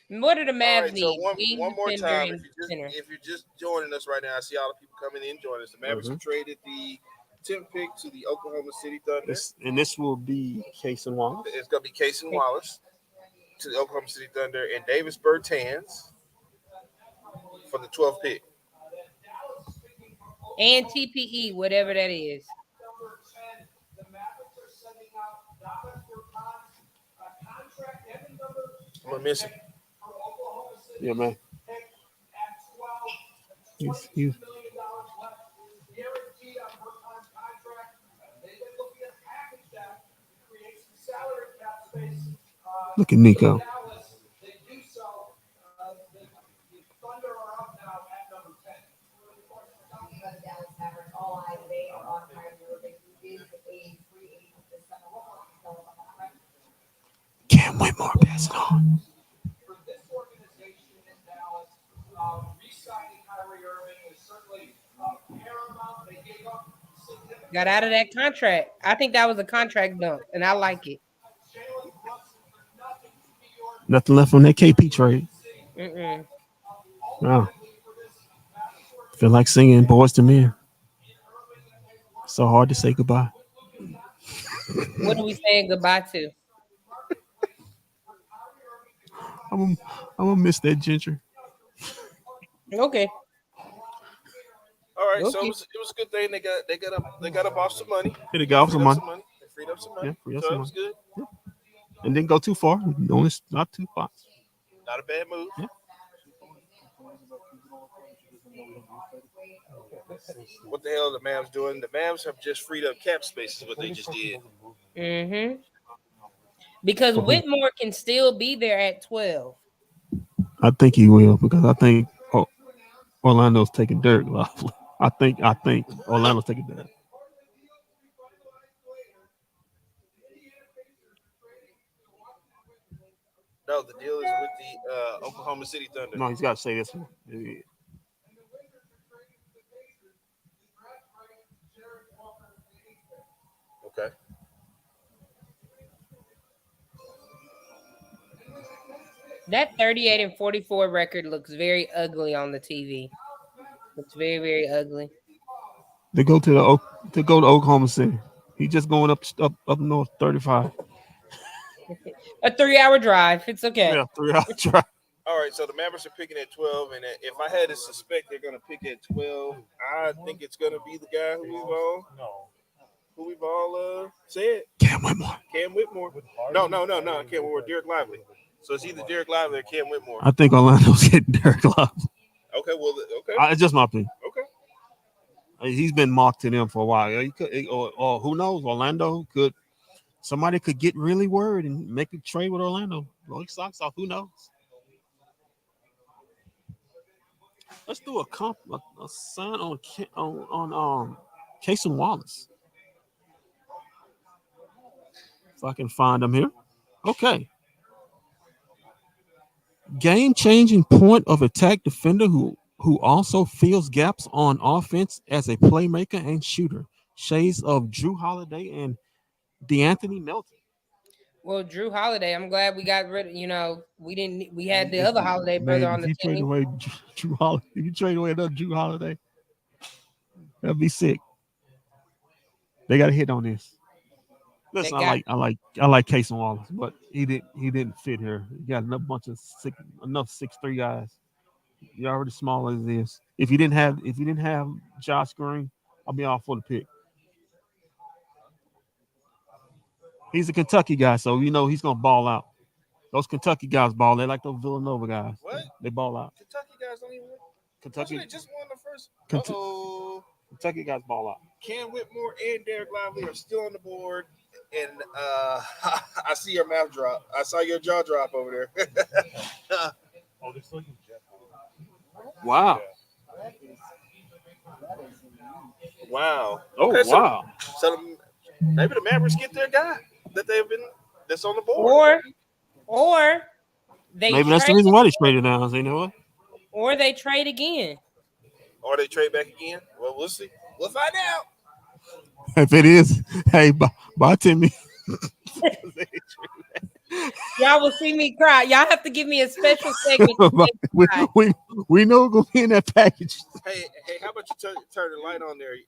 What do the All Mavs right, so need? one more Defender time, and center. if you're just joining us right now, I see all the people coming in joining us. The Mavericks have traded the 10th pick to the Oklahoma City Thunder. This will be Case and Wallace. It's going to be Case and Wallace to the Oklahoma City Thunder and Davis Bertans for the 12th pick. And TPE, whatever that is. I'm going to miss it. Yeah, man. He's look at Nico. Cam Whitmore passing on. Got out of that contract. I think that was a contract dump, and I like it. Nothing left on that KP trade. Mm-mm. Wow. Feel like singing Boys to Men. So hard to say goodbye. What are we saying goodbye to? I'm gonna miss that ginger. Okay. All right, Okay. so it was a good thing they got up off some money. They got off some money. They freed up some money. Yeah, freed up So some it was good. Yeah. And didn't go too far. Only not too far. Not a bad move. Yeah. What the hell are the Mavs doing? The Mavs have just freed up cap space is what they just did. Mm-hmm. Because Whitmore can still be there at 12. I think he will because I think Orlando's taking Derek Lovely. I think Orlando's taking Derek. No, the deal is with the Oklahoma City Thunder. No, he's got to say this one. Okay. That 38-44 record looks very ugly on the TV. Looks very, very ugly. To go to Oklahoma City. He's just going up north 35. A 3-hour drive. It's okay. Yeah, 3-hour drive. All right, so the Mavericks are picking at 12, and if I had to suspect they're going to pick at 12, I think it's going to be the guy who we've all said. Cam Whitmore. No, Cam Whitmore. Derek Lively. So it's either Derek Lively or Cam Whitmore. I think Orlando's getting Derek Lively. Okay, well, okay. It's just my opinion. Okay. He's been mocked to them for a while. He could, or who knows? Orlando could. Somebody could get really worried and make a trade with Orlando. Blow his socks off. Who knows? Let's do a sign on Case and Wallace. If I can find him here. Okay. Game-changing point of attack defender who also fills gaps on offense as a playmaker and shooter. Shades of Drew Holiday and DeAnthony Melton. Well, Drew Holiday, I'm glad we got rid of, we had the other Holiday brother on the team. Trade away Drew Holiday, if you trade away another Drew Holiday, that'd be sick. They got a hit on this. Listen, I like Case and Wallace, but he didn't fit here. He got enough 6'3" guys. You're already small as it is. If you didn't have Josh Green, I'll be all for the pick. He's a Kentucky guy, so you know he's gonna ball out. Those Kentucky guys ball. They like those Villanova guys. What? They ball out. Kentucky guys don't even win. Kentucky They just won the first. Kentu- Uh-oh. Kentucky guys ball out. Cam Whitmore and Derek Lively are still on the board. And I see your mouth drop. I saw your jaw drop over there. Oh, they're still using Jeff. Wow. Wow. Oh Okay, wow. So maybe the Mavericks get their guy that's on the board. Or they Maybe that's the trade, reason why they traded now. You know what? or they trade again. Or they trade back again. Well, we'll see. We'll find out. If it is, hey, buy Timmy. Y'all will see me cry. Y'all have to give me a special segment. To make me cry. we know it's gonna be in that package. Hey, how about you turn the light on there? You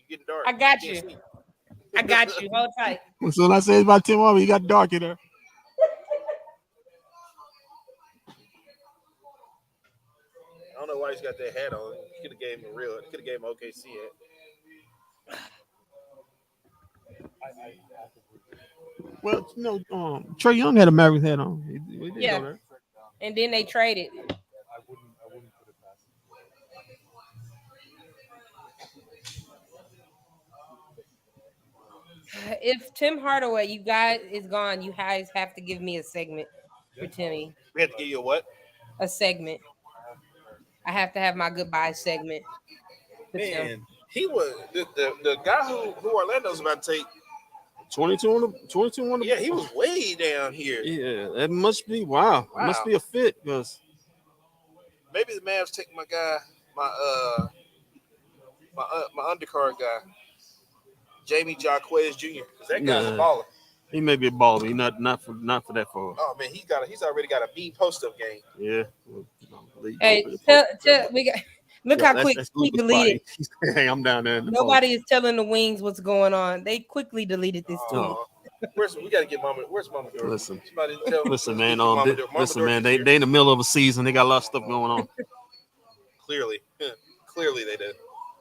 getting dark. I got can't you. see. I got you. Hold tight. So I say about Tim Harvey, you got dark in there. I don't know why he's got that hat on. He could have gave him OKC hat. Well, Trey Young had a Mavericks hat on. He didn't Yeah. go there. And then they traded. I wouldn't put it past him. If Tim Hardaway, you guys is gone, you guys have to give me a segment for Timmy. We have to give you a what? A segment. I have to have my goodbye segment. For Tim. Man, he was the guy who Orlando's about to take. 22 on the. Yeah, he was way down here. Yeah, that must be wow. It must be a fit because maybe the Mavs take my guy, my undercard guy, Jamie Jaquez Jr. Because that guy's a baller. He may be a baller, but he not for that far. Oh man, he's already got a B post-up game. Yeah. Hey, we got. Look how quick he deleted. Hey, I'm down there. Nobody is telling the Wings what's going on. They quickly deleted this tweet. We got to get Mama. Where's Mama Dora? Listen, listen, man. They in the middle of a season. They got a lot of stuff going on. Clearly they do.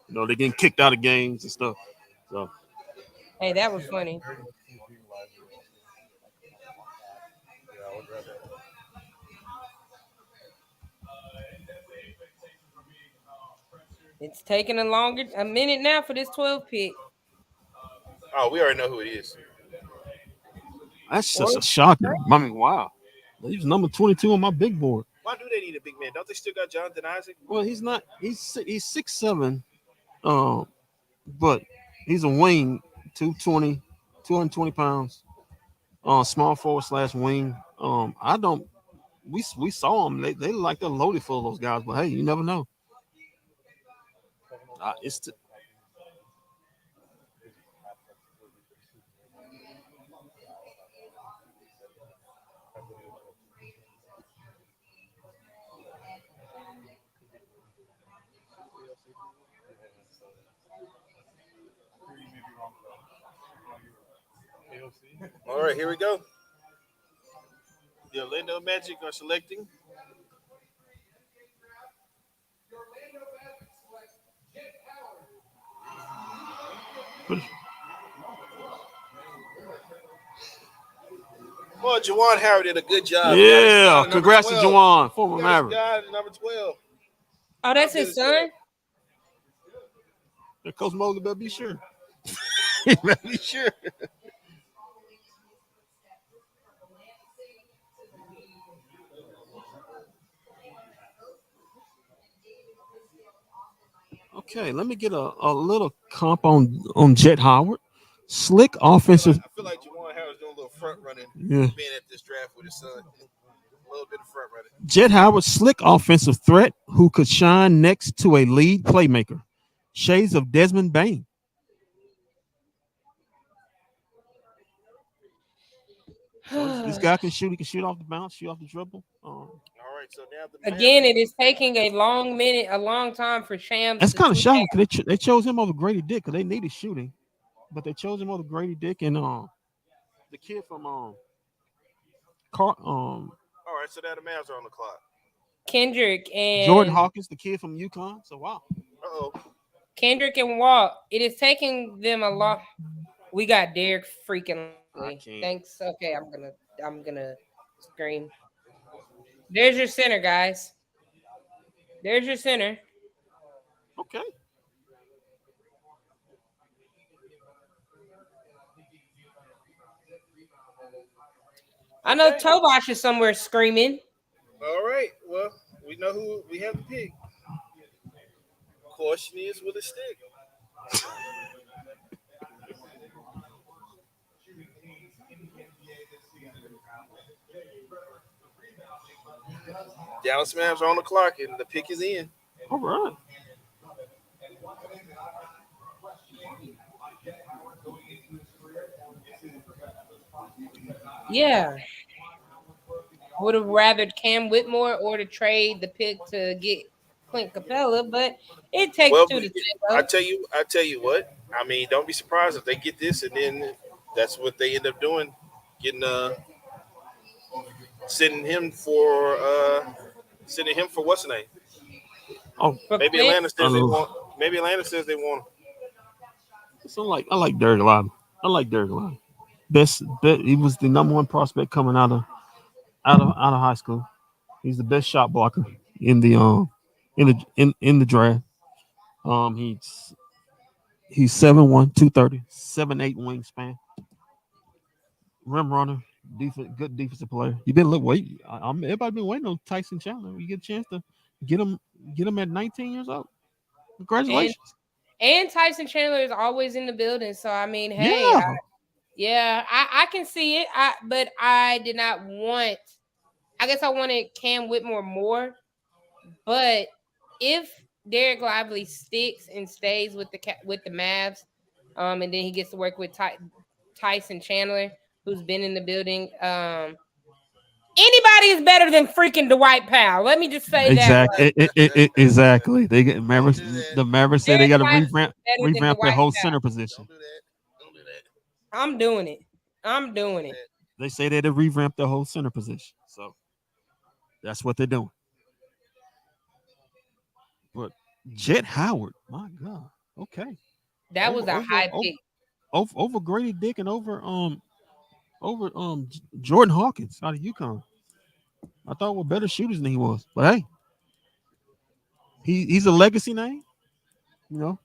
You know, they're getting kicked out of games and stuff. So. Hey, that was funny. It's taking a minute now for this 12 pick. Oh, we already know who it is. That's just a shocker. I mean, wow. He was number 22 on my big board. Why do they need a big man? Don't they still got Jonathan Isaac? Well, he's not. He's 6'7", but he's a wing, 220 pounds. Small forward / wing. I don't. We saw them. They look like they're loaded full of those guys. But hey, you never know. All right, here we go. The Orlando Magic are selecting. Well, Juwan Howard did a good job. Yeah, congrats to Juwan, former Maverick. Number 12. Oh, that's his son? Yeah, Coach Mosley better be sure. He better be sure. Okay, let me get a little comp on Jet Howard. Slick offensive. I feel like Juwan Howard's doing a little front running. Yeah. Being at this draft with his son. A little bit of front running. Jet Howard, slick offensive threat who could shine next to a lead playmaker. Shades of Desmond Bain. So this guy can shoot. He can shoot off the bounce, shoot off the dribble. All right, so now again, it is taking a long time for Shams. That's kind of shocking because they chose him over Grady Dick because they needed shooting, but they chose him over Grady Dick and the kid from All right, so now the Mavs are on the clock. Kendrick Jordan and Hawkins, the kid from UConn. So wow. Uh-oh. Kendrick and Walt. It is taking them a long. We got Derek freaking I Lively. can't. Thanks. Okay, I'm gonna scream. There's your center, guys. There's your center. Okay. I know Okay. Tobosh is somewhere screaming. All right. Well, we know who we have to pick. Question is, will it stick? Dallas Mavs are on the clock, and the pick is in. All right. Yeah. I would have rather Cam Whitmore or to trade the pick to get Clint Capella, but it takes Well, two to I tango. tell you, I tell you what. I mean, don't be surprised if they get this, and then that's what they end up doing, getting sending him for what's the name? Oh, For Maybe Clint, Atlanta I says they love. want. Maybe Atlanta says they want. So I like Derek Lively. I like Derek Lively. He was the number one prospect coming out of high school. He's the best shot blocker in the draft. Um, he's 7'1", 230, 7'8" wingspan, rim runner, good defensive player. You been look wait. Everybody been waiting on Tyson Chandler. You get a chance to get him get him at 19 years old. and Congratulations. and Tyson Chandler is always in the building. So I mean, hey, Yeah. I can see it. But I did not want. I guess I wanted Cam Whitmore more. But if Derek Lively sticks and stays with the Mavs, and then he gets to work with Tyson Chandler, who's been in the building. Anybody is better than freaking Dwight Powell. Let me just say that much. Exactly. They get Don't Mavericks. do that. The Mavericks say they Derek got to Lively is better than revamp their Dwight whole Powell. center position. Don't do that. Don't do that. I'm doing it. I'm Don't doing do it. that. They say they to revamp their whole center position. So that's what they're doing. But Jet Howard, my God. Okay. That Over was a over high over pick. over Grady Dick and over Jordan Hawkins out of UConn. I thought were better shooters than he was. But hey, he's a legacy name. You know,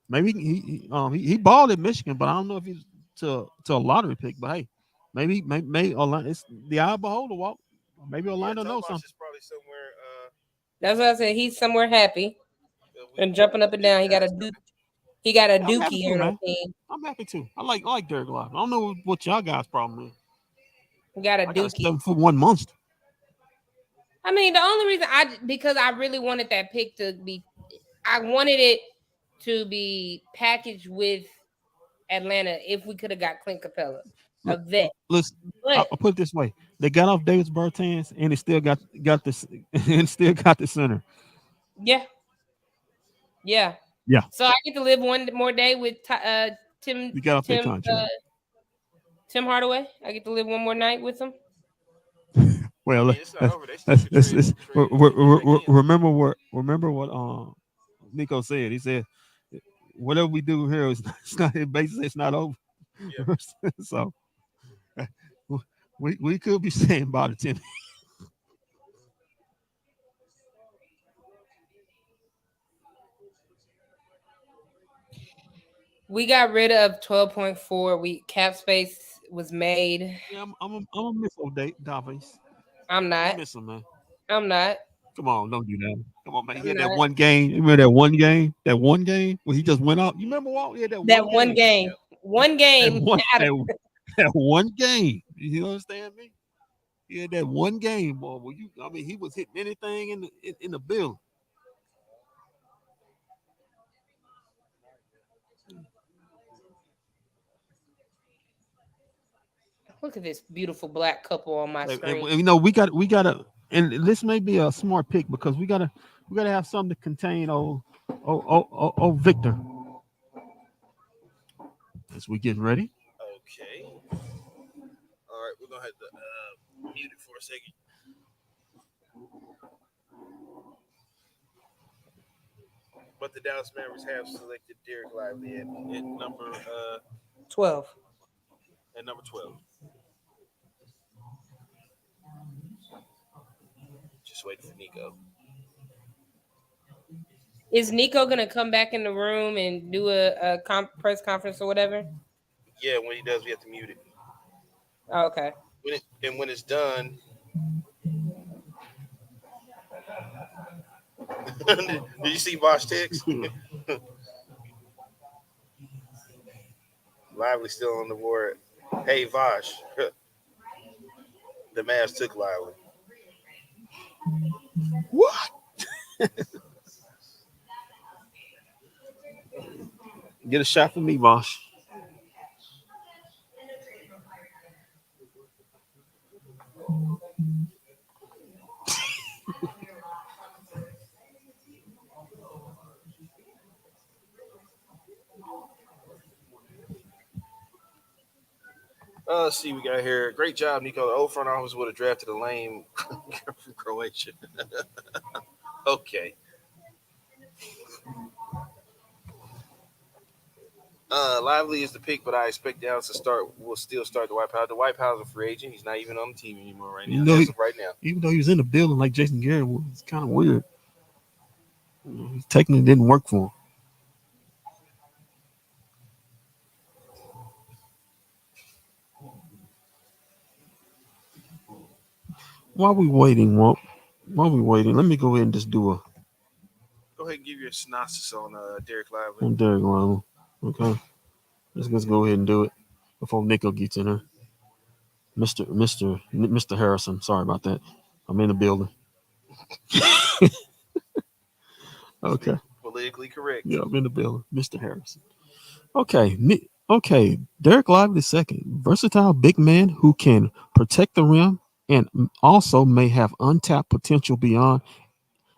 maybe he balled at Michigan, but I don't know if he's to a lottery pick. But hey, maybe Orlando. It's the eye of the beholder. Walt. Maybe Yeah, Orlando knows Tomas something. is probably somewhere. That's what I said. He's somewhere happy We and jumping up and these down. guys coming. He got a Yeah, I'm happy dookie too, here on man. the team. I'm happy too. I like Derek Lively. I don't know what y'all guys' problem is. He got a I got a dookie. 7'1" monster. I mean, the only reason because I really wanted that pick to be, I wanted it to be packaged with Atlanta if we could have got Clint Capella, a Look, vet. listen. But I'll put it this way: they got off Davis Bertans, and they still got this, and still got the center. yeah, yeah. Yeah, So I get to live one more day with Tim we got off that Tim contract. Tim Hardaway. I get to live one more night with him. I Well, mean, it's not over. They still can trade back in. remember what Nico said. He said, "Whatever we do here is it's not basically it's not over." Yeah. So we could be saying about it, Tim. We got rid of 12.4. We cap space was made. Yeah, I'm a miss old Davies. I'm I not. miss him, man. I'm not. Come on, don't do that. Come on, man. He I'm had that not. one game. You remember that one game? That one game where he just went out. You remember Walt? He had that That one one game. game. One That game one out of that one game. You understand me? He had that one game, boy. I mean, he was hitting anything in the bill. look at this beautiful black couple on my screen. And, we got to, and this may be a smart pick because we gotta have something to contain Victor as we get ready. Okay. All right, we're gonna have to mute it for a second. But the Dallas Mavericks have selected Derek Lively at number 12. at number 12. Just waiting for Nico. Is Nico gonna come back in the room and do a press conference or whatever? Yeah, when he does, we have to mute it. Oh, okay. When it's done, did you see Bosch text? Lively still on the board. Hey Vosh, the Mavs took Lively. What? Get a shot for me, Bosh. Let's see, we got here. Great job, Nico. The old front office would have drafted a lame from Croatia. Okay. Lively is the pick, but I expect Dallas to start. Will still start the White House. The White House is a free agent. He's not even on the team anymore right now. Right now, even though he was in the building like Jason Garrett, it's kind of weird. He technically didn't work for him. While we waiting, while we waiting, let me go ahead and just do a. Go ahead and give your synopsis on Derek Lively. On Derek Lively. Okay. Let's go ahead and do it before Nico gets in there. Mr. Harrison. Sorry about that. I'm in the building. Okay. Politically correct. Yeah, I'm in the building. Mr. Harrison. Okay. Derek Lively II, versatile big man who can protect the rim and also may have untapped potential beyond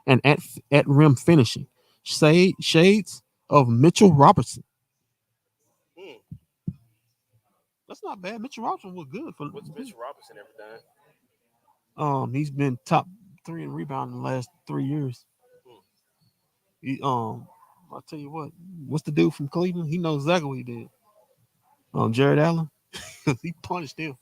and at rim finishing. Shades of Mitchell Robertson. That's not bad. Mitchell Robinson was good for. What's Mitchell Robinson ever done? He's been top 3 in rebound in the last 3 years. I'll tell you what. What's the dude from Cleveland? He knows exactly what he did. Jared Allen, he punished him.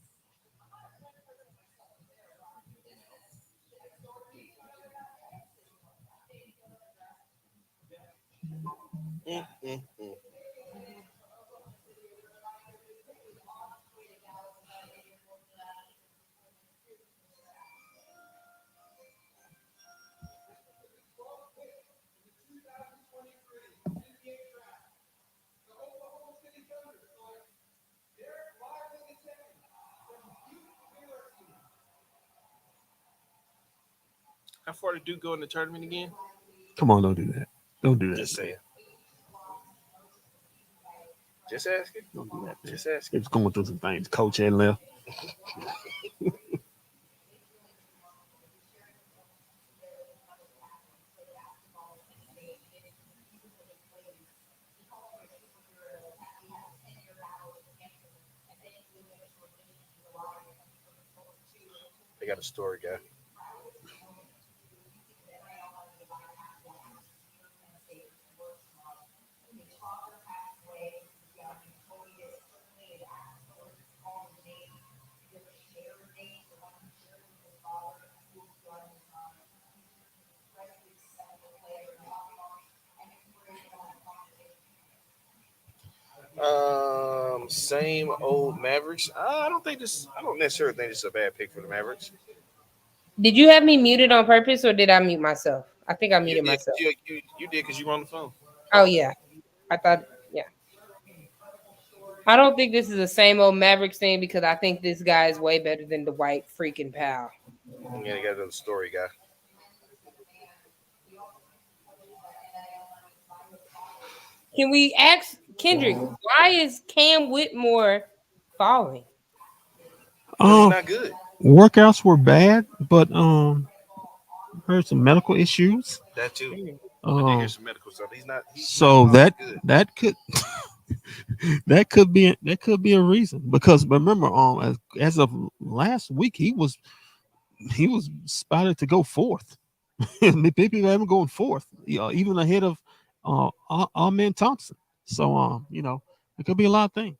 How far did Duke go in the tournament again? Come on, don't do that. Don't do that. Just say it. Just ask it. Don't do that, man. Just ask it. It's going through some things. Coach had left. They got a story, guy. Same old Mavericks. I don't necessarily think this is a bad pick for the Mavericks. Did you have me muted on purpose or did I mute myself? I think I muted myself. You did because you were on the phone. Oh yeah. I thought, yeah. I don't think this is the same old Mavericks thing because I think this guy is way better than the white freaking Powell. Yeah, you got another story, guy. Can we ask Kendrick, why is Cam Whitmore falling? He's not good. Workouts were bad, but heard some medical issues. That too. I did hear some medical stuff. He's not that good. That could that could be a reason because remember as of last week he was spotted to go fourth. People have him going fourth, even ahead of Amen Thompson. So it could be a lot of things.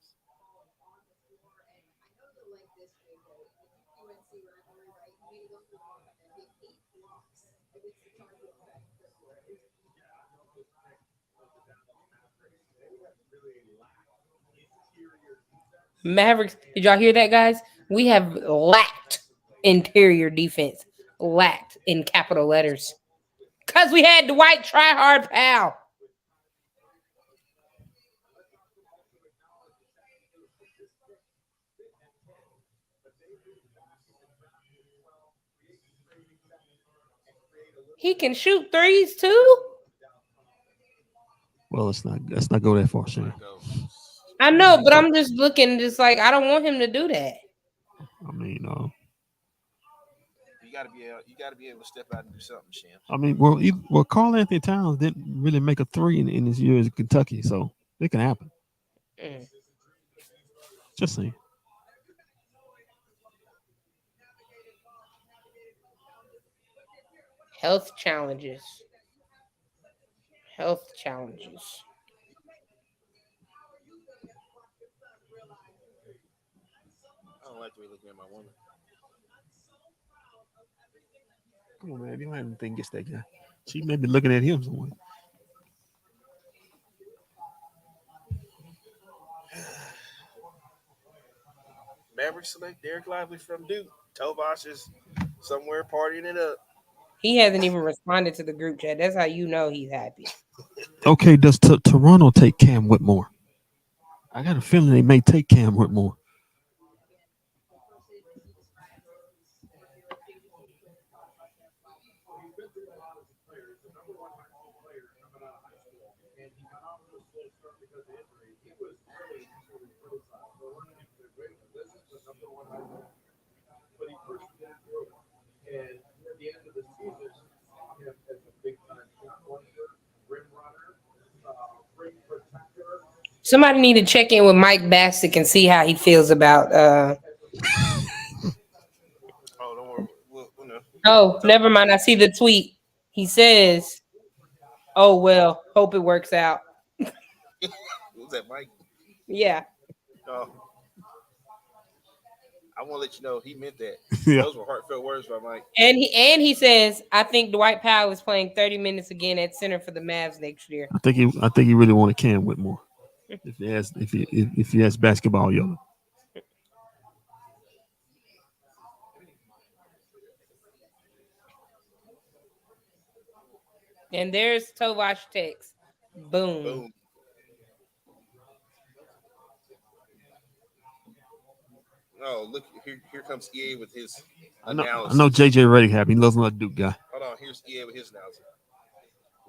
Mavericks, did y'all hear that, guys? We have lacked interior defense. Lacked in capital letters. Because we had Dwight try hard pal. He can shoot threes too. Well, let's not go that far, Shane. I know, but I'm just looking, just like I don't want him to do that. I mean, you gotta be able to step out and do something, Shams. I mean, well, Karl Anthony Towns didn't really make a three in his years in Kentucky, so it can happen. Just saying. Health challenges. Health challenges. I don't like the way looking at my woman. Come on, man. You don't have anything against that guy. She may be looking at him somewhere. Mavericks select Derek Lively from Duke. Tovash is somewhere partying it up. He hasn't even responded to the group chat. That's how you know he's happy. Okay, does Toronto take Cam Whitmore? I got a feeling they may take Cam Whitmore. Somebody need to check in with Mike Bassick and see how he feels about. Oh, don't worry. We'll know. Oh, never mind. I see the tweet. He says, "Oh well, hope it works out." Who's that, Mike? Yeah. Oh. I want to let you know he meant that. Yeah. Those were heartfelt words by Mike. And he says, "I think Dwight Powell is playing 30 minutes again at center for the Mavs next year." I think he really wanted Cam Whitmore. If he has basketball yellow. And there's Tovash text. Boom. Boom. Oh, look, here comes EA with his analysis. I know JJ Redick happy. He loves another Duke guy. Hold on, here's EA with his analysis.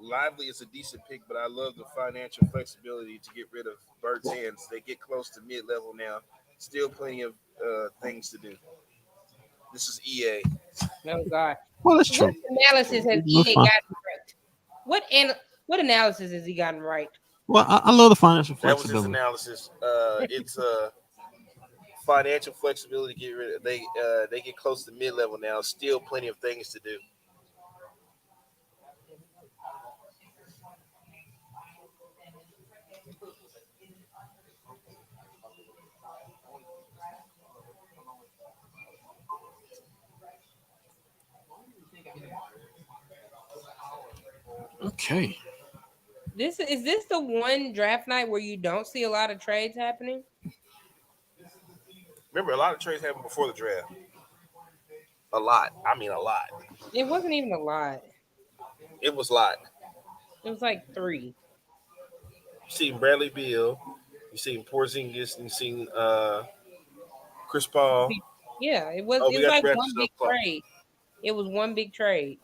Lively is a decent pick, but I love the financial flexibility to get rid of Bird's hands. They get close to mid-level now. Still plenty of things to do. This is EA. Oh God. Well, that's true. What analysis has EA gotten right? What analysis has he gotten right? Well, I love the financial flexibility. That was his analysis. It's financial flexibility to get rid of. They get close to mid-level now. Still plenty of things to do. Okay. Is this the one draft night where you don't see a lot of trades happening? Remember, a lot of trades happened before the draft. A lot. I mean, a lot. It wasn't even a lot. It was a lot. It was like 3. You seen Bradley Beal. You seen Porzingis. You seen Chris Paul. Yeah, it was. It was like one big trade. It was one big trade.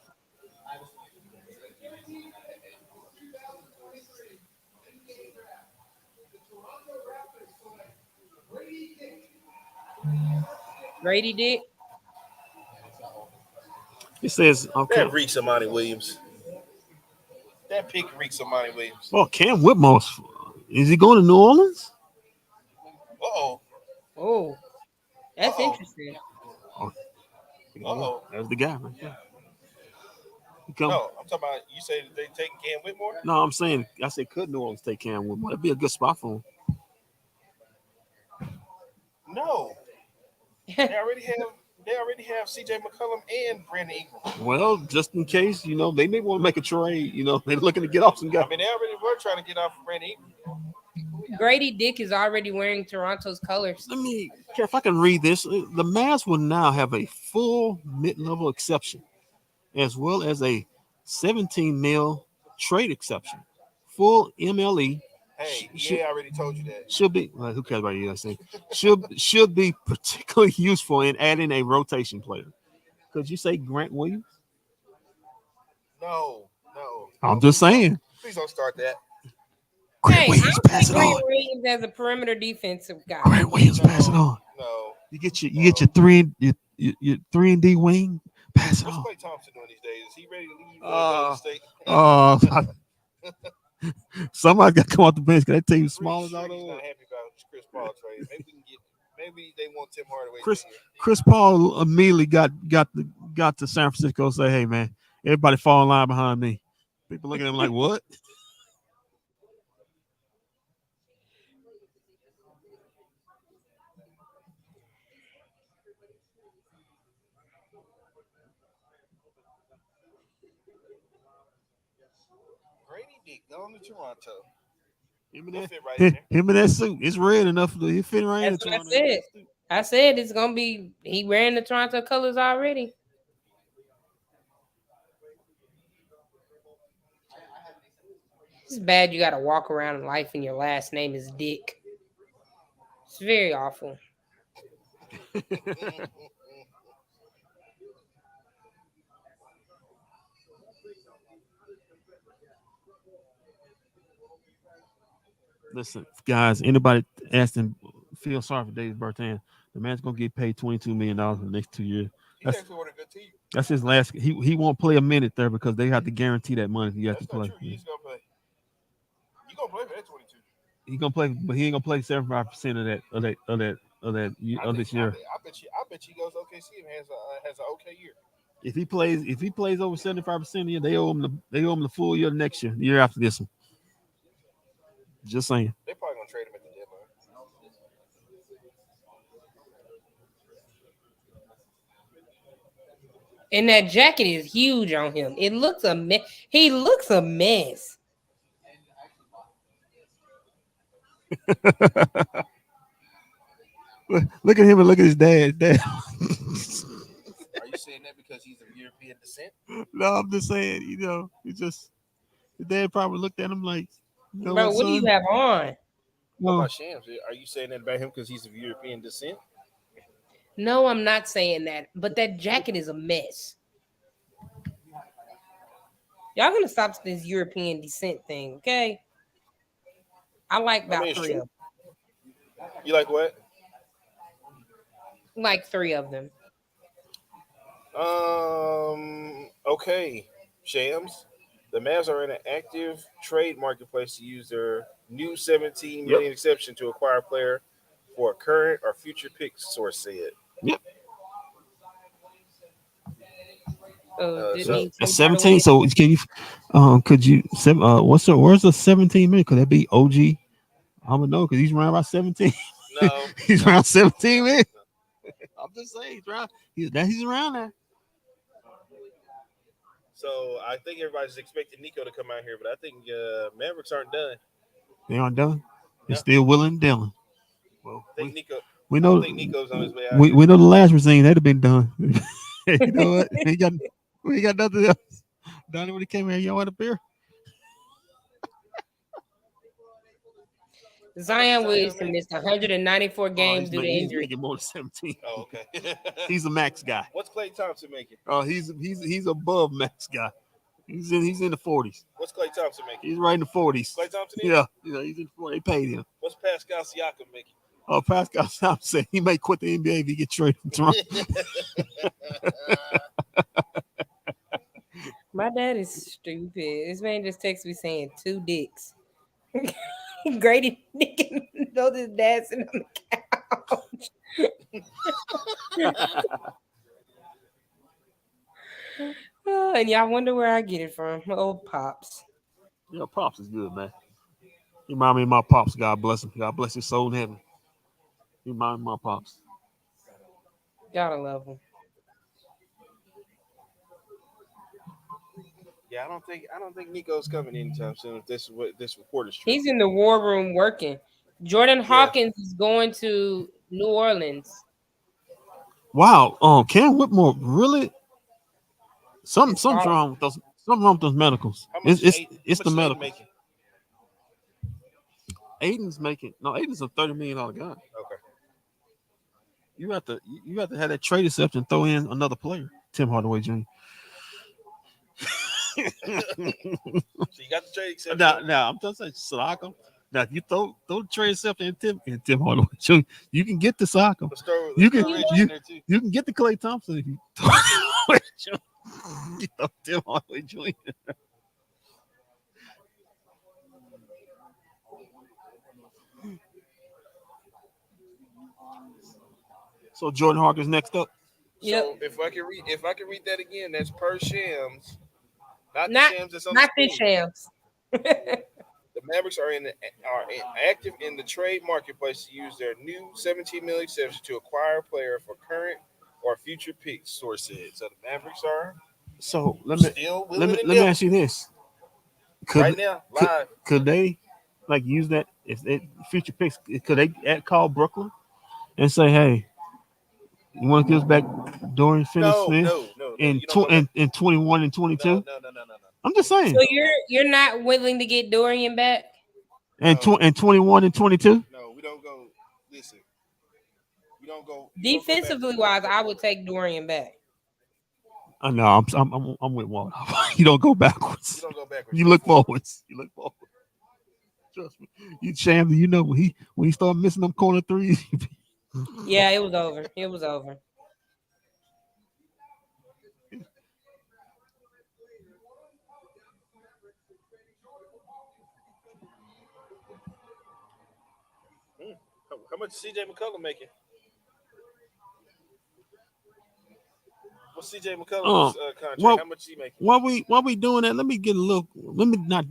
Grady Dick. He says, okay. That reeks of Monty Williams. That pick reeks of Monty Williams. Well, Cam Whitmore, is he going to New Orleans? Oh, that's interesting. That's the guy right there. No, I'm talking about you say they taking Cam Whitmore. No, I'm saying I said could New Orleans take Cam Whitmore? That'd be a good spot for him. No, they already have C.J. McCollum and Brandon Ingram. Well, just in case, they may want to make a trade. They're looking to get off some guys. I mean, they already were trying to get off of Brandon Ingram. Grady Dick is already wearing Toronto's colors. If I can read this, the Mavs will now have a full mid-level exception, as well as a 17 mil trade exception. Full MLE. Hey, EA already told you that. Should be. Well, who cares about USA? Should be particularly useful in adding a rotation player. Could you say Grant Williams? No. I'm just saying. Please don't start that. Grant Williams, pass it on. Grant Williams as a perimeter defensive guy. Grant Williams, pass it on. No. You get your 3-and-D wing. Pass it What's on. Klay Thompson doing these days? Is he ready to leave Golden State? Somebody got to come off the bench. Can that team small as all He's not happy about Chris Paul trade. Maybe they want Tim Hardaway. Chris Paul immediately got to San Francisco and say, "Hey man, everybody fall in line behind me." People looking at him like, "What?" Grady Dick going to Toronto. Him in that suit. It's red enough to fit right in. That's what I said. I said it's gonna be. He wearing the Toronto colors already. It's bad. You got to walk around in life and your last name is Dick. It's very awful. Listen, guys, anybody asking, feel sorry for David Bertan. The man's gonna get paid $22 million for the next 2 years. He's actually on a good team. That's his last. He won't play a minute there because they have to guarantee that money. He has to play. He's gonna play. You gonna play for that 22? He's gonna play, but he ain't gonna play 75% of this year. I bet he goes OKC and has an okay year. If he plays over 75% of the year, they owe him the full year next year, the year after this one. Just saying. They're probably gonna trade him at the deadline. And that jacket is huge on him. It looks a mess. He looks a mess. Look at him and look at his dad. Are you saying that because he's of European descent? No, I'm just saying, his dad probably looked at him like, bro, what do you have on? What about Shams? Are you saying that about him because he's of European descent? No, I'm not saying that. But that jacket is a mess. Y'all gonna stop this European descent thing, okay? I like about 3 of them. You like what? Like 3 of them. Okay, Shams. The Mavs are in an active trade marketplace to use their new $17 million exception to acquire a player for a current or future pick, source said. Yep. So 17. So can you where's the 17 million? Could that be OG? I don't know because he's around about 17. No, he's around 17 million. I'm just saying he's around there. So I think everybody's expecting Nico to come out here, but I think Mavericks aren't done. They aren't done. They're still willing and dealing. Well, I think we know. I think Nico's on his way out. We know the last regime they'd have been done. You know what? We got nothing else. Donnie, when he came here, you want a beer? Zion Williamson missed 194 games due to injury. He's making more than 17. Oh, okay. He's a max guy. What's Klay Thompson making? Oh, he's above max guy. He's in the 40s. What's Klay Thompson making? He's right in the 40s. Klay Thompson? Yeah, he's in the 40s. They paid him. What's Pascal Siakam making? Oh, Pascal Thompson, he may quit the NBA if he gets traded from Toronto. My dad is stupid. This man just texted me saying 2 dicks. Grady Dick knows his dad sitting on the couch. And y'all wonder where I get it from. My old pops. Yeah, pops is good, man. You remind me of my pops. God bless him. God bless his soul in heaven. You remind me of my pops. Gotta love him. Yeah, I don't think Nico's coming anytime soon. If this is what this report is true. He's in the war room working. Jordan Yeah. Hawkins is going to New Orleans. Wow. Cam Whitmore really something's All- wrong with those. Something wrong with those medicals. How much? It's the Aiden medicals. making? Aiden's making Aiden's a $30 million guy. Okay. You have to have that trade exception and throw in another player. Tim Hardaway Jr. So you got the trade exception. Now I'm just saying Siakam. Now if you throw the trade exception in Tim Hardaway Jr., you can get the Siakam. You can you can get the Klay Thompson if you you throw Tim Hardaway Jr. So Jordan Hawkins next up. So if I can read that again, that's per Shams, not the Not Shams that's on not the this screen. Shams. The Mavericks are active in the trade marketplace to use their new $17 million exception to acquire a player for current or future picks. Source said. So the Mavericks are So still willing let and me ask you this: right now, live. Could they like use that if they future picks? Could they call Brooklyn and say, "Hey, you want to give us back Dorian Finney-Smith in 21 and 22?" No. I'm just saying. So you're not willing to get Dorian back? And 21 and 22? No, we don't go. Listen, we don't go. Defensively wise, I would take Dorian back. No, I'm with Walt. You don't go backwards. You don't go backwards. You look forwards. You look forward. Trust me. You Sham, you know when he started missing them corner threes. Yeah, it was over. It was over. How much is CJ McCollum making? What's CJ McCollum's contract? How much is he making? While we doing that, let me not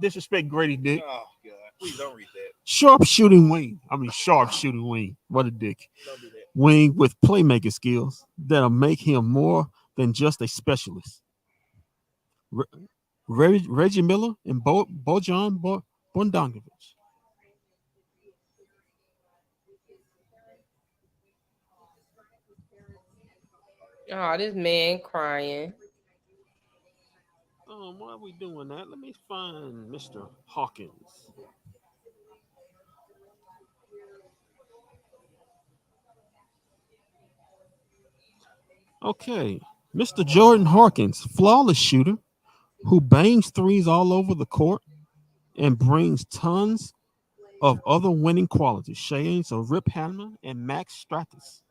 disrespect Grady Dick. Oh God, please don't read that. Sharpshooting wing. What a dick. Don't do that. Wing with playmaking skills that'll make him more than just a specialist. Reggie Miller and Bojan Bogdanovic. Oh, this man crying. Why are we doing that? Let me find Mr. Hawkins. Okay, Mr. Jordan Hawkins, flawless shooter who bangs threes all over the court and brings tons of other winning qualities, shades of Rip Hammer and Max Stratus.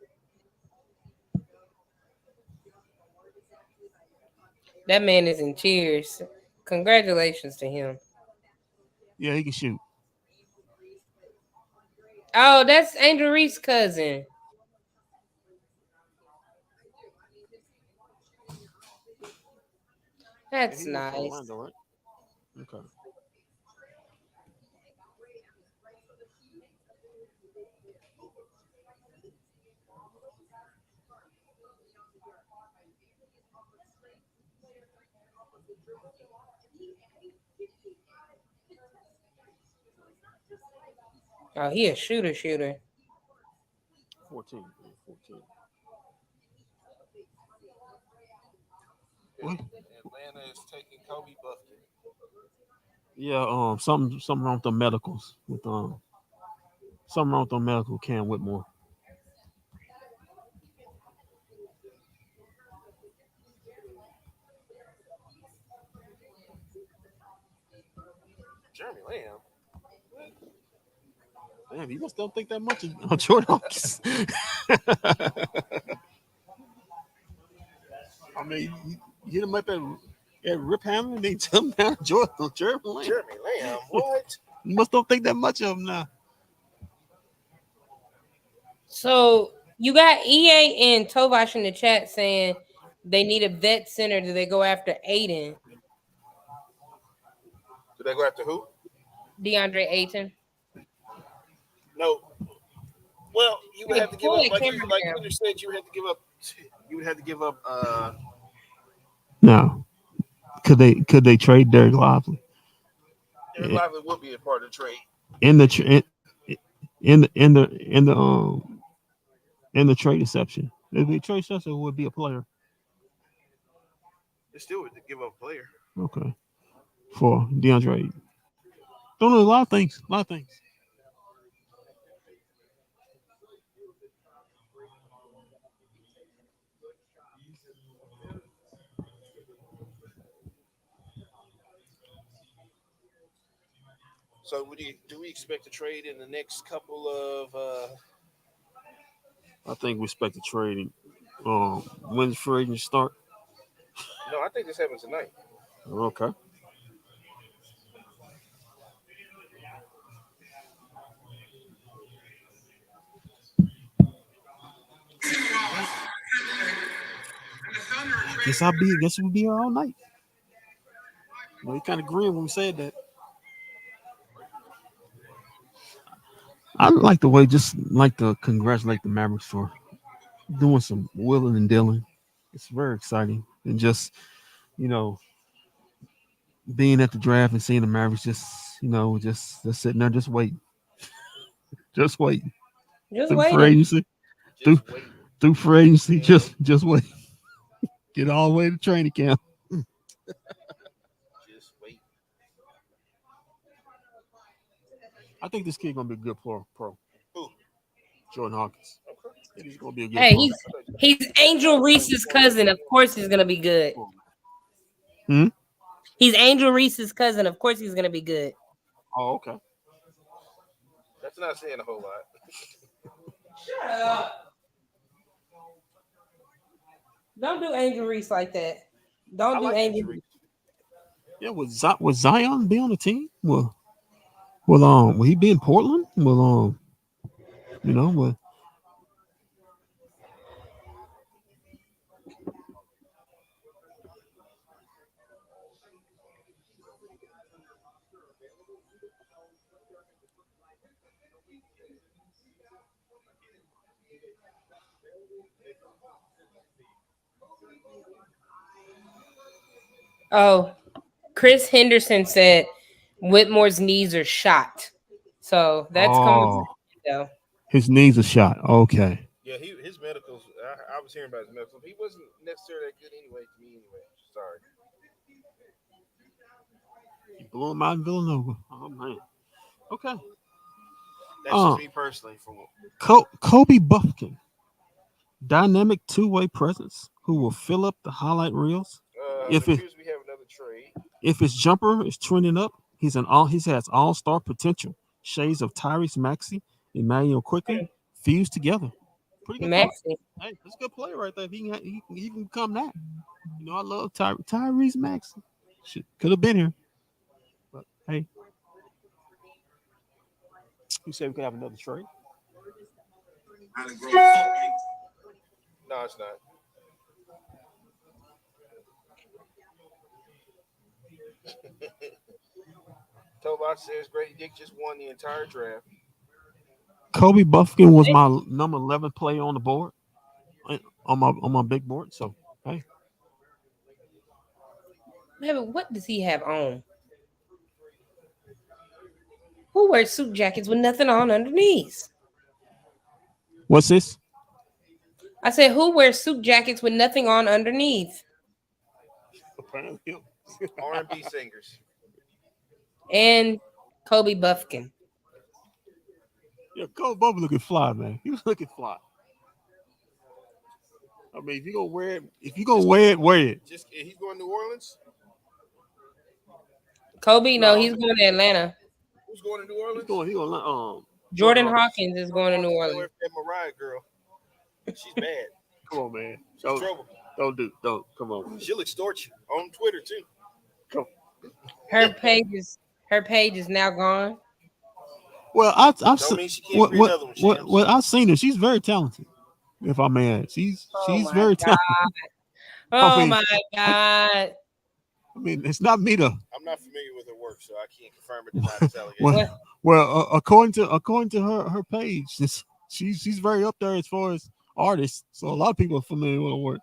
That man is in tears. Congratulations to him. Yeah, he can shoot. Oh, that's Angel Reese's cousin. That's nice. Orlando, right? Okay. Oh, he a shooter. 14. Atlanta is taking Kobe Buffett. Yeah, something wrong with the medicals with something wrong with the medical Cam Whitmore. Jeremy Lamb. Damn, you must don't think that much of Jordan Hawkins. I mean, you hit him up at Rip Hammer and then tell him down Jeremy Lamb. Jeremy Lamb, what? You must don't think that much of him now. So you got EA and Tovash in the chat saying They need a vet center. Do they go after Aiden? Do they go after who? DeAndre Ayton? No. Well, you would Hey, have to give pull up, that like camera down. Kendrick said, you would have to give up. You would have to give up. Now, could they trade Derek Lively Derek Lively would be a part of the trade. in the in the trade exception? If the trade exception would be a player. They still would give up a player. Okay. For DeAndre Ayton. Don't know a lot of things. A lot of things. So, do we expect to trade in the next couple of? I think we expect to trade. When's free agency start? No, I think this happens tonight. Okay. Guess we'll be here all night. Well, we kind of agreed when we said that. I like the way, just like to congratulate the Mavericks for doing some willing and dealing. It's very exciting, and just you know being at the draft and seeing the Mavericks just sitting there, just waiting, just waiting Just through free waiting. agency, through free agency, just wait, get all the way to training camp. Just wait. I think this kid gonna be a good pro. Who? Jordan Hawkins. I think he's gonna be a good Hey, pro. he's Angel Reese's cousin. Of course, he's gonna be good. Hmm? He's Angel Reese's cousin. Of course, he's gonna be good. Oh, okay. That's not saying a whole lot. Shut up! Don't do Angel Reese like that. Don't do Angel Reese. Yeah, would Zion be on the team? Will he be in Portland? Will will Oh, Chris Henderson said Whitmore's knees are shot. So that's coming. Though. His knees are shot. Okay. Yeah, his medicals. I was hearing about his medicals. He wasn't necessarily that good anyway to me. Anyway, sorry. He blew him out in Villanova. Oh man. Okay. That's just me personally. Kobe Buffkin, dynamic two-way presence who will fill up the highlight reels. We have another trade. If his jumper is trending up, he has all-star potential. Shades of Tyrese Maxey, Emmanuel Quickly fused together. Pretty good. Maxey. Hey, that's a good play right there. He can become that. I love Tyrese Maxey. Could have been here, but hey, you said we could have another trade. No, it's not. Tobias says Grady Dick just won the entire draft. Kobe Buffkin was my number 11 player on the board, on my big board. So hey, what does he have on? Who wears suit jackets with nothing on underneath? What's this? I said, who wears suit jackets with nothing on underneath? Apparently, R&B singers. And Kobe Buffkin. Yeah, Kobe Buffkin looking fly, man. He was looking fly. I mean, if you're gonna wear it, wear it. He's going to New Orleans. Kobe, no, he's going to Atlanta. Who's going to New Orleans? He's going. Jordan Hawkins is going to New Orleans. That Mariah girl. She's bad. Come on, man. She's trouble. Don't. Come on. She'll extort you on Twitter too. Come. Her page is now gone. Well, I've seen. Mean she can't create another one. Well, I've seen her. She's very talented. If I may add, she's very talented. Oh mean, my God. I mean, it's not me to. I'm not familiar with her work, so I can't confirm or deny this allegation. Well, according to her page, she's very up there as far as artists. So a lot of people are familiar with her work.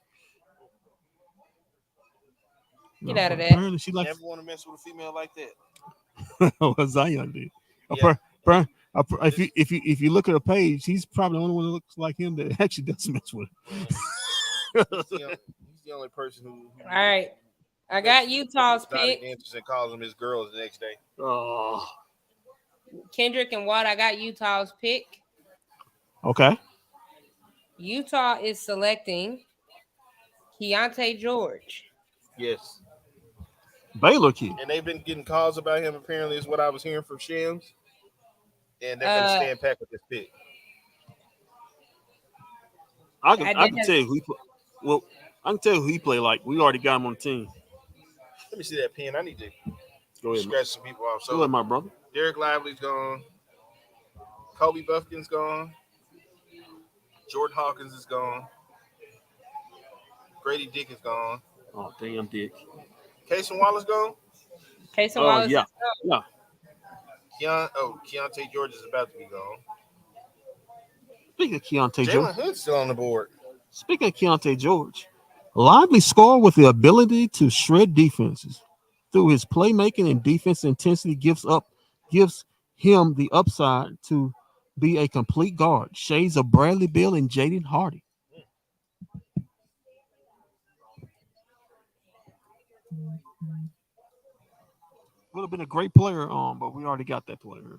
Get out of there. Apparently, she likes. Never want to mess with a female like that. What Zion did. Yeah. If you look at her page, he's probably the only one that looks like him that actually does mess with her. He's the only person who All right. I got Utah's pick. Anderson calls them his girls the next day. Oh. Kendrick and Watt, I got Utah's pick. Okay. Utah is selecting Keontae George. Yes. Baylor kid. And they've been getting calls about him, apparently, is what I was hearing from Shams. And they're going to stand back with this pick. I can tell you who he play. Well, I can tell you who he play like. We already got him on the team. Let me see that pen. I need to Go ahead, scratch some people off. So, go ahead, my brother. Derek Lively's gone. Kobe Buffkin's gone. Jordan Hawkins is gone. Grady Dick is gone. Oh, damn, Dick. Casey Wallace gone. Casey Wallace yeah. is gone. Yeah. Keontae George is about to be gone. Speaking of Keontae Jalen George. Hood's still on the board. Speaking of Keontae George, Lively scored with the ability to shred defenses. Through his playmaking and defense intensity gives him the upside to be a complete guard. Shades of Bradley Beal and Jaden Hardy. Would have been a great player, but we already got that player.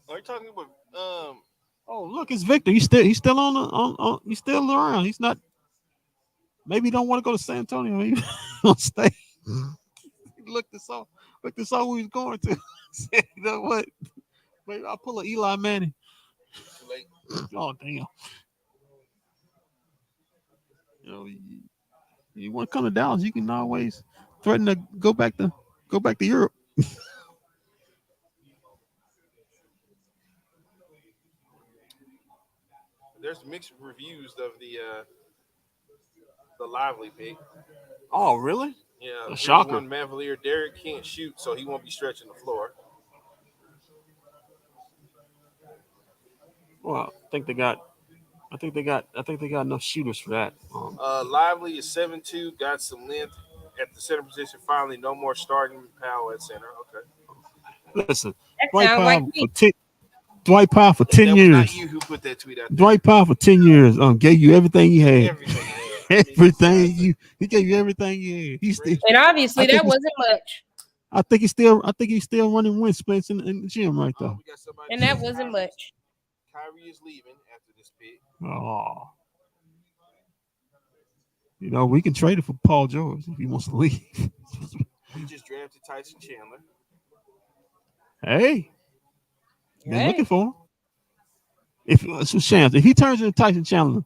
Are you talking about Oh, look, it's Victor. He's still on he's still around. He's not. Maybe he don't want to go to San Antonio. Maybe he'll stay. Look this saw who he's going to. Said, you know what? Maybe I'll pull a Eli Manning. too late? Oh damn. You know, you want to come to Dallas, you can always threaten to go back to Europe. There's mixed reviews of the Lively pick. Oh, really? Yeah, A here's shocker. one Mavalier. Derek can't shoot, so he won't be stretching the floor. Well, I think they got enough shooters for that. Lively is 7'2", got some length at the center position. Finally, no more starting power at center. Okay. Listen, That Dwight sounds Powell like for me. 10 Dwight Powell for 10 That was years. not you who put that tweet out there. Dwight Powell for 10 years gave you everything you had. Everything. He gave you everything you had. And obviously that wasn't much. I think he's still running wind sprints in the gym right there. We got somebody And that wasn't much. Kyrie is leaving after this pick. Oh. You know, we can trade it for Paul George if he wants to leave. We just drafted Tyson Chandler. Hey. They're looking for him. If he turns into Tyson Chandler,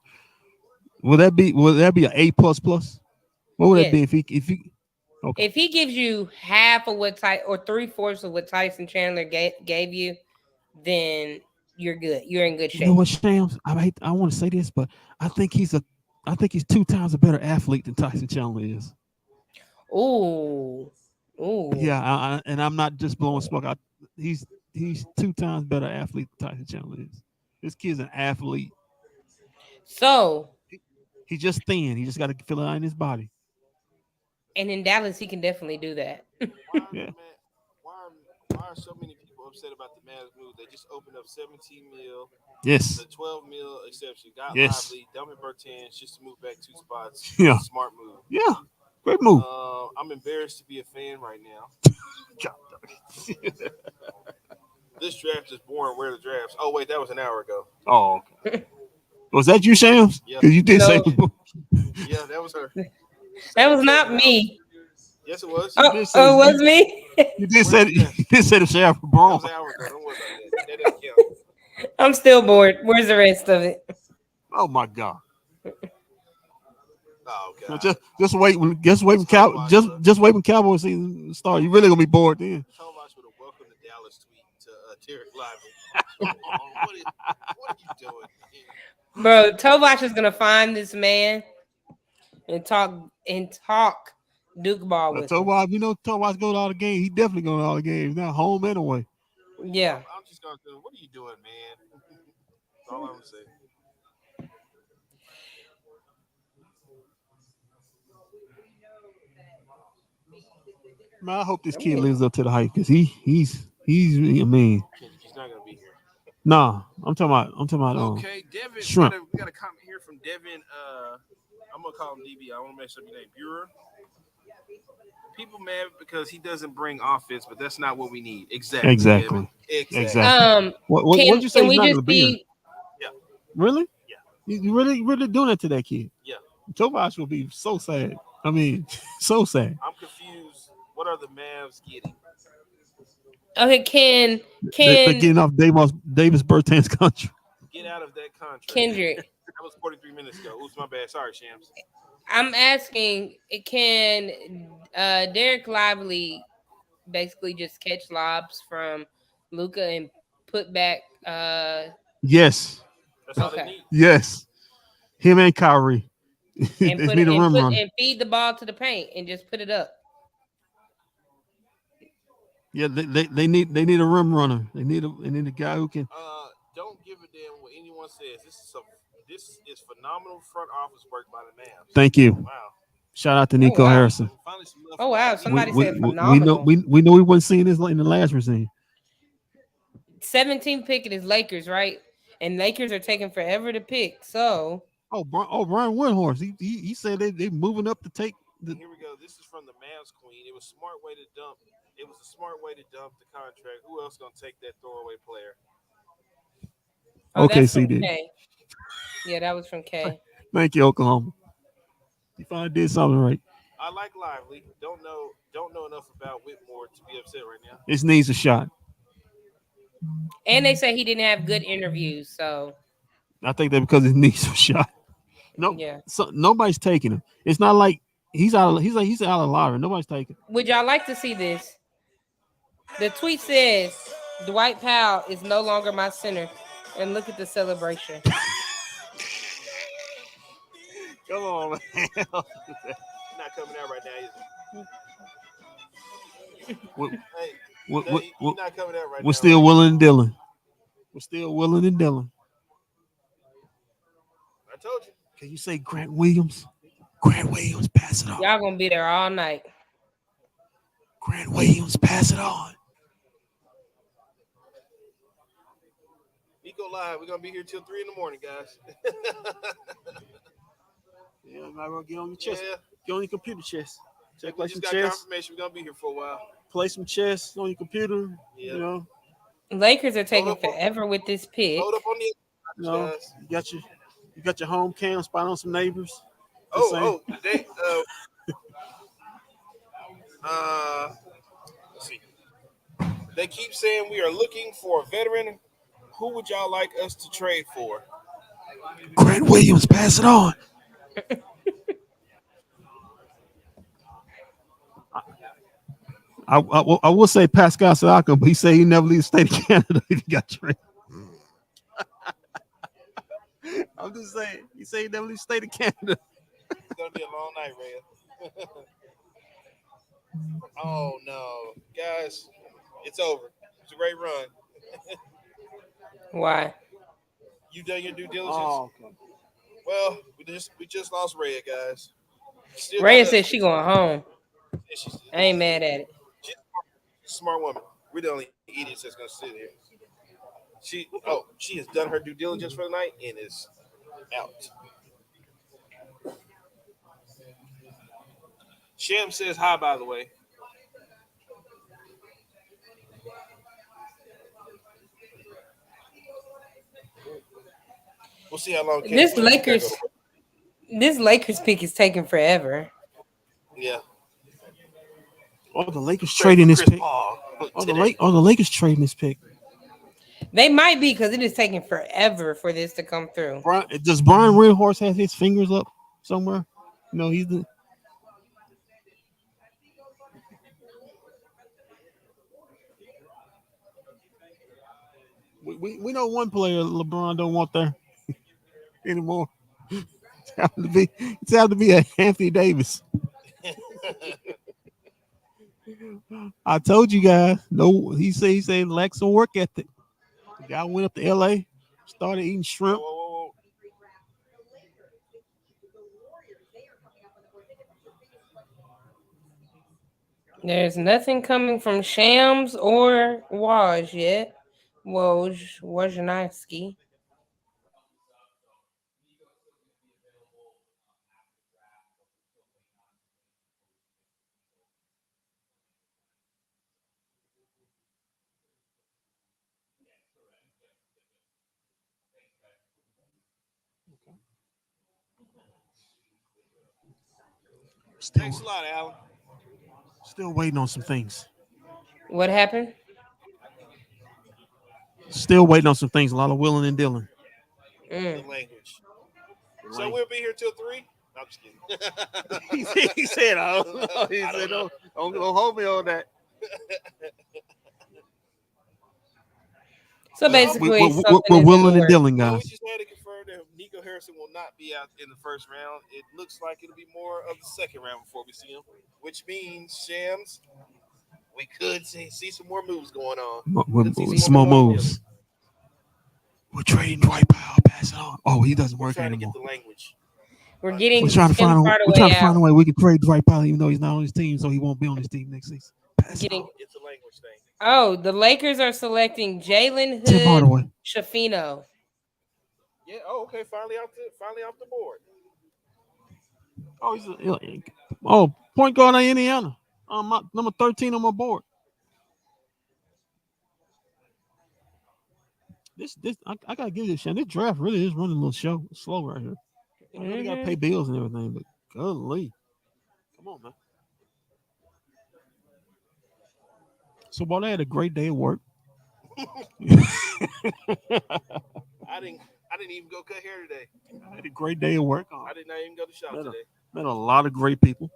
will that be an A++? What would that be if he okay. If he gives you half of what or 3/4 of what Tyson Chandler gave you, then you're good. You're in good shape. You know what, Shams? I want to say this, but I think he's 2 times a better athlete than Tyson Chandler is. Ooh. Yeah, and I'm not just blowing smoke. He's 2 times better athlete than Tyson Chandler is. This kid's an athlete. So he's just thin. He just got to fill it out in his body. And in Dallas, he can definitely do that. Why are so many people upset about the Mavs move? They just opened up 17 mil. Yes. The 12 mil exception. Got Lively, dumping Bertans just to move back 2 spots. Yeah. Smart move. Yeah. Great move. I'm embarrassed to be a fan right now. This draft is boring. Where are the drafts? Oh, wait, that was an hour ago. Oh, okay. Was that you, Shams? Yeah. Because you did say. Yeah, that was her. That was not me. Yes, it was. Oh, it was me? You did say the Sheriff was wrong. That was an hour ago. Don't worry about that. That doesn't count. I'm still bored. Where's the rest of it? Oh, my God. Oh, God. Just wait when Cowboys season start. You really gonna be bored then. Told us with a welcome to Dallas tweet to Derek Lively. What are you doing? Bro, Tovash is gonna find this man and talk Duke ball with him. Tobias, Tobias go to all the games. He definitely going to all the games now, home and away. Yeah. I'm just gonna do. What are you doing, man? That's all I'm saying. Man, I hope this kid lives up to the hype because he's. I mean, He's not gonna be here. nah. I'm talking about. Okay, Devin. Shrimp. We got a comment here from Devin. I'm gonna call him DB. I want to mess up your name, Bureau. People mad because he doesn't bring offense, but that's not what we need. Exactly. Devin. Exactly. What did you say? Can He's we not just gonna be here? see? Yeah. Really? Yeah. You really doing it to that kid? Yeah. Tobias will be so sad. I mean, so sad. I'm confused. What are the Mavs getting? Okay, They're getting off Davis Bertans' contract. Get out of that contract. Kendrick. That was 43 minutes ago. Oops, my bad. Sorry, Shams. I'm asking, can Derek Lively basically just catch lobs from Luca and put back? Yes. That's all they need. Yes. Him and Kyrie. And They need a rim run. and feed the ball to the paint and just put it up. Yeah, they need a rim runner. They need a guy who can. Don't give a damn what anyone says. This is phenomenal front office work by the Mavs. Thank you. Wow. Shout out to Nico Harrison. Oh wow! Somebody said We phenomenal. know we wasn't seeing this in the last regime. 17 pick is Lakers, right? And Lakers are taking forever to pick. So Brian Windhorst. He said they moving up to take the. Here we go. This is from the Mavs Queen. It was a smart way to dump. It was a smart way to dump the contract. Who else gonna take that throwaway player? Okay, that's from CD. K. Yeah, that was from K. Thank you, Oklahoma. You finally did something right. I like Lively. Don't know enough about Whitmore to be upset right now. This needs a shot. And they say he didn't have good interviews, so I think that because it needs a shot. No, yeah. So nobody's taking him. It's not like he's out of lottery. Nobody's taking him. Would y'all like to see this? The tweet says Dwight Powell is no longer my center. And look at the celebration. Come on, man. He's not coming out right now, is he? He's not coming out right now. We're still willing and dealing. We're still willing and dealing. I told you. Can you say Grant Williams? Grant Williams, pass it on. Y'all gonna be there all night. Grant Williams, pass it on. Nico Live. We're gonna be here till 3 a.m, guys. Yeah, might well get on your chess. Yeah. Get on your computer chess. We just got confirmation. We're gonna be here for a while. Play some chess on your computer. Yeah. You know. Lakers are taking forever with this pick. Hold up on the. You got your home cam spot on some neighbors. They let's see. They keep saying we are looking for a veteran. Who would y'all like us to trade for? Grant Williams, pass it on. I will say Pascal Siakam, but he said he never leave the state of Canada if he got traded. I'm just saying. He said he never leave the state of Canada. It's gonna be a long night, Ray. Oh no, guys, it's over. It's a great run. Why? You done your due diligence? Oh, okay. Well, we just lost Rhea, guys. Rhea said she going home. I ain't mad at it. She's a smart woman. We're the only idiots that's gonna sit here. She has done her due diligence for the night and is out. Sham says hi, by the way. We'll see how long. This Lakers pick is taking forever. Yeah. Oh, the Lakers trading this pick. The Lakers trading this pick. They might be because it is taking forever for this to come through. Does Brian Windhorst have his fingers up somewhere? No, he's the. We know one player LeBron don't want there. anymore. It's having to be a Anthony Davis. I told you guys. No, he said lack some work ethic. The guy went up to L.A., started eating shrimp. Whoa. There's nothing coming from Shams or Waj yet. Wojnarowski. Still, Thanks a lot, Alan. still waiting on some things. What happened? Still waiting on some things. A lot of willing and dealing. The language. So we'll be here till 3? No, I'm just kidding. he said, "I don't know." He I said, don't "Don't hold me on that." So Well, basically, We're something is in willing the and works. dealing, Well, we guys. just had to confirm that Nico Harrison will not be out in the first round. It looks like it'll be more of the second round before we see him, which means Shams, we could see some more moves going on. Could see Some more moves. We're trading Dwight Powell. Pass it on. Oh, he doesn't We're work trying to anymore. get the language. We're We're getting trying to Tim find a Hardaway out. way we can trade Dwight Powell, even though he's not on his team, so he won't be on his team next season. Pass it Getting. on. It's a language thing. Oh, the Lakers are selecting Jalen Tim Hood Hardaway. Shafino. Yeah. Oh, okay. Finally off the board. Oh, point guard of Indiana. Number 13 on my board. I gotta give this shit. This draft really is running a little slow right here. I know they gotta pay bills and everything, but golly, come on, man. So, boy, they had a great day at work. I didn't even go cut hair today. I had a great day at work. I did not even go to shop today. Met a lot of great people.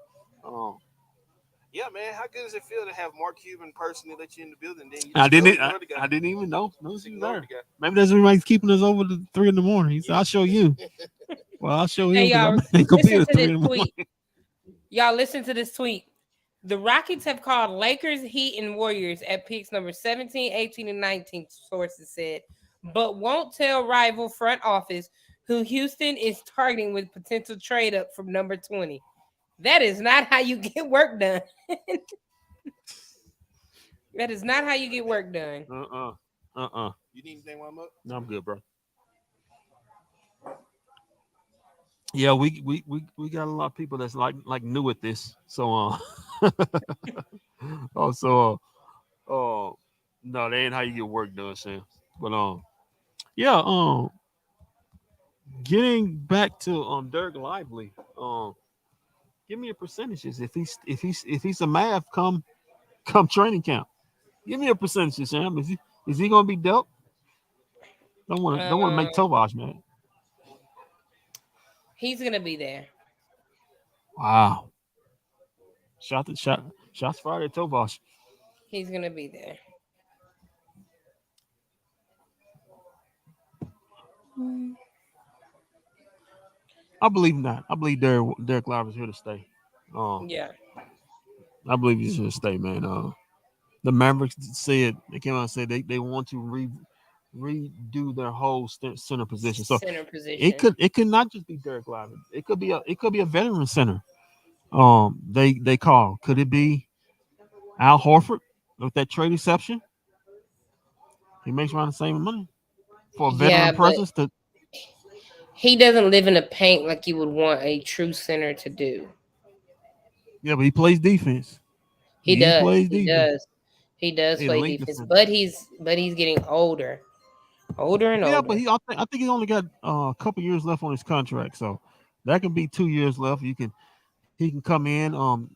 Yeah, man. How good does it feel to have Mark Cuban personally let you in the building? Then you I just I didn't even know. No, Just he was ignore there. the guy. Maybe that's why he's keeping us over to 3 a.m. He said, "I'll show you." Well, I'll show Hey, him y'all, because I'm gonna be listen at to 3 this in the tweet. morning. Y'all, listen to this tweet. The Rockets have called Lakers, Heat, and Warriors at picks number 17, 18, and 19, sources said, but won't tell rival front office who Houston is targeting with potential trade up from number 20. That is not how you get work done. That is not how you get work done. You need anything while I'm up? No, I'm good, bro. Yeah, we got a lot of people that's like new at this. So no, that ain't how you get work done, Sam. But yeah, getting back to Derek Lively, give me a percentages if he's a Mav come training camp. Give me a percentage, Sam. Is he gonna be dealt? Don't want to make Tovash mad. He's gonna be there. Wow. Shots fired at Tovash. He's gonna be there. I believe not. I believe Derek Lively's here to stay. Yeah. I believe he's here to stay, man. The Mavericks said they came out and said they want to redo their whole center position. So Center position. it could not just be Derek Lively. It could be a veteran center. They call. Could it be Al Horford with that trade exception? He makes around the same money for a veteran presence. He doesn't live in the paint like you would want a true center to do. Yeah, but he plays defense. He does. Plays He defense. does. He does play Elite defense, defense. but he's getting older, and Yeah, older. but I think he only got a couple years left on his contract, so that can be 2 years left. He can come in,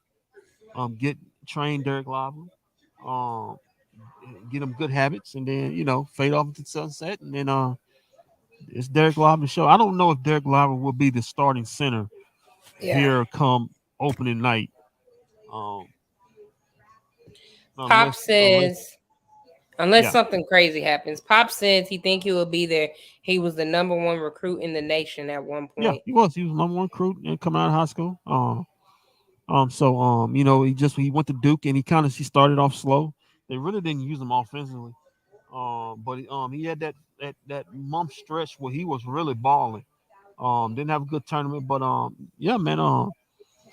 get train Derek Lively, um, get him good habits, and then fade off into the sunset, and then it's Derek Lively's show. I don't know if Derek Lively will be the starting center here come opening night. Pop says, unless Yeah, something crazy happens. Pop says he think he will be there. He was the number one recruit in the nation at one yeah, point. he was. He was number one recruit and coming out of high school. So he went to Duke and he started off slow. They really didn't use him offensively. But he had that month stretch where he was really balling. Didn't have a good tournament, but yeah, man.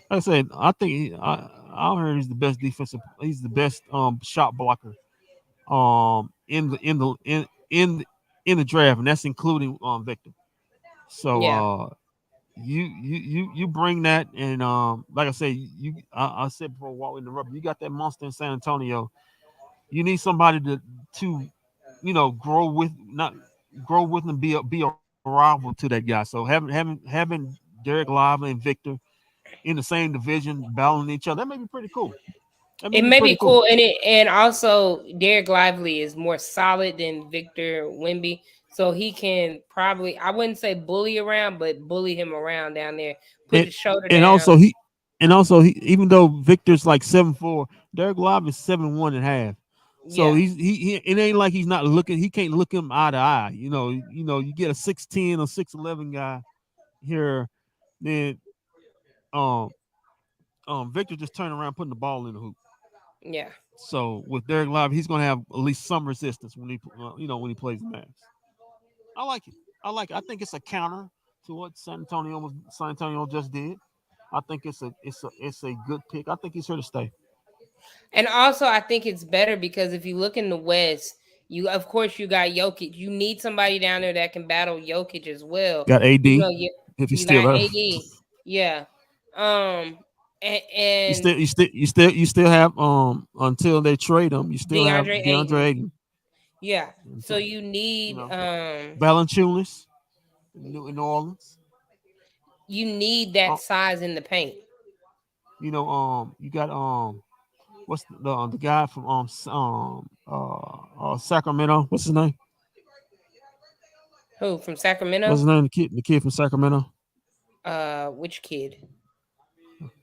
Like I said, I heard he's the best defensive. He's the best shot blocker in the draft, and that's including Victor. So Yeah. you bring that, and like I said, I said before while we interrupt, you got that monster in San Antonio. You need somebody to grow with, not grow with, and be a rival to that guy. So having Derek Lively and Victor in the same division battling each other, that may be pretty cool. That may It be may pretty be cool. cool, and also Derek Lively is more solid than Victor Wimby, so he can probably, I wouldn't say bully around, but bully him around down there. Put And his shoulder and down. also he and also he even though Victor's like 7'4", Derek Lively is 7'1" and a half. So Yeah, he it ain't like he's not looking. He can't look him eye to eye. You get a 6'10" or 6'11" guy here, then um Victor just turn around putting the ball in the hoop. yeah. So with Derek Lively, he's gonna have at least some resistance when he plays the Mavs. I like it. I think it's a counter to what San Antonio just did. I think it's a good pick. I think he's here to stay. And also, I think it's better because if you look in the West, you of course you got Jokic. You need somebody down there that can battle Jokic as well. Got You AD know, if he's you still got there. AD. Yeah. Um. You And still you still you still you still have until they trade him. You still have DeAndre DeAndre Ayton. Ayton. Yeah. So Until, you need Valanciunas in New Orleans. that Uh, size in the paint. you got what's the guy from Sacramento? What's his name? Who from What's Sacramento? his name? The kid from Sacramento. Which kid?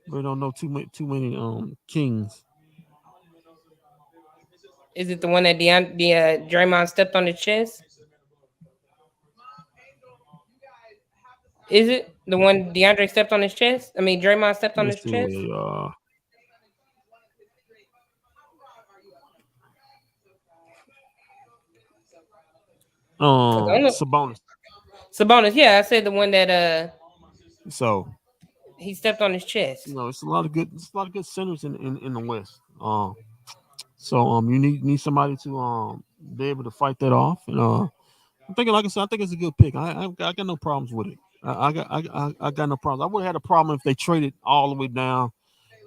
We don't know too many Kings. Is it the one that Draymond stepped on his chest? Is it the one DeAndre stepped on his chest? I mean, Draymond stepped Let on me his chest. see. Cause I don't know. Sabonis. Sabonis, yeah, I said the one that So he stepped on his chest. it's a lot of good centers in the West. So you need somebody to be able to fight that off. And I'm thinking, like I said, I think it's a good pick. I got no problems with it. I got no problems. I would have had a problem if they traded all the way down.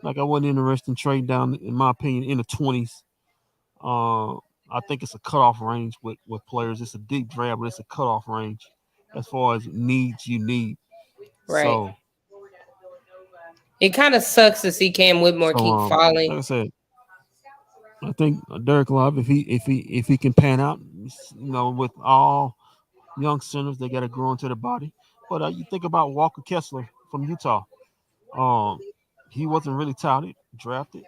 Like I wasn't interested in trading down, in my opinion, in the 20s. Uh, I think it's a cutoff range with players. It's a deep draft, but it's a cutoff range as far as needs you need. Right. So It kind of sucks to see Cam Whitmore so keep falling. like I said, I think Derek Love, if he can pan out, with all young centers, they got to grow into the body. But you think about Walker Kessler from Utah. Um, he wasn't really touted, drafted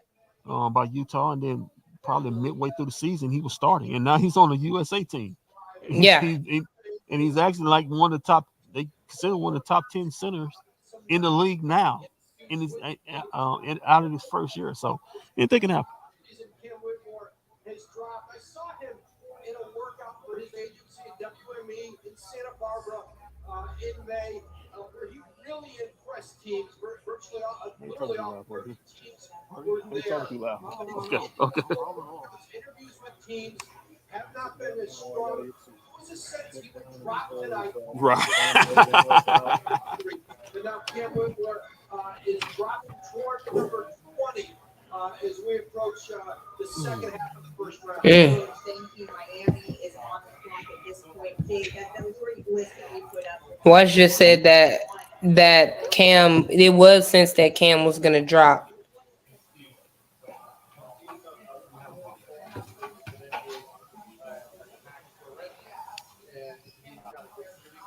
by Utah, and then probably midway through the season he was starting, and now he's on the USA team. He's Yeah. and he's actually like one of the top. They consider one of the top 10 centers in the league now, out of his first year. So anything can happen. Reason Cam Whitmore has dropped. I saw him in a workout for his agency at WME in Santa Barbara in May, where he really impressed teams. Virtually all 30 teams were there. Okay. His interviews with teams have not been as strong. There was a sense he would drop tonight. Right. But now Cam Whitmore is dropping toward number 20 as we approach the second half of the first round. Thank you. Miami is on the clock at this point. Dave, that was a great list that you put up. Watch just said that Cam. It was since that Cam was gonna drop.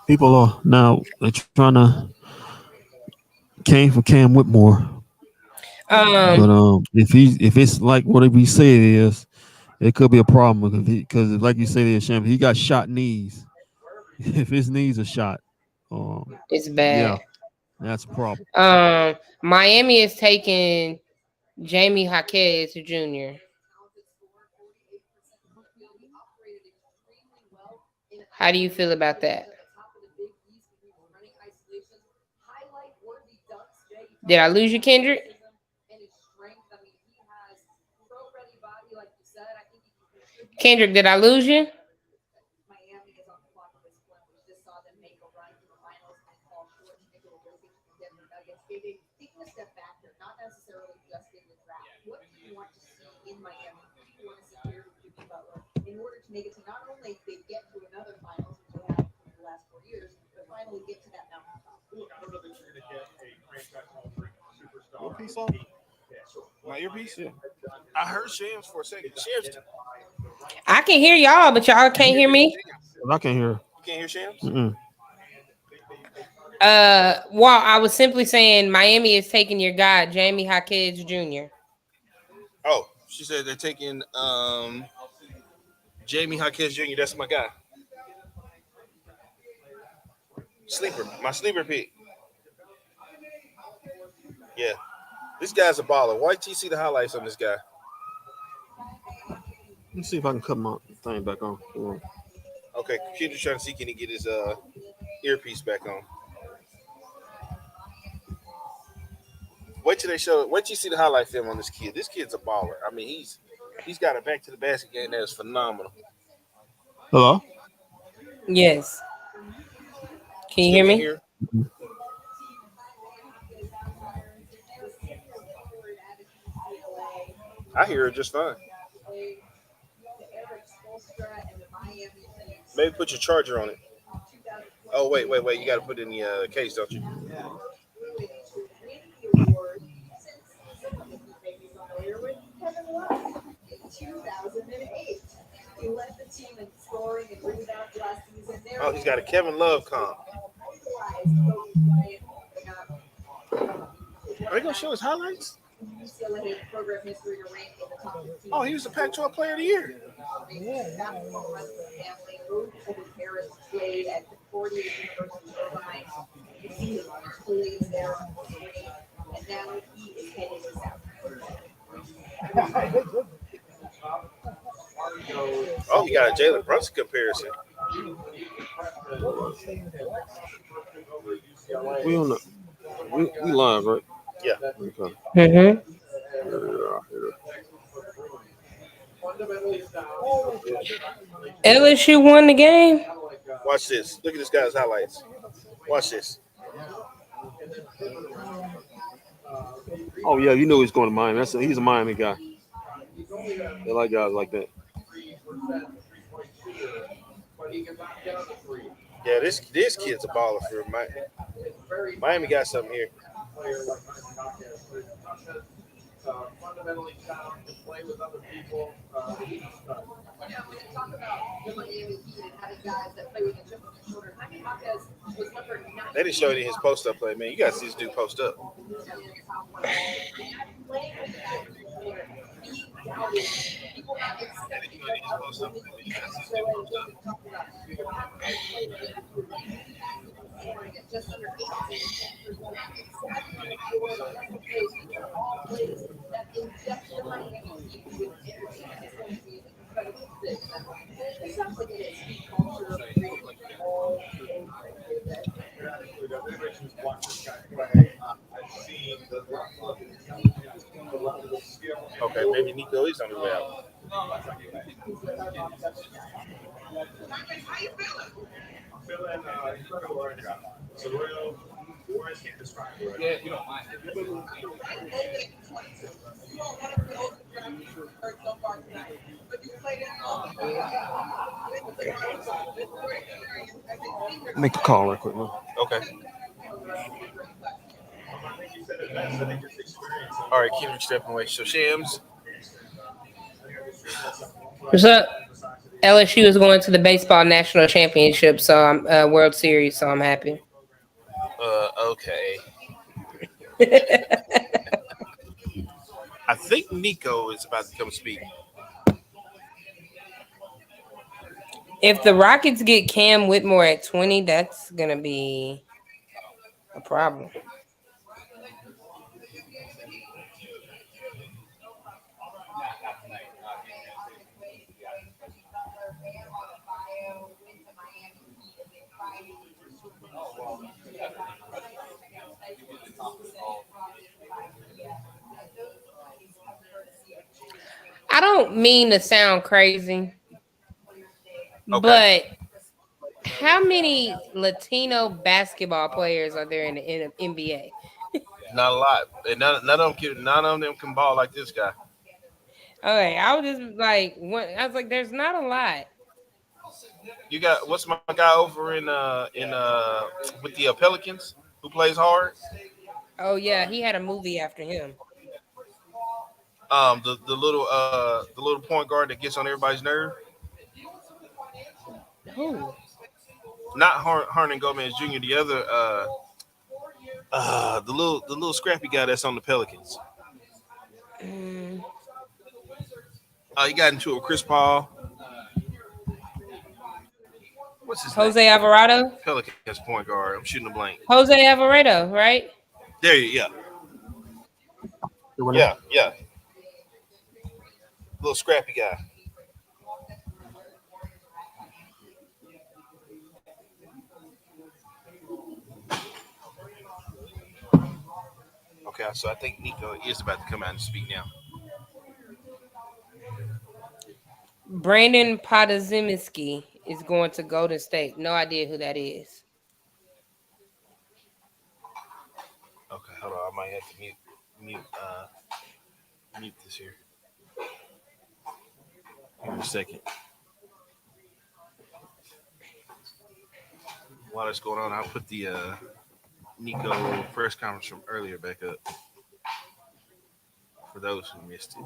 People are now they're trying to came for Cam Whitmore. But Um. if it's like what we say it is, It could be a problem because like you say, there, champ, he got shot knees. If his knees are shot, It's yeah, bad. that's a problem. Miami is taking Jamie Jaquez Jr. How do you feel about that? Did I lose you, Kendrick? Kendrick, did I lose you? What piece on? My earpiece? Yeah. I heard Shams for a second. Shams. I can hear y'all, but y'all can't hear me. I can hear. You can't hear Shams? Mm-mm. Well, I was simply saying Miami is taking your guy, Jamie Jaquez Jr. Oh, she said they're taking Jamie Jaquez Jr. That's my guy. Sleeper. My sleeper pick. Yeah. This guy's a baller. Why did you see the highlights on this guy? Let's see if I can cut my thing back on. Okay, computer's trying to see can he get his earpiece back on. Wait till they show. Wait till you see the highlight film on this kid. This kid's a baller. I mean, he's got a back to the basket game that is phenomenal. Hello. Yes. Can you Still hear can me? hear? I hear it just fine. Maybe put your charger on it. Oh wait. You got to put it in the case, don't you? Oh, he's got a Kevin Love comp. Are they gonna show his highlights? Oh, he was the Pac-12 Player of the Year. Oh, he got a Jalen Brunson comparison. We on the we live, right? Yeah. Okay. Mm-hmm. LSU won the game. Watch this. Look at this guy's highlights. Watch this. Oh yeah, you know he's going to Miami. He's a Miami guy. They like guys like that. Yeah, this kid's a baller for Miami. Miami got something here. They didn't show any of his post up play, man. You gotta see this dude post up. Okay, maybe Nico is on his way out. Make a call real quick, man. Okay. All right, Kendrick stepping away. So Shams. What's up? LSU is going to the baseball national championship, so I'm World Series, so I'm happy. Okay. I think Nico is about to come speak. If the Rockets get Cam Whitmore at 20, that's gonna be a problem. I don't mean to sound crazy, Okay. but how many Latino basketball players are there in the NBA? Not a lot. And none of them can ball like this guy. Okay, I was just like, I was like, there's not a lot. You got what's my guy over in with the Pelicans who plays hard? Oh yeah, he had a movie after him. The little point guard that gets on everybody's nerve. Who? Not Hernan Gomez Jr. The other the little scrappy guy that's on the Pelicans. Mm, He got into a Chris Paul. What's his name? Jose Alvarado. Pelicans point guard. I'm shooting a blank. Jose Alvarado, right? There you yeah. Yeah. Little scrappy guy. Okay, so I think Nico is about to come out and speak now. Brandon Podozimski is going to Golden State. No idea who that is. Okay, hold on. I might have to mute this here. Give me a second. While that's going on, I'll put the Nico press conference from earlier back up for those who missed it.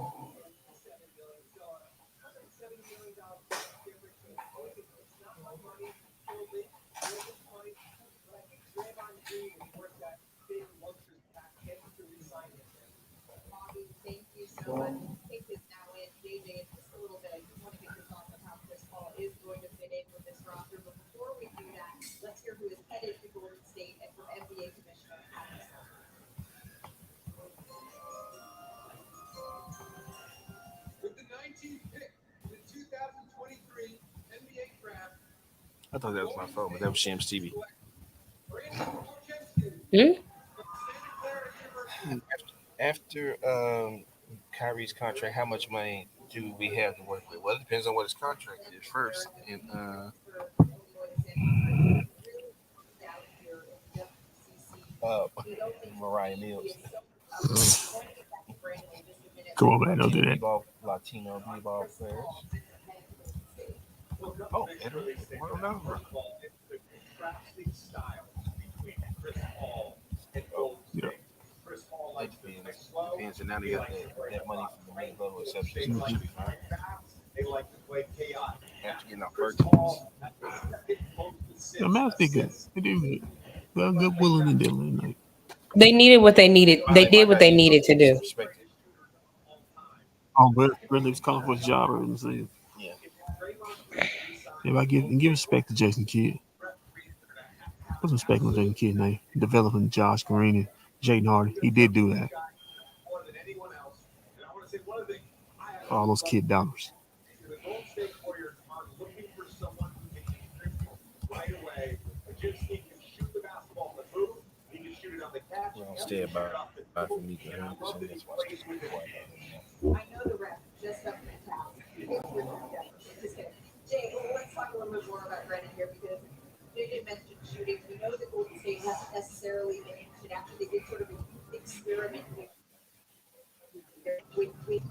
Thank you so much. Take this now in, JJ, in just a little bit. I just want to get your thoughts on how Chris Paul is going to fit in with this roster. But before we do that, let's hear who is headed to Golden State and from NBA Commissioner Adam Silver. With the 19th pick in the 2023 NBA draft, I thought that was my phone, but that was Shams TV. Hmm? After Kyrie's contract, how much money do we have to work with? Well, it depends on what his contract is first. And Mariah Mills. Come on, man, don't do that. Latino b-ball players. Oh, Edward. Yeah. It depends. And now they got that money from the main level exception. So it should be fine. After getting our first teams. The Mavs did good. They did good. Well, good willing and dealing tonight. They needed what they needed. They did what they needed to do. Oh, really was calling for his job earlier in the season. Yeah. If I give respect to Jason Kidd. Put some respect on Jason Kidd now. Developing Josh Green and Jaden Hardy. He did do that. For all those kid dollars. We're going to stay about for me to hear this. I know the ref just got fantastic. Just kidding. Jay, let's talk a little bit more about Brandon here because JJ mentioned shooting. We know that Golden State hasn't necessarily been interested after they did sort of experiment with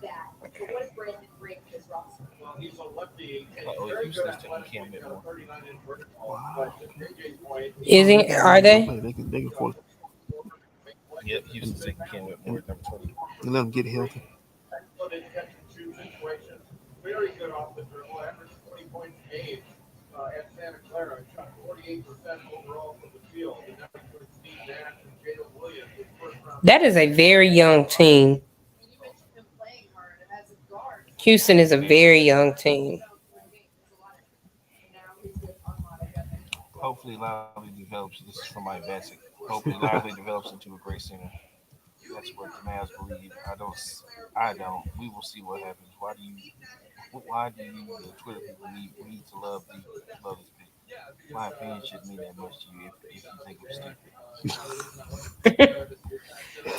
that. So what does Brandon bring to this roster? well, he's a lefty. Houston's taking Cam Whitmore. Wow. Is he? Are they? They can force. Yep, Houston's taking Cam Whitmore at number 20. And let them get healthy. Very good off the dribble, averaged 20 points a game at Santa Clara. Shot 48% overall from the field. And now he's with Steve Nash and Jalen Williams. That is a very young team. Houston is a very young team. Hopefully, Lively develops. This is from Mike Bassett. Hopefully, Lively develops into a great center. That's what the Mavs believe. I don't. I don't. We will see what happens. Why do you, the Twitter people, need to love this pick? My opinion shouldn't mean that much to you if you think I'm stupid.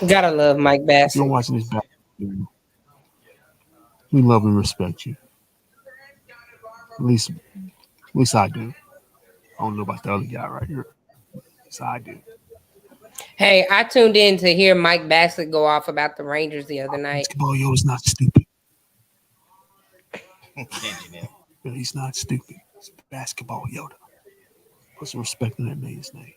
Gotta love Mike If you're Bassett. watching this back, we love and respect you. At least I do. I don't know about the other guy right here. At least I do. Hey, I tuned in to hear Mike Bassett go off about the Rangers the other night. Basketball Yoda's not stupid. Did you now? He's not stupid. It's basketball Yoda. Put some respect in that man's name.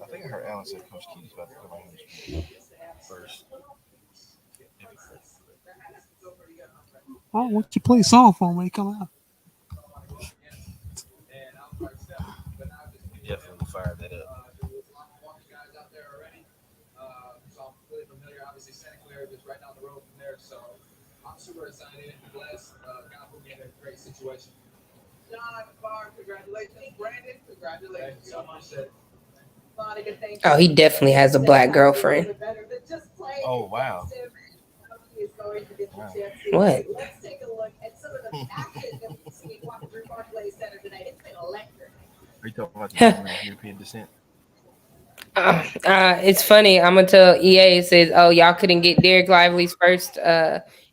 I think I heard Alan say Coach Keys about to come on first. Oh, why don't you play a song for him when he come out? We definitely fired that up. I'm super excited, blessed, God put me in a great situation. John, Barr, congratulations. Brandon, congratulations. So much. Oh, he definitely has a black girlfriend. Oh wow. What? Let's take a look at some of the action that we've seen walking through Barclays Center tonight. It's been electric. Are you talking about the gentleman of European descent? It's funny. I'm gonna tell EA. It says, "Oh, y'all couldn't get Derek Lively's first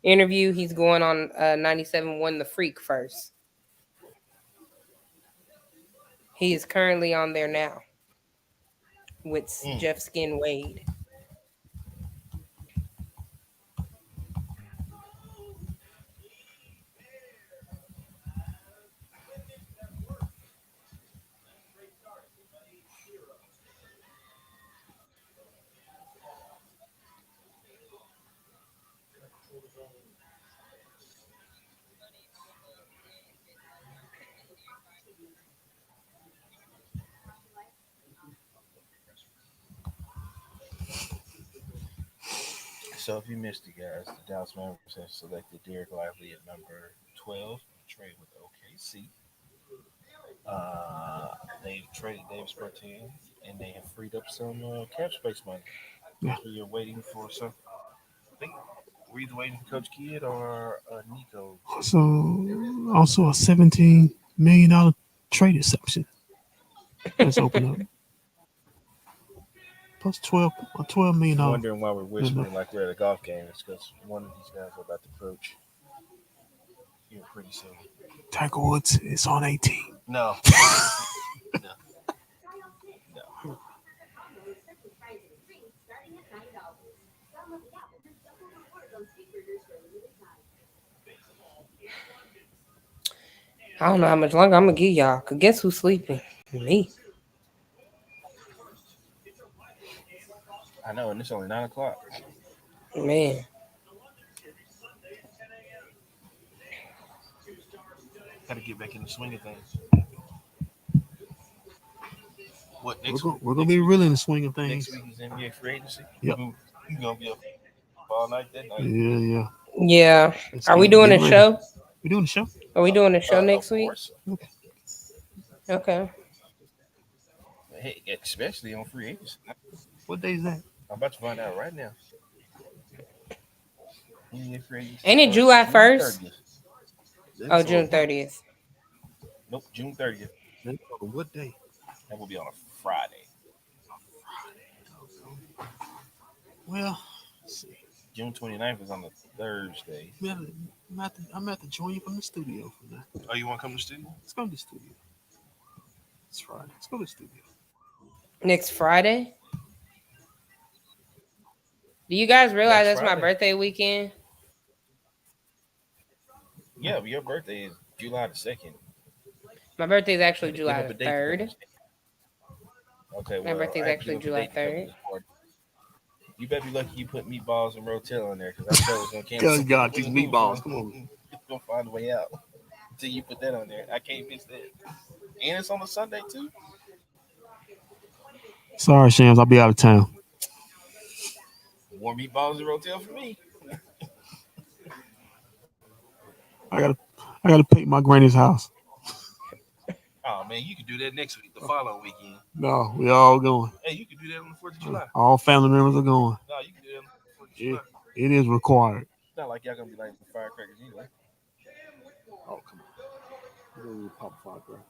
interview. He's going on 97.1 The Freak first. He is currently on there now with Jeff Skin Wade." So if you missed it, guys, the Dallas Mavericks have selected Derek Lively at number 12 in trade with OKC. They've traded Davis Bertans, and they have freed up some cap space money. Yeah. So you're waiting for some. I think we're either waiting for Coach Kidd or Nico. Also a $17 million trade exception that's open up. Plus $12 million. Wondering why we're whispering like we're at a golf game. It's because one of these guys are about to approach here pretty soon. Tiger Woods is on 18. No. No. I don't know how much longer I'm gonna give y'all. Cause guess who's sleeping? Me. I know, and it's only 9 o'clock. Man. Got to get back in the swing of things. What We're next? gonna be really in the swing of things. Next week is NBA free agency. Yep. You gonna be up all night that night? Yeah. Yeah. Let's Are we get doing a ready. show? We doing a show? Are we doing a show next Of week? course. Okay. Hey, especially on free agency. What day is that? I'm about to find out right now. NBA free agency Ain't it starts July June 1st? 30th. Oh, June 30th. Nope, June 30th. What day? That will be on a Friday. Well, let's see. June 29th is on a Thursday. I'm gonna have to join you from the studio for that. Oh, you want to come to the studio? Let's go to the studio. It's Friday. Let's go to the studio. Next Friday? Do you guys realize Next that's my Friday. birthday weekend? Yeah, but your birthday is July the 2nd. My birthday is actually Give July up a the date for 3rd. them. Okay, My well, birthday's I have to actually give up a July date to come to 3rd. this party. You better be lucky you put meatballs and rotel on there because I sure was gonna cancel. Good God, these meatballs. Come on. You're gonna find a way out until you put that on there. I can't miss that. And it's on a Sunday too. Sorry, Shams. I'll be out of town. More meatballs and rotel for me. I gotta paint my granny's house. Oh man, you can do that next week, the following weekend. No, we all going. Hey, you can do that on the 4th of July. All family members are going. No, you can do that on the 4th of July. It is required. It's not like y'all gonna be lighting firecrackers anyway. Oh, come on. Pop firecracker.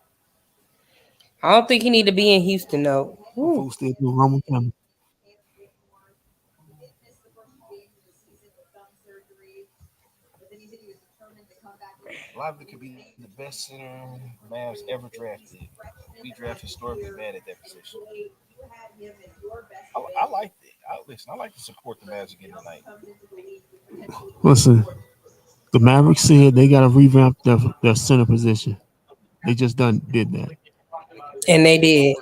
I don't think he need to be in Houston though. Fool still doing Roman camera. A lot of it could be the best center Mavs ever drafted. We draft historically bad at that position. I like it. Listen, I like to support the Mavs again tonight. Listen, the Mavericks said they got to revamp their center position. They just did that. And they did.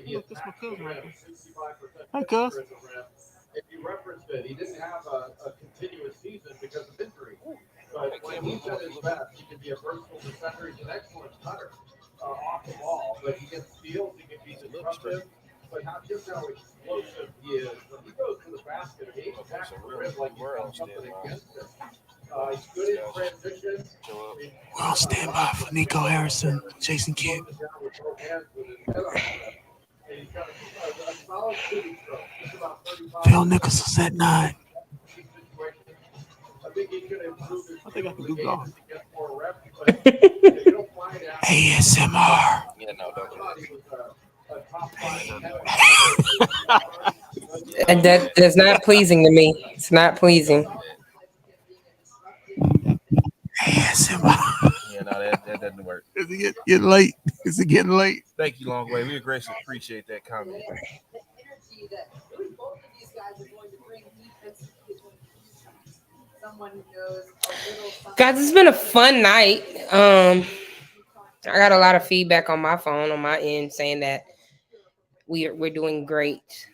Look, this my cousin right there. Hi, cuz. He referenced it. He didn't have a continuous season because of injury. But when he's at his best, he can be a versatile defender. He's an excellent cutter off the ball. But he gets steals. He can be disruptive. But just how explosive he is. When he goes to the basket, he attacks the rim like he's got something against him. He's good in transition. We're on standby for Nico Harrison, Jason Kidd. Phil Nicholson's at 9. I think I can do golf. ASMR. Yeah, no, don't do that. And that's not pleasing to me. It's not pleasing. ASMR. Yeah, no, that doesn't work. Is it getting late? Is it getting late? Thank you, Longway. We greatly appreciate that comment. Guys, it's been a fun night. I got a lot of feedback on my phone on my end saying that we're doing great.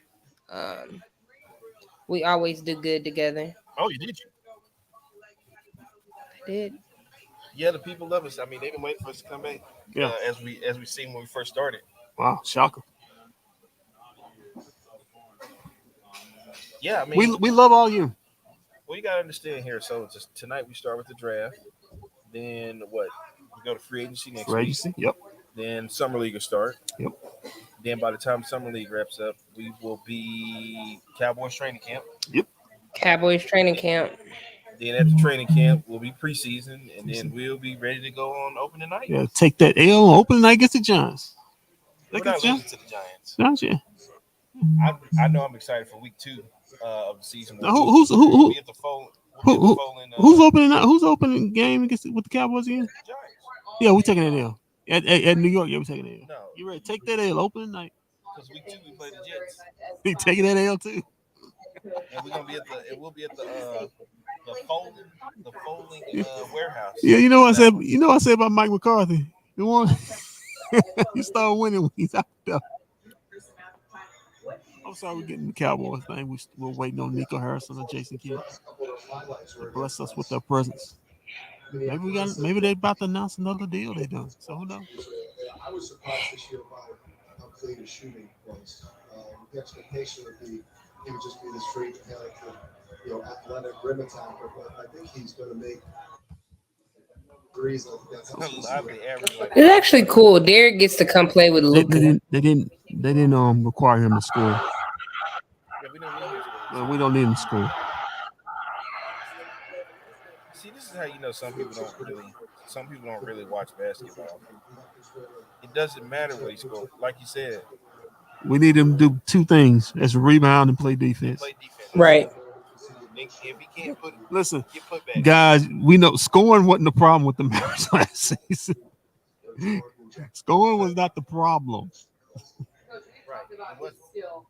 We always do good together. Oh, you did? I did. Yeah, the people love us. I mean, they've been waiting for us to come back. Yeah, as we seen when we first started. Wow, shocker. Yeah, I mean, we love all you. Well, you gotta understand here. So just tonight we start with the draft. Then what? We go to free agency next week. Yep. Then summer league will start. Yep. Then by the time summer league wraps up, we will be Cowboys training camp. Yep. Cowboys training camp. Then at the training camp, we'll be preseason, and then we'll be ready to go on opening night. Yeah, take that L on opening night against the Giants. We're not losing to the Giants. Giants, yeah. I know I'm excited for week 2 of the season. Who's opening? Who's opening game against with the Cowboys again? Giants. Yeah, we taking that L at New York. Yeah, we taking that L. No, you ready? Take that L opening night. Because week 2 we play the Jets. We taking that L too. And we're gonna be at the folding warehouse. Yeah, you know what I said. You know what I said about Mike McCarthy. The one he started winning when he's out there. I'm sorry we're getting the Cowboys thing. We're waiting on Nico Harrison or Jason Kidd to bless us with their presence. Maybe they're about to announce another deal they done. So who knows? I was surprised this year by how clean his shooting was. The expectation would be he would just be the straight athletic rim attacker, but I think he's going to make threes. I think that's it's actually cool. Derek gets to come play with Luka. They didn't require him to score. We don't need him to score. See, this is how you know some people don't really watch basketball. It doesn't matter what he scores. Like you said, we need him to do 2 things: that's rebound and play defense. Right. If he can't listen, get put back. Guys, we know scoring wasn't the problem with the Mavs last season. Scoring was not the problem.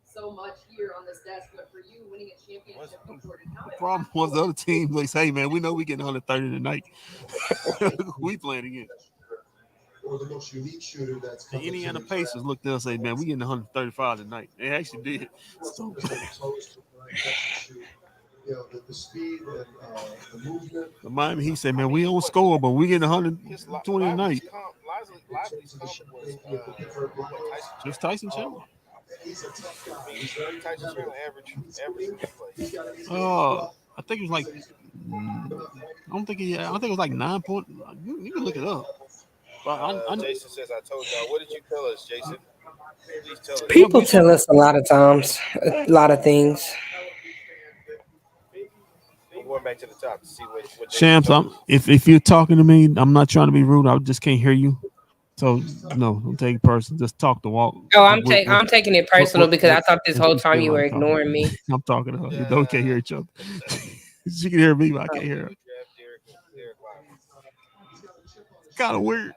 So much here on this desk, but for you winning a championship, the problem was the other team. Like, hey man, we know we getting 130 tonight. We playing again. Or the most unique shooter that's the Indiana Pacers looked at us and say, man, we getting 135 tonight. They actually did. So, the speed and the movement. The Miami Heat said, man, we don't score, but we getting 120 tonight. Just Tyson Chandler. He's a tough guy. Tyson Chandler average. I think it was like. I don't think he. I think it was like 9 point. You can look it up. But Jason says, "I told y'all." What did you tell us, Jason? Please tell us. People tell us a lot of times, a lot of things. I'm going back to the top to see what Jason Shams, told us. if you're talking to me, I'm not trying to be rude. I just can't hear you. So no, don't take it personal. Just talk to Walt. Oh, I'm taking it personal because I thought this whole time you were ignoring me. I'm talking to her. You don't can't hear each other. She can hear me, but I can't hear her. Kind of weird.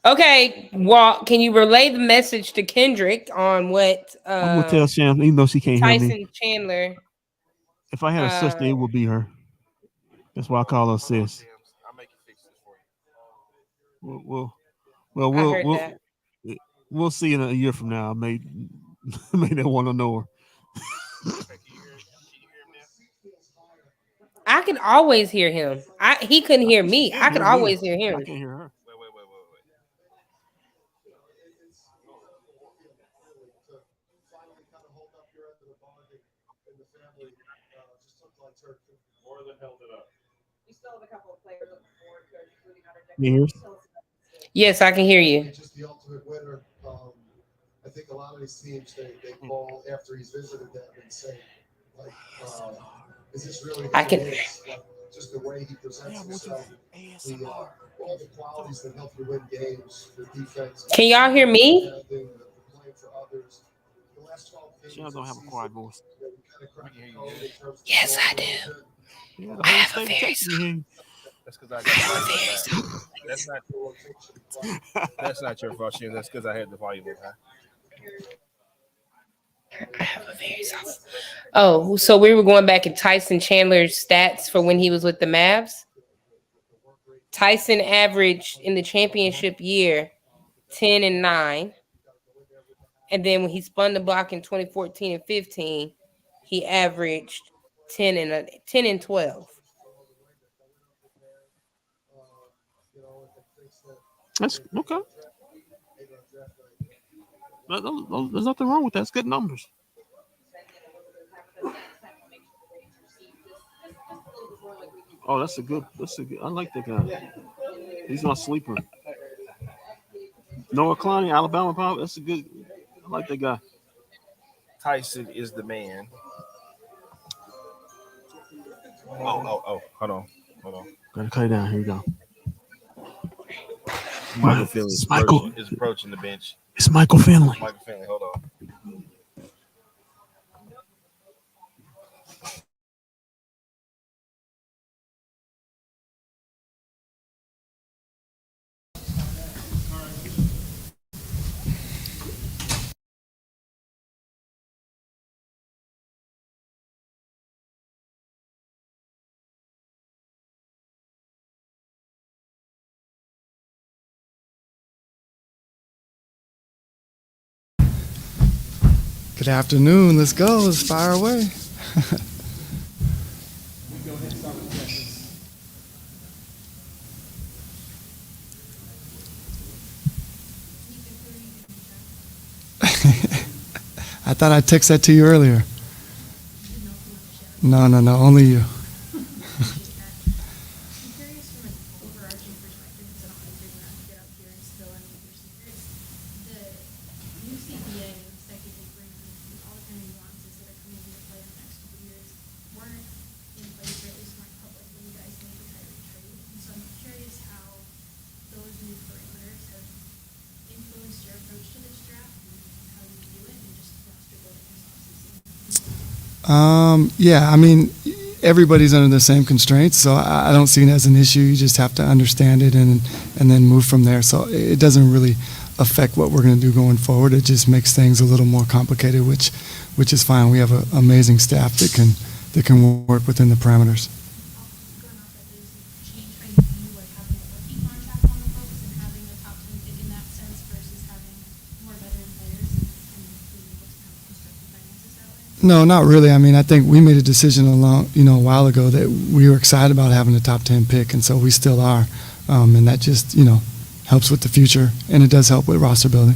Okay, Walt, can you relay the message to Kendrick on what I'm gonna tell Shams, even though she can't hear me. Tyson Chandler? If I had a sister, it would be her. That's why I call her sis. I'll make you fix this for you. We'll see in a year from now. I may not want to know her. I can always hear him. He couldn't hear me. I could always hear him. I can't hear her. Wait. More than held it up. You still have a couple of players looking forward to it, including Yes, I can hear you. Just the ultimate winner. I think a lot of these teams they call after he's visited them and say, like, is this really I can. Like, just the way he presents himself, all the qualities that help you win games, the defense. Can y'all hear me? The playing for others. The last 12 games, She don't have a quiet voice. Yes, I do. Yeah, I have a very That's because I got That's not your fault, Shane. That's because I had the volume on high. I have a very soft. Oh, so we were going back at Tyson Chandler's stats for when he was with the Mavs. Tyson averaged in the championship year 10-9. And then when he spun the block in 2014 and 15, he averaged 10-12. That's okay. There's nothing wrong with that. It's good numbers. Oh, that's a good. I like that guy. He's my sleeper. Noah Clowney, Alabama Power. That's a good. I like that guy. Tyson is the man. Oh. Hold on. Gotta cut it down. Here you go. Michael Finley is approaching the bench. It's Michael Finley. Hold on. Good afternoon. Let's go. Let's fire away. I thought I texted that to you earlier. No, only you. Yeah, I mean, everybody's under the same constraints, so I don't see it as an issue. You just have to understand it and then move from there. So it doesn't really affect what we're going to do going forward. It just makes things a little more complicated, which is fine. We have an amazing staff that can work within the parameters. No, not really. I mean, I think we made a decision a while ago that we were excited about having a top 10 pick, and so we still are. And that just, helps with the future, and it does help with roster building.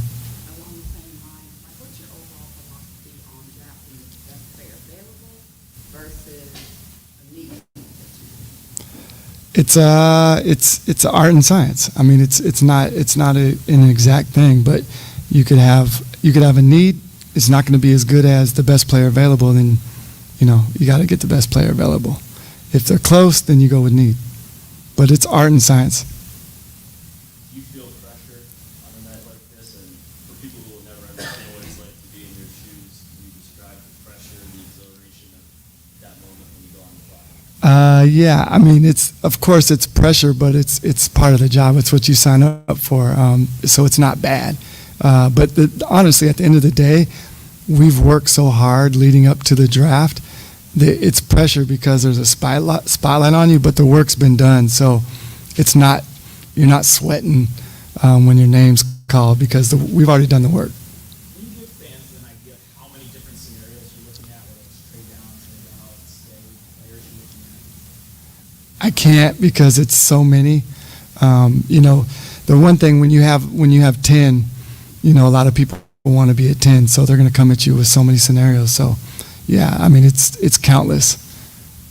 It's art and science. I mean, it's not an exact thing, but you could have a need. It's not going to be as good as the best player available. Then, you got to get the best player available. If they're close, then you go with need. But it's art and science. You feel pressure on a night like this, and for people who will never understand what it's like to be in your shoes, can you describe the pressure, the exhilaration of that moment when you go on the fly? Yeah, I mean, of course it's pressure, but it's part of the job. It's what you sign up for. So it's not bad. But honestly, at the end of the day, we've worked so hard leading up to the draft. It's pressure because there's a spotlight on you, but the work's been done. So you're not sweating when your name's called because we've already done the work. Can you give fans an idea of how many different scenarios you're looking at, whether it's trade down, trade out, stay, players you're looking at? I can't because it's so many. The one thing when you have 10, a lot of people want to be at 10, so they're going to come at you with so many scenarios. So, yeah, I mean, it's countless,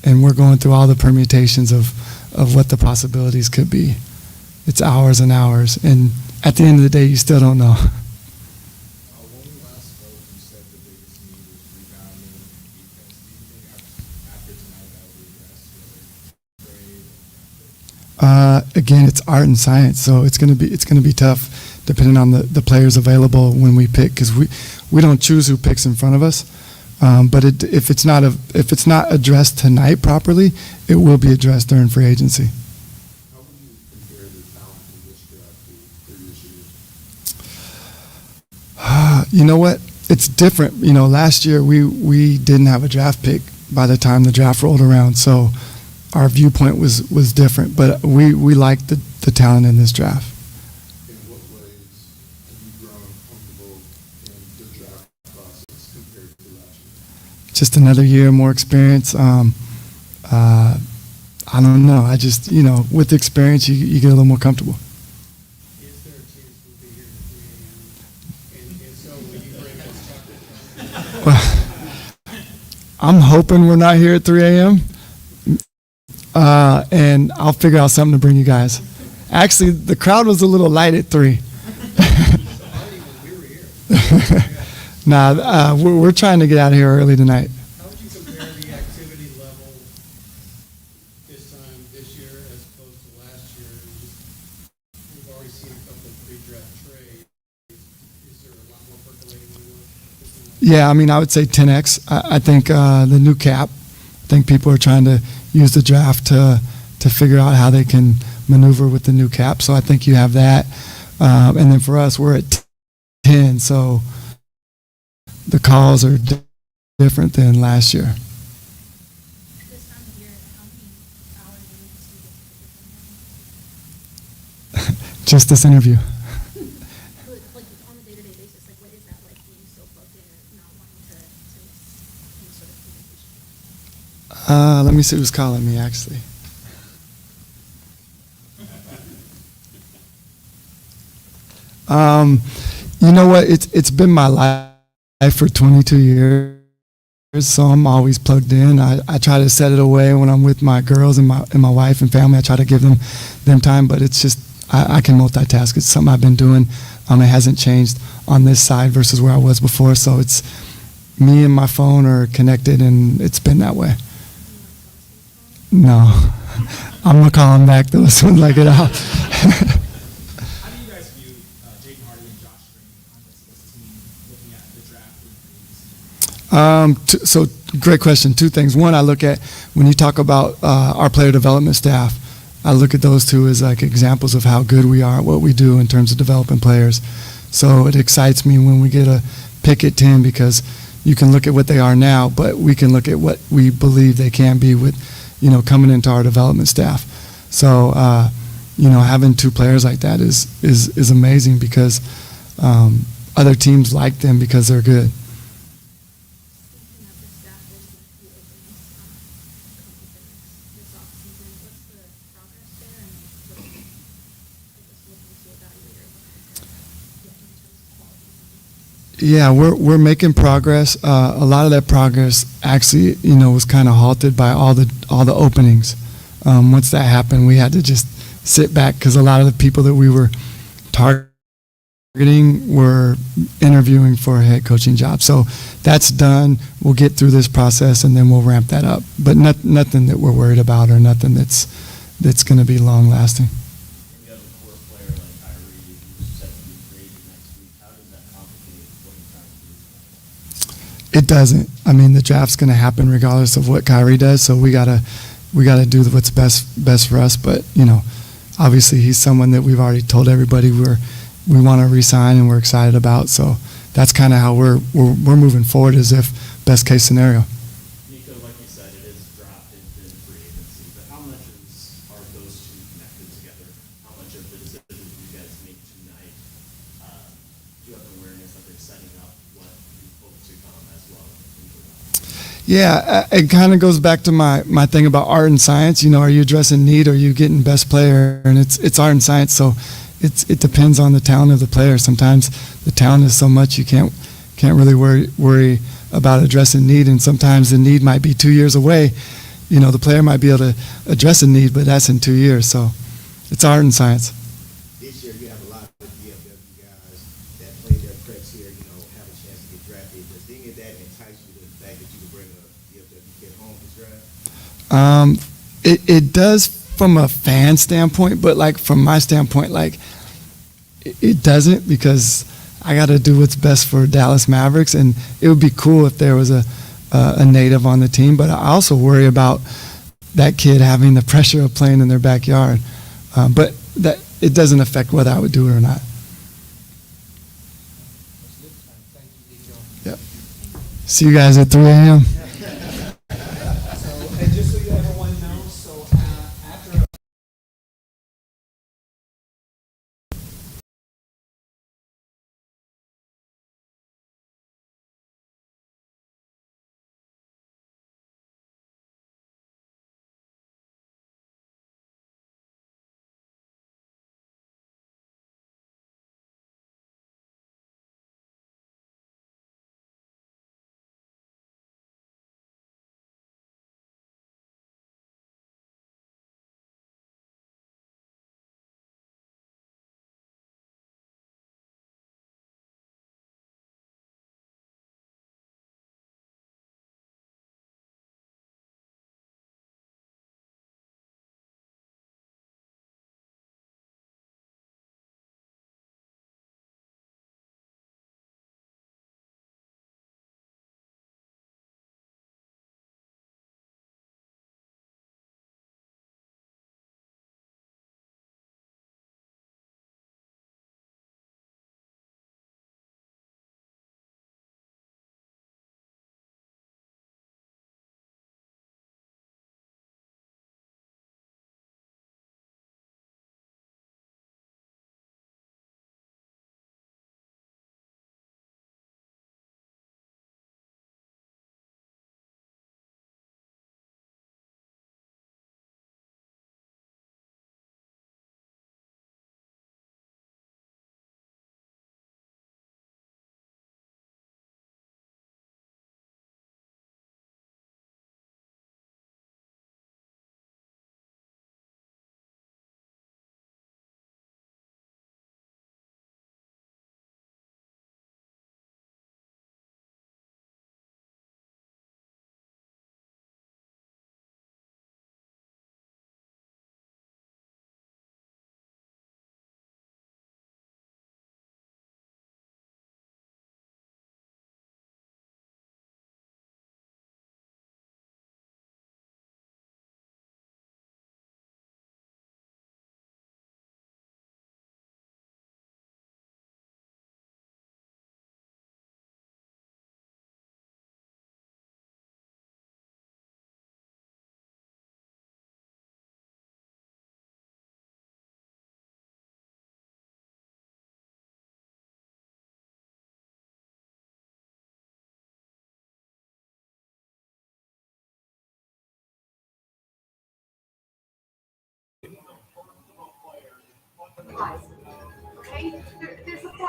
and we're going through all the permutations of what the possibilities could be. It's hours and hours, and at the end of the day, you still don't know. When we last spoke, you said the biggest need was rebounding and defense. Do you think after tonight that will be addressed, whether trade? Again, it's art and science, so it's going to be tough depending on the players available when we pick, because we don't choose who picks in front of us. But if it's not addressed tonight properly, it will be addressed during free agency. How would you compare the talent in this draft to previous years? You know what? It's different. Last year we didn't have a draft pick by the time the draft rolled around, so our viewpoint was different. But we liked the talent in this draft. In what ways have you grown comfortable in the draft process compared to last year? Just another year, more experience. I don't know. I just, with experience, you get a little more comfortable. Is there a chance we'll be here at 3 a.m.? And if so, will you bring us chocolate? Well, I'm hoping we're not here at 3 a.m. And I'll figure out something to bring you guys. Actually, the crowd was a little light at 3. Nah, we're trying to get out of here early tonight. How would you compare the activity level this time this year as opposed to last year? We've already seen a couple of pre-draft trades. Is there a lot more percolating than there was this time? Yeah, I mean, I would say 10x. I think the new cap. I think people are trying to use the draft to figure out how they can maneuver with the new cap. So I think you have that. And then for us, we're at 10. So the calls are different than last year. This time of year, how many hours do you get to get Just this interview. like on a day-to-day basis, like what is that like being so plugged in and not wanting to miss any sort of communication? Let me see who's calling me, actually. You know what? It's been my life for 22 years, so I'm always plugged in. I try to set it away when I'm with my girls and my wife and family. I try to give them time, but it's just I can multitask. It's something I've been doing. It hasn't changed on this side versus where I was before, so it's me and my phone are connected, and it's been that way. No. I'm going to call him back, though, as soon as I get out. How do you guys view Jaden Hardy and Josh Green on this team looking at the draft? So great question. Two things. One, I look at when you talk about our player development staff, I look at those two as like examples of how good we are at what we do in terms of developing players. So it excites me when we get a pick at 10 because you can look at what they are now, but we can look at what we believe they can be with, coming into our development staff. So, having two players like that is amazing because other teams like them because they're good. Yeah, we're making progress. A lot of that progress actually, was kind of halted by all the openings. Once that happened, we had to just sit back because a lot of the people that we were targeting were interviewing for a head coaching job. So that's done. We'll get through this process and then we'll ramp that up. But nothing that we're worried about or nothing that's going to be long lasting. You have a core player like Kyrie who's set to be traded next week. How does that complicate what you're trying to do? It doesn't. I mean, the draft's going to happen regardless of what Kyrie does. So we gotta do what's best for us. But obviously he's someone that we've already told everybody we want to re-sign and we're excited about. So that's kind of how we're moving forward, as if best case scenario. Nico, like you said, it is drafted in free agency, but how much are those two connected together? How much of the decisions you guys make tonight do you have an awareness that they're setting up what you hope to come as well? Yeah, it kind of goes back to my thing about art and science. Are you addressing need or are you getting best player? And it's art and science, so it depends on the talent of the player. Sometimes the talent is so much you can't really worry about addressing need, and sometimes the need might be 2 years away. The player might be able to address a need, but that's in 2 years. So it's art and science. This year you have a lot of bFb guys that play their preps here, have a chance to get drafted. Does any of that entice you to the fact that you can bring a bFb kid home to draft? It does from a fan standpoint, but like from my standpoint, like it doesn't, because I got to do what's best for Dallas Mavericks, and it would be cool if there was a native on the team. But I also worry about that kid having the pressure of playing in their backyard. But that it doesn't affect whether I would do it or not. Yep. See you guys at 3 a.m. And just so everyone knows, so after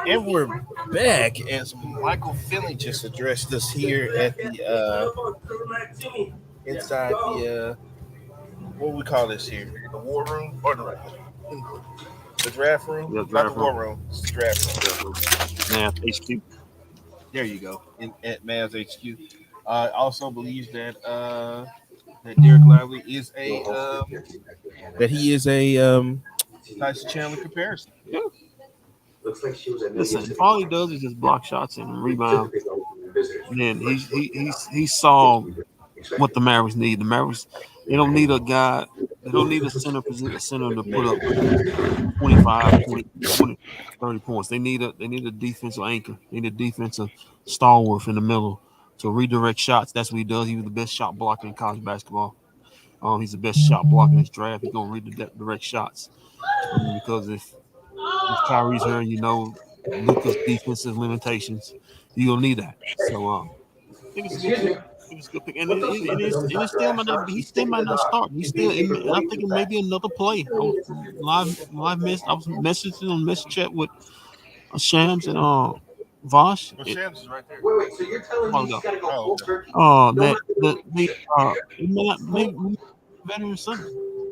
And we're back as Michael Finley just addressed us here at the inside the what we call this here? The war room or the draft room? Yeah, Not the draft war room. room. It's the draft room. Draft room. Math HQ. There you go. At Mavs HQ. Also believes that Derek Lively is that he is a Tyson Chandler comparison. Yeah. Listen, if all he does is just block shots and rebound, then he saw what the Mavericks need. The Mavericks, they don't need a guy. They don't need a center to put up 25, 20, 30 points. They need a defensive anchor. They need a defensive stalwart in the middle to redirect shots. That's what he does. He was the best shot blocker in college basketball. He's the best shot blocker in this draft. He's gonna redirect shots. Because if Kyrie's here, Luka's defensive limitations, you're gonna need that. So I think it's a good pick. I think it's a good pick, and it still might not. He still might not start. I think it may be another play. I was I was messaging on mess chat with Shams and Vosh. Well, Shams is right there. Wait, so you're telling me he's got to go full turkey? That the it may not maybe veteran center.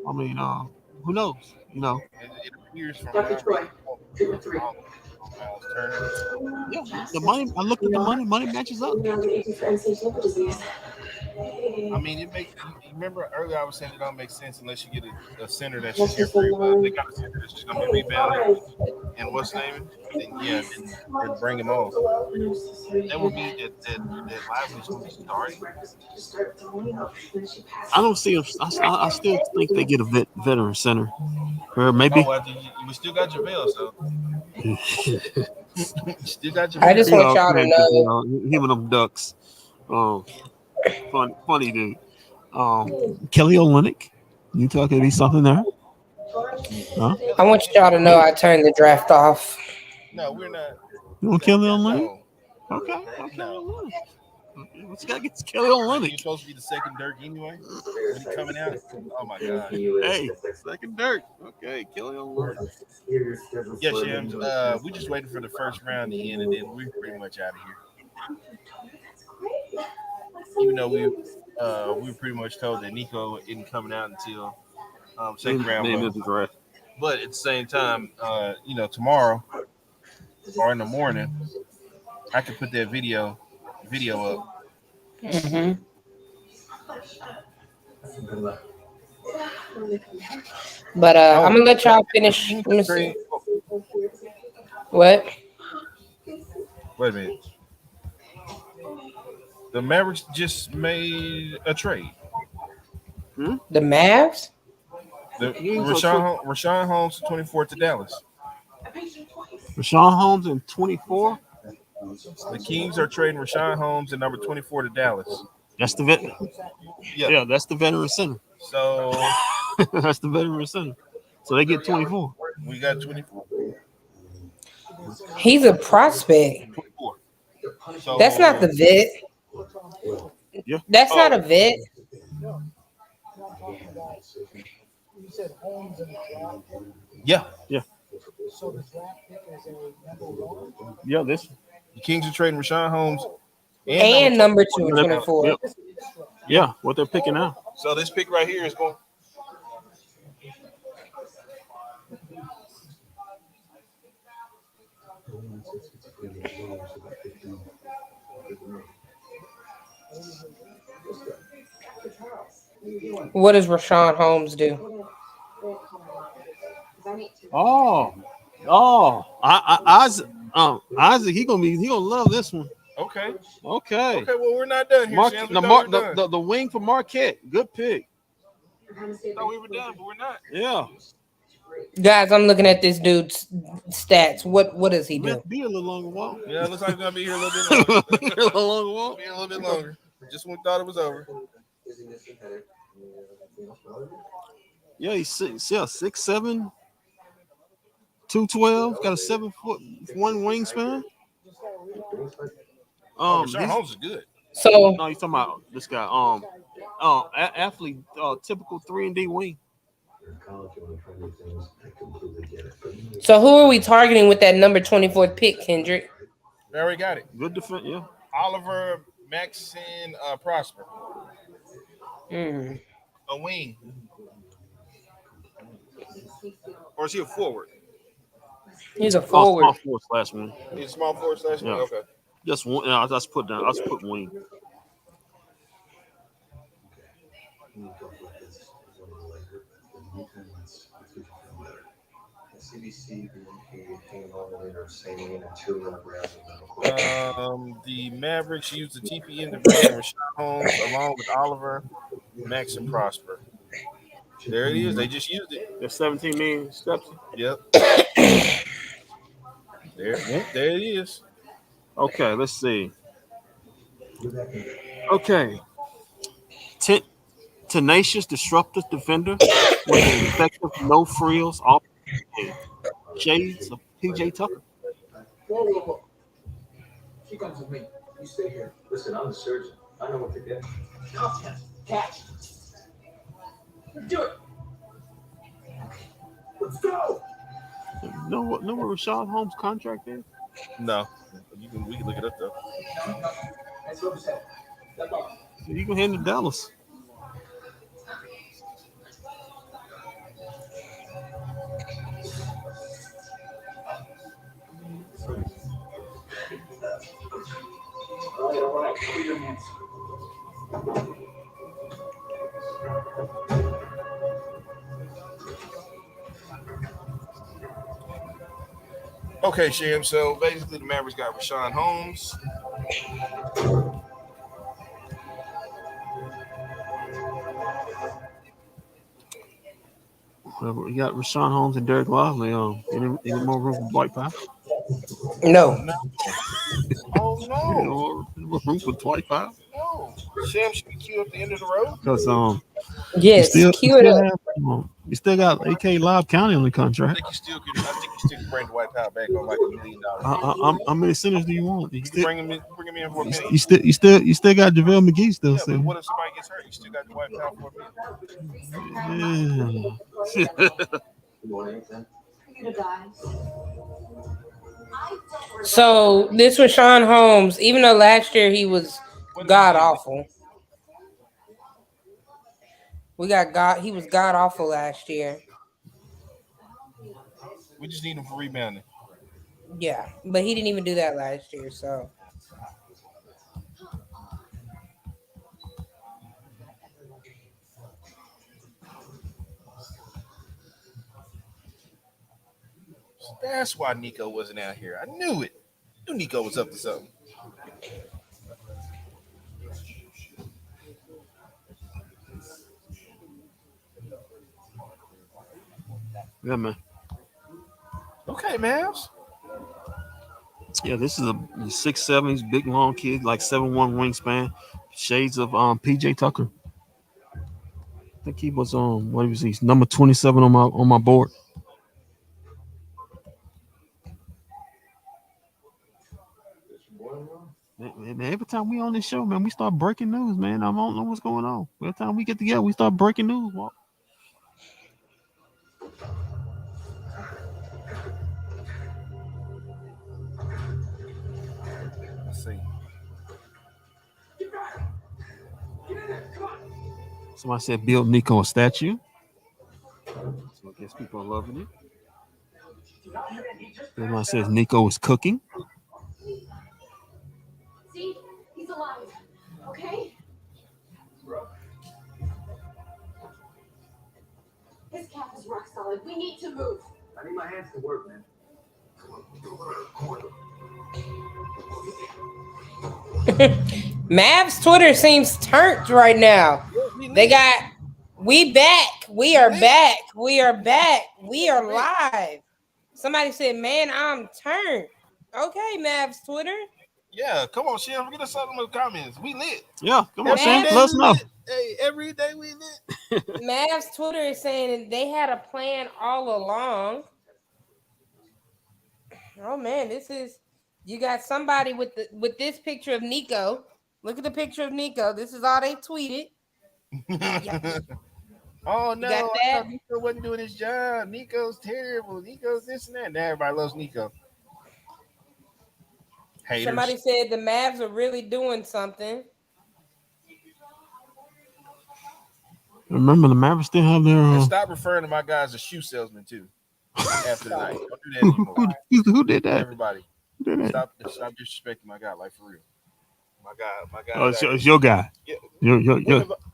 I mean, who knows? It appears from Dr. Troy, 2 or 3. Miles Turner. Yeah, the money. I looked at the money. Money matches up. I mean, it makes. You remember earlier I was saying it don't make sense unless you get a center that's just here for you. But they got a center that's just gonna be rebounding and what's name? Then bring him on. That would mean that Lively's gonna be starting. I don't see him. I still think they get a veteran center. Or maybe. Oh, well, we still got JaVale, so. Still got JaVale. I just want y'all to know. Him and them Ducks. Funny dude. Kelly Olynyk. You talking be something there? Huh? I want y'all to know I turned the draft off. No, we're not. You want Kelly Olynyk? No. Okay. No. Let's get Kelly Olynyk. He's supposed to be the second Dirk anyway. When he coming out. Oh my God. Hey, second Dirk. Okay, Kelly Olynyk. Yeah, Shams. We just waiting for the first round to end, and then we're pretty much out of here. Even though we were pretty much told that Nico isn't coming out until second round. But at the same time, tomorrow or in the morning, I can put that video up. Mm-hmm. But I'm gonna let y'all finish. Let me see. What? Wait a minute. The Mavericks just made a trade. The Mavs? Rashawn Holmes 24 to Dallas. Rashawn Holmes in 24. The Kings are trading Rashawn Holmes and number 24 to Dallas. That's the vet. Yeah, that's the veteran center. So that's the veteran center. So they get 24. We got 24. He's a prospect. 24. So, that's not the vet. Yeah. That's not a vet. Yeah. So the draft pick is a number 1? Yeah, the Kings are trading Rashawn Holmes and number 24. Yep. Yeah, what they're picking out. So this pick right here is going. What does Rashawn Holmes do? Isaac, he gonna love this one. Okay. Well, we're not done here. The wing for Marquette, good pick. Thought we were done, but we're not. Yeah. Guys, I'm looking at this dude's stats. What does he do? Be a little longer walk. Yeah, it looks like he's gonna be here a little bit longer. Be a little longer walk. Be a little bit longer. Just when we thought it was over. Yeah, he's 6'7", 212. Got a 7'1" wingspan. Rashawn Holmes is good. So no, you're talking about this guy. Athlete, typical 3-and-D wing. So who are we targeting with that number 24 pick, Kendrick? We already got it. Good defense, yeah. Oliver Maxson Prosper. A wing. Or is he a forward? He's a Small forward. forward slash one. He's a small forward slash wing? Yeah. Okay. Just one. I just put down. I just put wing. CBC, hanging on in or sailing in and chilling around The Mavericks used the TPN to bring in Rashawn Holmes along with Oliver, Max, and Prosper. There it is. They just used it. There's 17 million steps. Yep. There it is. Okay, let's see. Okay. Tenacious, disruptive defender with an effective no frills off shades of PJ Tucker. Whoa. She comes with me. You stay here. Listen, I'm the surgeon. I know what to do. Catch. Do it. Let's go. Know what Rashawn Holmes' contract is? No. We can look it up though. Let's go. You can hand to Dallas. All right. Clear your hands. Okay, Sham. So basically, the Mavericks got Rashawn Holmes. We got Rashawn Holmes and Derek Lively. Any more room for Dwight Powell? No. Oh no. Any more room for Dwight Powell? No. Sham should be queued up the end of the road. Because yes, cue it up. You still got AK Live County on the contract. I think you still can bring Dwight Powell back on like $1 million. How many centers do you want? You can bring him in for $1 million. You still got JaVale McGee still. Yeah, still. but what if somebody gets hurt? You still got Dwight Powell for $1 million. So this was Rashawn Holmes, even though last year he was god awful. He was god awful last year. We just need him for rebounding. Yeah, but he didn't even do that last year, so. That's why Nico wasn't out here. I knew it. I knew Nico was up to something. Yeah, man. Okay, Mavs. Yeah, this is a 6'7", he's big long kid, like 7'1" wingspan, shades of PJ Tucker. I think he was what was he? Number 27 on my board. Man, every time we on this show, man, we start breaking news, man. I don't know what's going on. Every time we get together, we start breaking news. Well, Let's see. somebody said build Nico a statue. So I guess people are loving it. Somebody says Nico is cooking. See? He's alive. Okay? His calf is rock solid. We need to move. I need my hands to work, man. Mavs Twitter seems turned right now. We back. We are back. We are back. We are live. Somebody said, man, I'm turned. Okay, Mavs Twitter. Yeah, come on, Sham. Get us something in the comments. We lit. Yeah, come on, Sham. Let us know. Hey, every day we lit. Mavs Twitter is saying they had a plan all along. Oh man, you got somebody with this picture of Nico. Look at the picture of Nico. This is all they tweeted. Yeah. Oh no, I thought Nico wasn't doing his job. Nico's terrible. Nico's this and that. Now everybody loves Nico. Haters. Somebody said the Mavs are really doing something. Remember, the Mavericks still have their. And stop referring to my guys as shoe salesmen too. After the night, don't do that anymore. Who did that? Everybody, Who did that? stop disrespecting my guy, like for real. My guy. Oh, it's your guy. Yeah. Your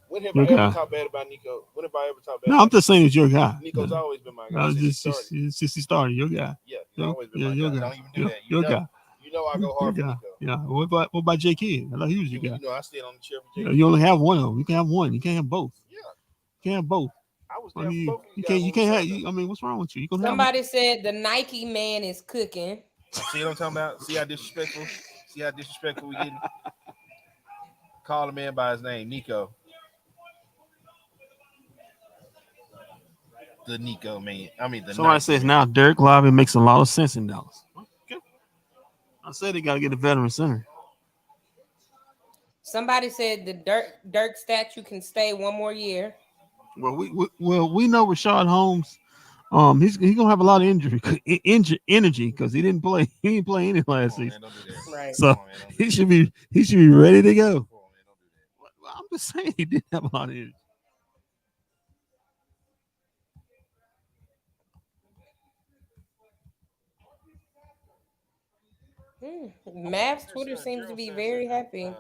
When have your I ever guy. talked bad about Nico? When have I ever talked bad? No, about I'm just saying it's your guy. Nico's always been my guy Since he started, your guy. Yeah, he's always been my your guy. guy. Don't even do that. Your guy. You know I go hard for Your guy. Nico. Yeah. What about J Kid? I thought he was your guy. You know I stand on the chair for J Kid. You only have one of them. You can have one. You can't have both. Yeah. You can't have both. I was there for both of you guys. You can't have. I mean, what's wrong with you? You can have. Somebody said the Nike man is cooking. See what I'm talking about? See how disrespectful we getting? Call the man by his name, Nico. The Nico man. I mean the. Somebody Nike says man. now Derek Lively makes a lot of sense in Dallas. Okay. I said they got to get a veteran center. Somebody said the Dirk statue can stay one more year. Well, we know Rashad Holmes. He's gonna have a lot of energy because he didn't play any last season. Right. So he should be ready to go. Well, I'm just saying he didn't have a lot of energy. Mavs Twitter seems to be very happy.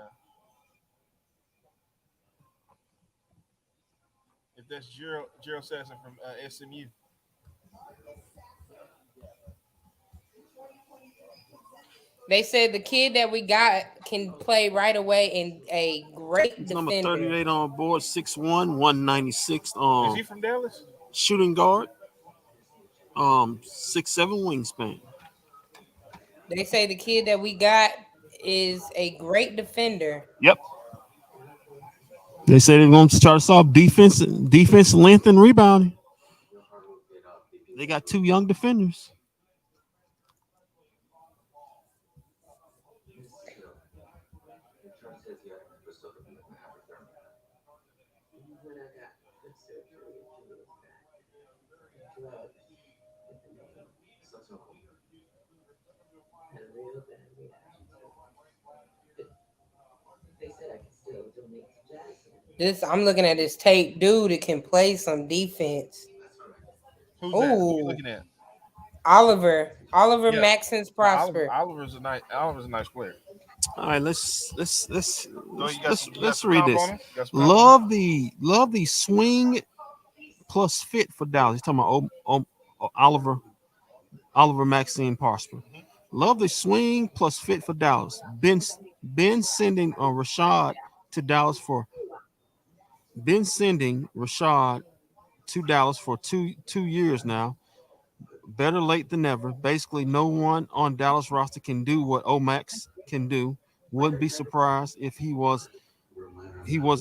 If that's Gerald Sasson from SMU. They said the kid that we got can play right away and a great He's defender. number 38 on board, 6'1", 196. Is he from Dallas? Shooting guard. 6'7" wingspan. They say the kid that we got is a great defender. Yep. They say they're going to try to solve defense, length, and rebounding. They got two young defenders. I'm looking at this tape, dude. It can play some defense. Who's that? Who you looking at? Oliver Maxence Prosper. Oliver's a nice player. All right, let's read this. Got Love the swing plus fit for Dallas. He's talking about Oliver Maxine Prosper. Love the swing plus fit for Dallas. Ben sending Rashad to Dallas for two years now. Better late than never. Basically, no one on Dallas roster can do what Omax can do. Wouldn't be surprised if he was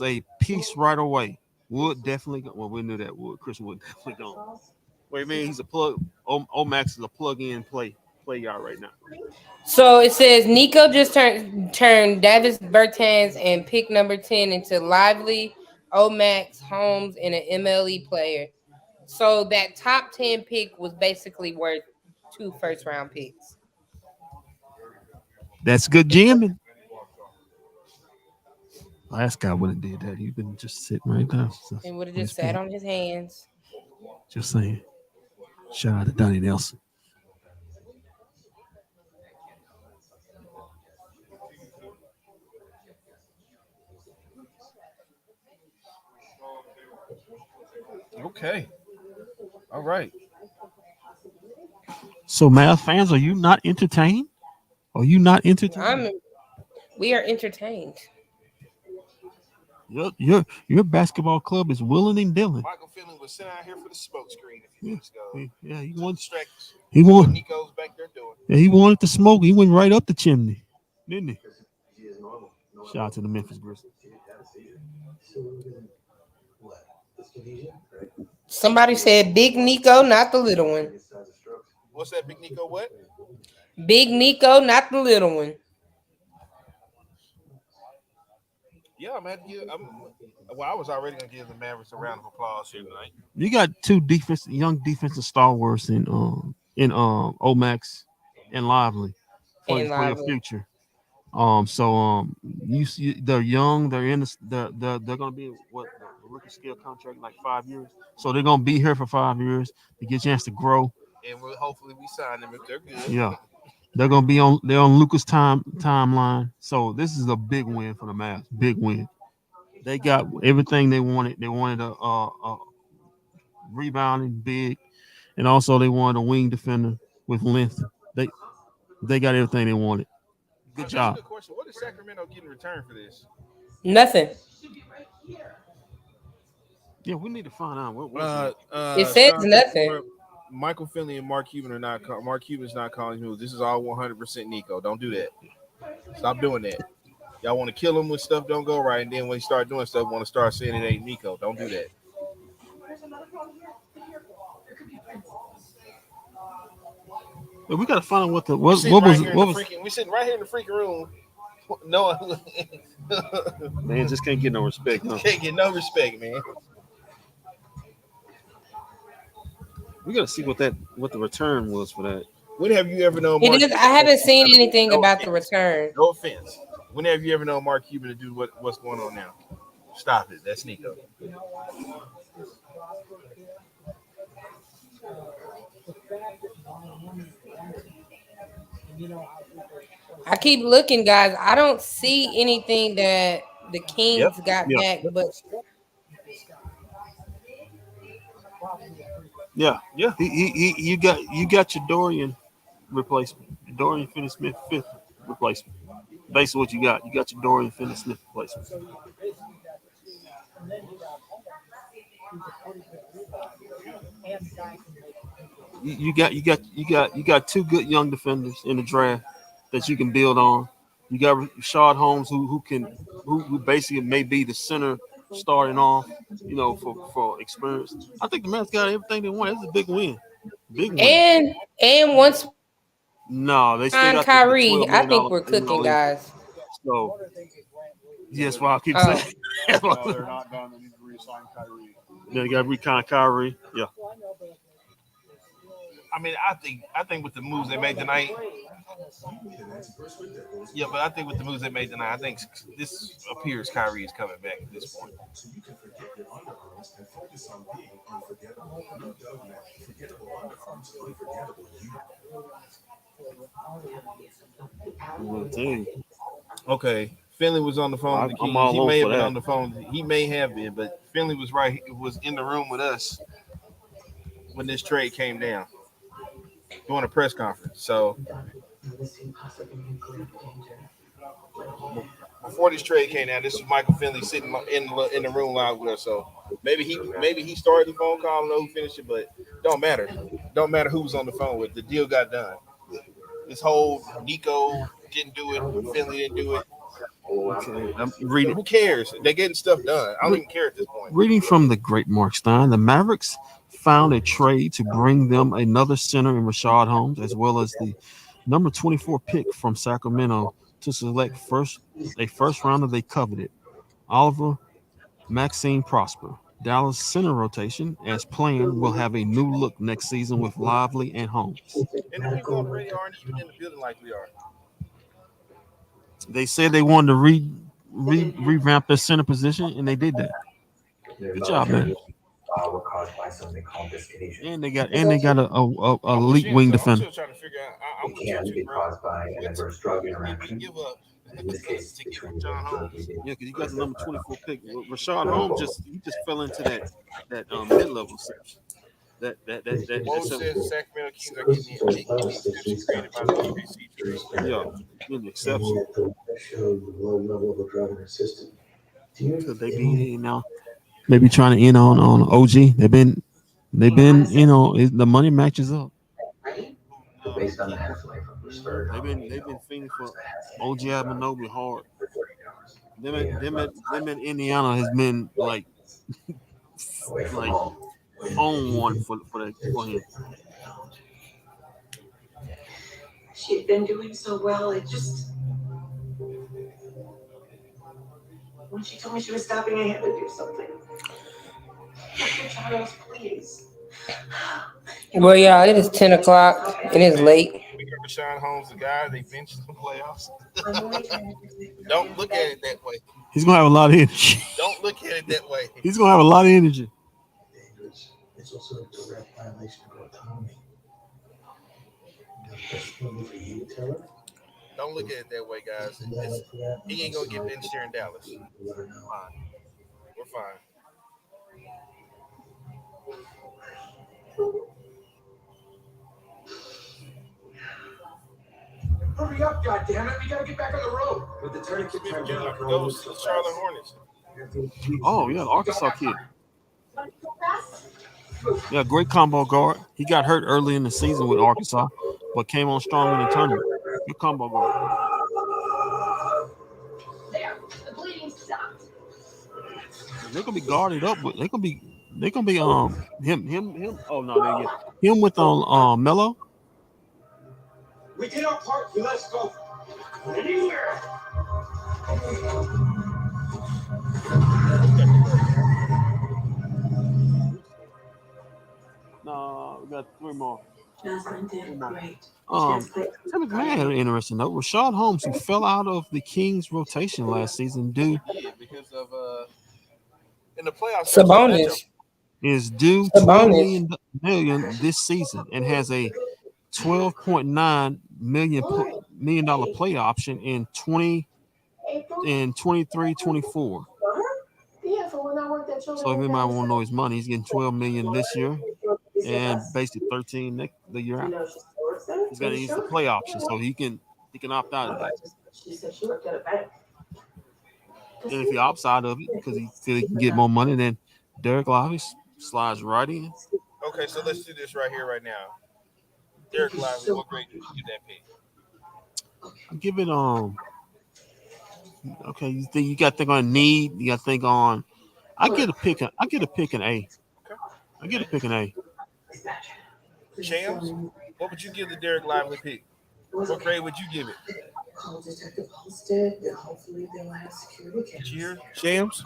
a piece right away. Wood definitely go. Well, we knew that Wood. Chris Wood definitely gone. Wait, man, he's a plug. Omax is a plug-in play yard right now. So it says Nico just turned Davis Bertans and pick number 10 into Lively, Omax, Holmes, and an MLE player. So that top 10 pick was basically worth 2 first-round picks. That's good jamming. Last guy would have did that. He been just sitting right there. He would have just sat on his hands. Just saying. Shout out to Donnie Nelson. Okay. All right. So, Mavs fans, are you not entertained? Are you not entertained? We are entertained. Your basketball club is willing and dealing. Michael Finley was sent out here for the smoke screen a few weeks ago. Yeah, he wanted. What Nico's back there doing. Yeah, he wanted to smoke. He went right up the chimney, didn't he? Shout out to the Memphis Grizzlies. Somebody said Big Nico, not the little one. What's that, Big Nico? What? Big Nico, not the little one. Yeah, man. I was already gonna give the Mavericks a round of applause here tonight. You got two young defensive stalwarts in Omax and Lively for your future. You see, they're young. They're in. They're gonna be what rookie scale contract, like 5 years. So they're gonna be here for 5 years to get a chance to grow. And hopefully we sign them if they're good. Yeah, they're gonna be on. They're on Luca's timeline. So this is a big win for the Mavs. Big win. They got everything they wanted. They wanted a rebounding big, and also they wanted a wing defender with length. They got everything they wanted. Good job. That's a good question. What is Sacramento getting in return for this? Nothing. Yeah, we need to find out what was it says nothing. Michael Finley and Mark Cuban are not. Mark Cuban's not calling moves. This is all 100% Nico. Don't do that. Stop doing that. Y'all want to kill him when stuff don't go right, and then when he start doing stuff, want to start saying it ain't Nico. Don't do that. We got to find out what the we sitting right here in the freaking room. No, man, just can't get no respect. Huh? Can't get no respect, man. We got to see what the return was for that. When have you ever known? I haven't seen anything about the return. No offense. When have you ever known Mark Cuban to do what's going on now? Stop it. That's Nico. I keep looking, guys. I don't see anything that the Kings got back, but you got your Dorian replacement, Dorian Finney-Smith fifth replacement. Basically, what you got your Dorian Finney-Smith replacement. You got two good young defenders in the draft that you can build on. You got Rashad Holmes who basically may be the center starting off, for experience. I think the Mavs got everything they want. It's a big win. Big win. And once they still got Kyrie, the I think we're cooking, guys. So yes, well, I keep saying they're not done. They need to re-sign Kyrie. They got to re-sign Kyrie. Yeah. I mean, I think with the moves they made tonight. Yeah, but I think with the moves they made tonight, I think this appears Kyrie is coming back at this point. Okay, Finley was on the phone with the Kings. He may have been on the phone. He may have been, but Finley was right. He was in the room with us when this trade came down, doing a press conference. So before this trade came down, this was Michael Finley sitting in the room live with us. So maybe he started the phone call. I don't know who finished it, but don't matter. Don't matter who was on the phone with. The deal got done. This whole Nico didn't do it, Finley didn't do it. Okay. I'm reading. Who cares? They're getting stuff done. I don't even care at this point. Reading from the great Mark Stein, the Mavericks found a trade to bring them another center in Rashad Holmes, as well as the number 24 pick from Sacramento to select a first rounder they coveted, Oliver Maxine Prosper. Dallas center rotation, as planned, will have a new look next season with Lively and Holmes. And the people on the radio aren't even in the building like we are. They said they wanted to revamp their center position, and they did that. Good job, man. Were caused by something called dyskinesia. And they got a elite wing defender. I'm still trying to figure out. It can be caused by an adverse drug interaction. In this case, between John Holmes. Yeah, because you got the number 24 pick. Rashad Holmes just fell into that mid-level section. That says Sacramento Kings are getting the exception created by the OKC trade. Yeah, an exception. Could they be now? Maybe trying to on OG. They've been the money matches up. Based on the half-life of the spur. They've been fiending for OG Anunoby hard. Them in Indiana has been like on one for him. She'd been doing so well. When she told me she was stopping, I had to do something. Dr. Charles, please. Well, yeah, it is 10 o'clock. It is late. Rashawn Holmes the guy they benched in the playoffs? Don't look at it that way. He's gonna have a lot of energy. Don't look at it that way. He's gonna have a lot of energy. It's also a direct violation of autonomy. For you, Taylor. Don't look at it that way, guys. He ain't gonna get benched here in Dallas. Fine. We're fine. Hurry up, goddammit! We gotta get back on the road. With the tourniquet turned down, Goes to the Charlotte Hornets. Oh yeah, the Arkansas kid. Yeah, great combo guard. He got hurt early in the season with Arkansas, but came on strong in the tournament. Good combo guard. There, the bleeding stopped. They're gonna be guarded up, but they're gonna be him. Oh no, they get him with Melo. We did our part. Let's go. Anywhere. No, we got three more. Jocelyn did great. Tim McMahon had an interesting note. Rashad Holmes, who fell out of the Kings rotation last season due Because of in the playoffs. Sabonis is due $12 million this season and has a $12.9 million play option in 23-24. So if anybody want to know his money, he's getting $12 million this year and basically 13 the year out. He's gonna use the play option, so he can opt out of that. And if he opts out of it because he feel he can get more money, then Derek Lively slides right in. Okay, so let's do this right here, right now. Derek Lively, what grade did you give that pick? I give it okay, you got to think on need. You got to think on. I get a pick an A. Okay. I get a pick an A. Shams, what would you give the Derek Lively pick? What grade would you give it? Call Detective Halstead, and hopefully they'll have security cameras. Cheer, Shams.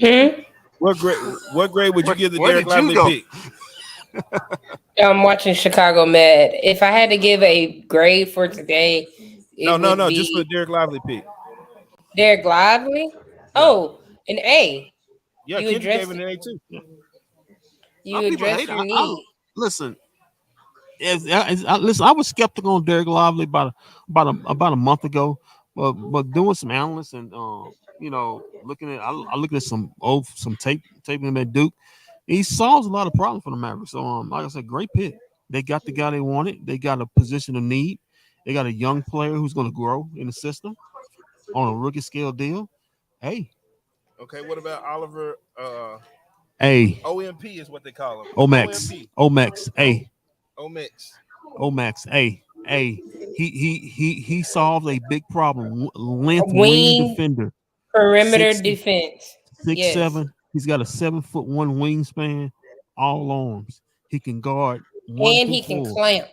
Hmm? What grade would you give the Derek Lively pick? I'm watching Chicago Med. If I had to give a grade for today, No, just for the Derek Lively pick. Derek Lively? Oh, an A. Yeah, you Kendrick addressed gave it an A too. Yeah. You addressed your need. Listen, listen, I was skeptical on Derek Lively about a month ago, but doing some analysts and looking at I looked at some tape him at Duke. He solves a lot of problems for the Mavericks. So like I said, great pick. They got the guy they wanted. They got a position of need. They got a young player who's going to grow in the system on a rookie scale deal. Hey. Okay, what about Oliver? A. OMP is what they call him. Omax. A. Omax. A. He solved a big problem. Length wing defender. Perimeter defense. 6'7". He's got a 7'1" wingspan. All arms. He can guard. And he can clamp.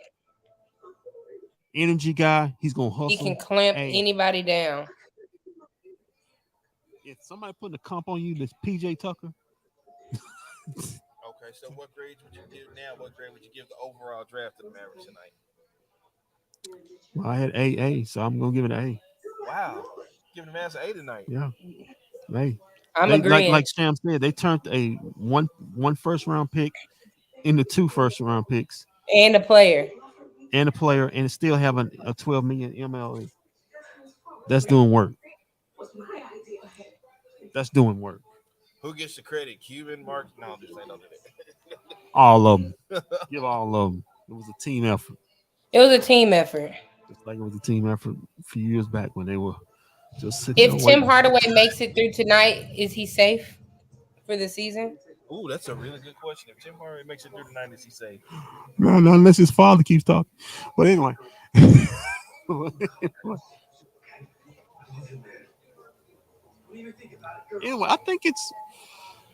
Energy guy. He's gonna hustle. He can clamp anybody down. If somebody putting a comp on you, that's PJ Tucker. Okay, so what grades would you give now? What grade would you give the overall draft to the Mavericks tonight? Well, I had AA, so I'm gonna give it an A. Wow, giving the Mavs an A tonight. Yeah, A. I'm agreeing. Like Sam said, they turned a one first round pick into 2 first round picks and a player, and still have a 12 million MLE. That's doing work. That's doing work. Who gets the credit? Cuban, Mark? No, just say no to that. All of them. Give all of them. It was a team effort. It was a team effort. Just like it was a team effort a few years back when they were just sitting. If Tim Hardaway makes it through tonight, is he safe for the season? Ooh, that's a really good question. If Tim Hardaway makes it through tonight, is he safe? No, unless his father keeps talking. But anyway. Anyway, I think it's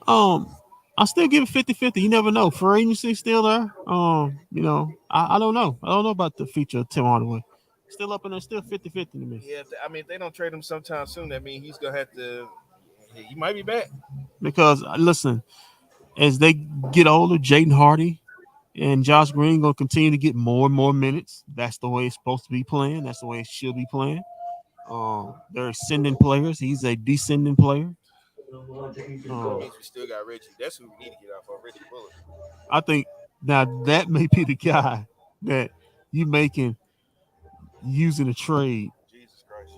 I still give it 50-50. You never know. Free agency still there. I don't know. I don't know about the future of Tim Hardaway. Still up in there, still 50-50 to me. Yeah, if they don't trade him sometime soon, that means he's gonna have to. He might be back. Because listen, as they get older, Jaden Hardy and Josh Green gonna continue to get more and more minutes. That's the way it's supposed to be playing. That's the way it should be playing. They're ascending players. He's a descending player. That means we still got Reggie. That's who we need to get off of, Reggie Bullock. I think now that may be the guy that you making using a trade Jesus Christ.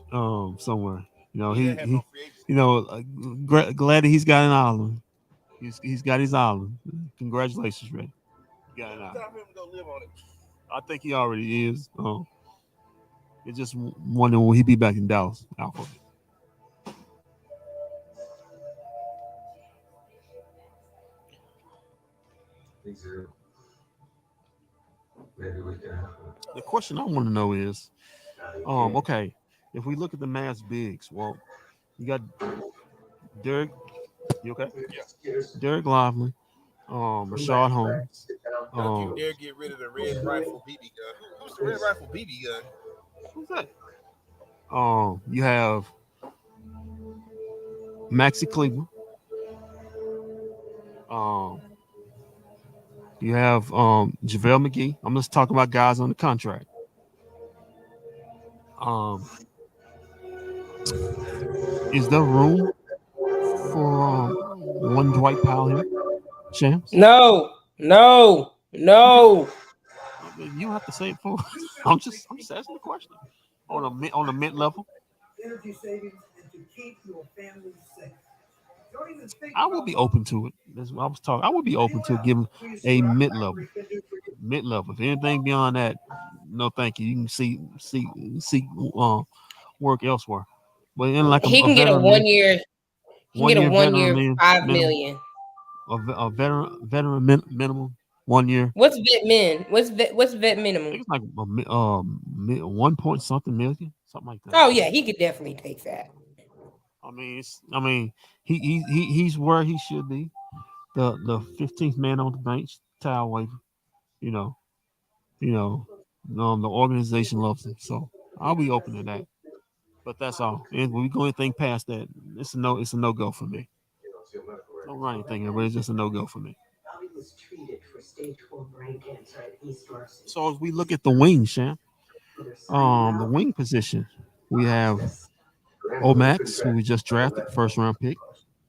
Somewhere. You know, He he, didn't have he no free agency. you know, glad that he's got an island. He's got his island. Congratulations, Ray. He got an island. Time for him to go live on it. I think he already is. It's just wondering will he be back in Dallas? Alpha. The question I want to know is, okay, if we look at the Mavs bigs, well, you got Derek. You okay? Yeah. Derek Lively, Rashad Holmes. Don't you dare get rid of the red rifle BB gun. Who's the red rifle BB gun? Who's that? You have Maxi Cleveland. You have JaVale McGee. I'm just talking about guys on the contract. Is there room for one Dwight Powell here? Shams? No. You don't have to say it for. I'm just asking the question. On a mid level. Energy savings and to keep your family safe. Don't even think I would be open to it. That's what I was talking. I would be open to giving a mid level. Mid level. If anything beyond that, no, thank you. You can see work elsewhere. But in like He can get a veteran 1 year. He can get a 1 year veteran $5 minimum, million. a veteran minimum 1 year. What's vet min? What's vet I minimum? think it's like 1 point something million, something like that. Oh yeah, he could definitely take that. I mean, he's where he should be. The 15th man on the bench, towel waiver. You know, the organization loves him, so I'll be open to that. But that's all. And when we go anything past that, it's a no go for me. Don't run anything, but it's just a no go for me. So as we look at the wing, Sham, the wing position, we have Omax, who we just drafted, first round pick.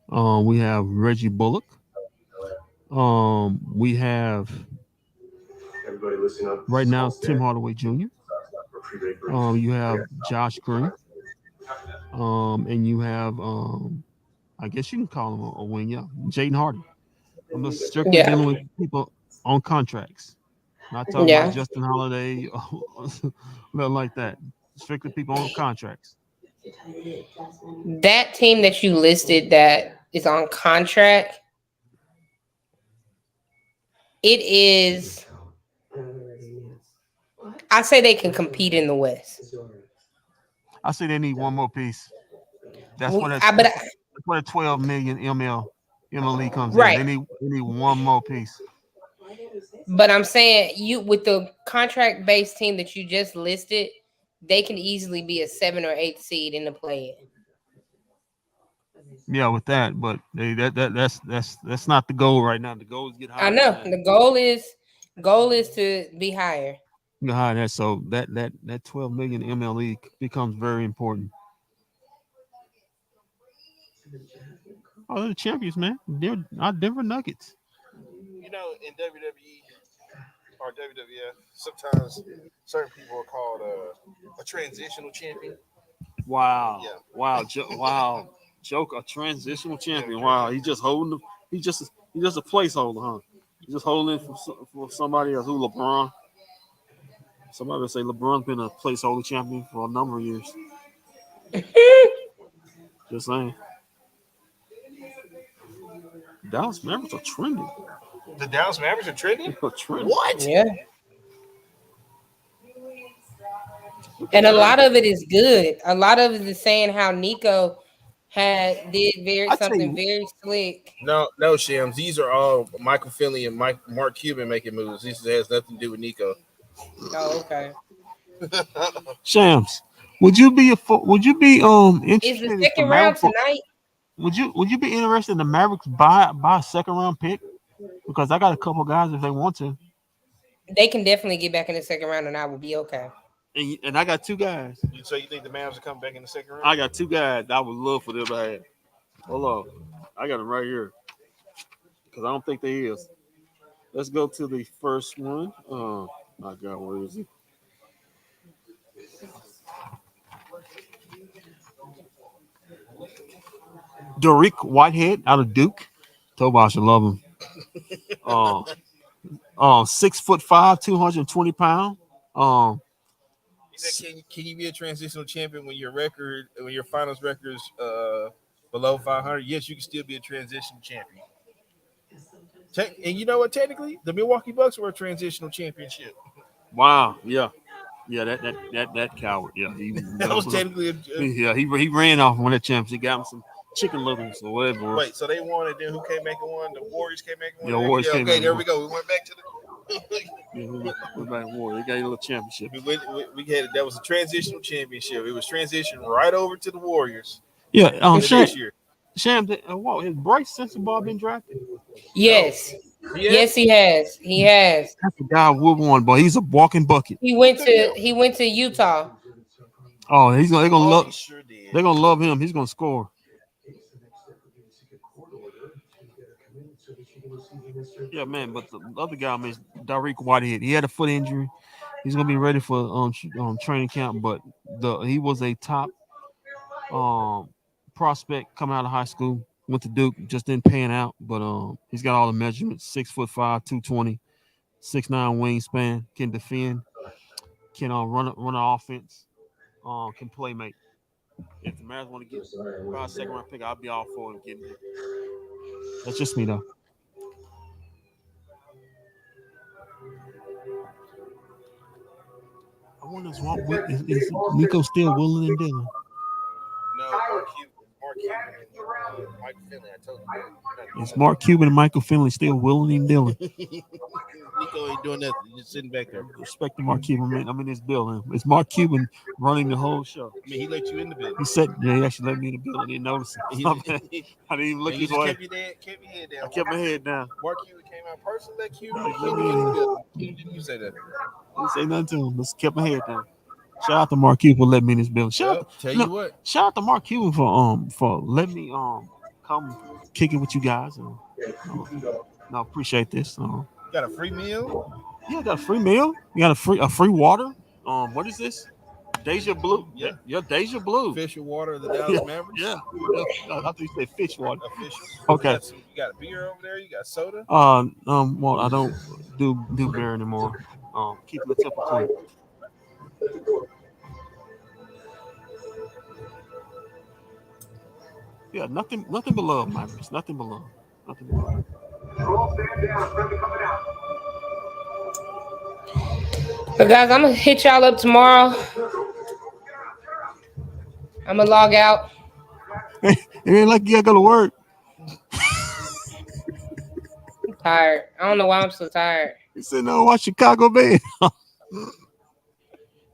We have Reggie Bullock. We have right now Tim Hardaway Jr. You have Josh Green. And you have I guess you can call him a wing, yeah, Jaden Hardy. I'm just strictly dealing with people on contracts. Not talking about Justin Holiday or nothing like that. Strictly people on contracts. That team that you listed that is on contract, it is. I say they can compete in the West. I say they need one more piece. That's what a 12 million MLE comes in. They need one more piece. But I'm saying with the contract based team that you just listed, they can easily be a 7 or 8 seed in the play-in. Yeah, with that, but that's not the goal right now. The goal is get higher. I know the goal is to be higher. Get higher. So that 12 million MLE becomes very important. Oh, they're the champions, man. They're our Denver Nuggets. You know, in WWE or WWF, sometimes certain people are called a transitional champion. Wow. Yeah. Wow. Wow. Joke, a transitional champion. Wow. He's just holding he's just a placeholder, huh? He's just holding for somebody else. Who, LeBron? Somebody would say LeBron's been a placeholder champion for a number of years. Just saying. Dallas Mavericks are trending. The Dallas Mavericks are trending? What? Yeah. And a lot of it is good. A lot of it is saying how Nico did something very slick. No, Shams. These are all Michael Finley and Mark Cuban making moves. This has nothing to do with Nico. Oh, okay. Shams, would you be interested? Is the second round tonight? Would you be interested in the Mavericks buy a second round pick? Because I got a couple guys if they want to. They can definitely get back in the second round, and I will be okay. And I got two guys. So you think the Mavs will come back in the second round? I got two guys that I would love for them to have. Hold on. I got them right here. Because I don't think they is. Let's go to the first one. My God, where is he? Dariq Whitehead out of Duke. Told I should love him. 6'5", 220 pounds. Can you be a transitional champion when your finals record is below 500? Yes, you can still be a transitional champion. And you know what? Technically, the Milwaukee Bucks were a transitional championship. Wow. Yeah. Yeah, that coward. Yeah, That was technically he ran off and won that championship. Got him some chicken littles or whatever. Wait, so they won, and then who came back and won? The Warriors came back and won. Yeah, Warriors came okay, back there and we go. We went back to the. Yeah, we back to Warriors. They got a little championship. We had that was a transitional championship. It was transitioned right over to the Warriors. Yeah, next year. Sham, wow, has Bryce Sensabaugh been drafted? Yes. Yes, he has. He has. That's a guy Wood one, but he's a walking bucket. He went to Utah. Oh, they're gonna love him. He's gonna score. Yeah, man. But the other guy, man, Dariq Whitehead. He had a foot injury. He's gonna be ready for training camp. But he was a top prospect coming out of high school. Went to Duke, just didn't pan out. But he's got all the measurements: 6'5", 220, 6'9" wingspan, can defend, can run an offense, can play make. If the Mavs want to get a second round pick, I'll be all for him getting him. That's just me though. I wonder is Nico still willing and dealing? No, Mark Cuban and Mike Finley. I told you. Is Mark Cuban and Michael Finley still willing and dealing? Nico ain't doing nothing. He's just sitting back there. Respect to Mark Cuban, man. I'm in this building. It's Mark Cuban running the whole show. I mean, he let you in the building. He said, yeah, he actually let me in the building. I didn't notice it. I didn't even look his way. Kept your head down. I kept my head down. Mark Cuban came out personally. Let Cuban let me in the building. Didn't you say that? I didn't say nothing to him. Just kept my head down. Shout out to Mark Cuban for letting me in this building. Shout out to Mark Cuban for letting me come kick it with you guys. I appreciate this. Got a free meal? Yeah, got a free meal. You got a free water. What is this? Deja Blue. Yeah, Deja Blue. Official water of the Dallas Mavericks. Yeah. I thought you said fish water. Official. Okay. You got a beer over there. You got soda. Well, I don't do beer anymore. Keep the temple clean. Yeah, nothing below Mavericks. Nothing below. But guys, I'm gonna hit y'all up tomorrow. I'm gonna log out. It ain't like you gotta go to work. I'm tired. I don't know why I'm so tired. You said no, watch Chicago band.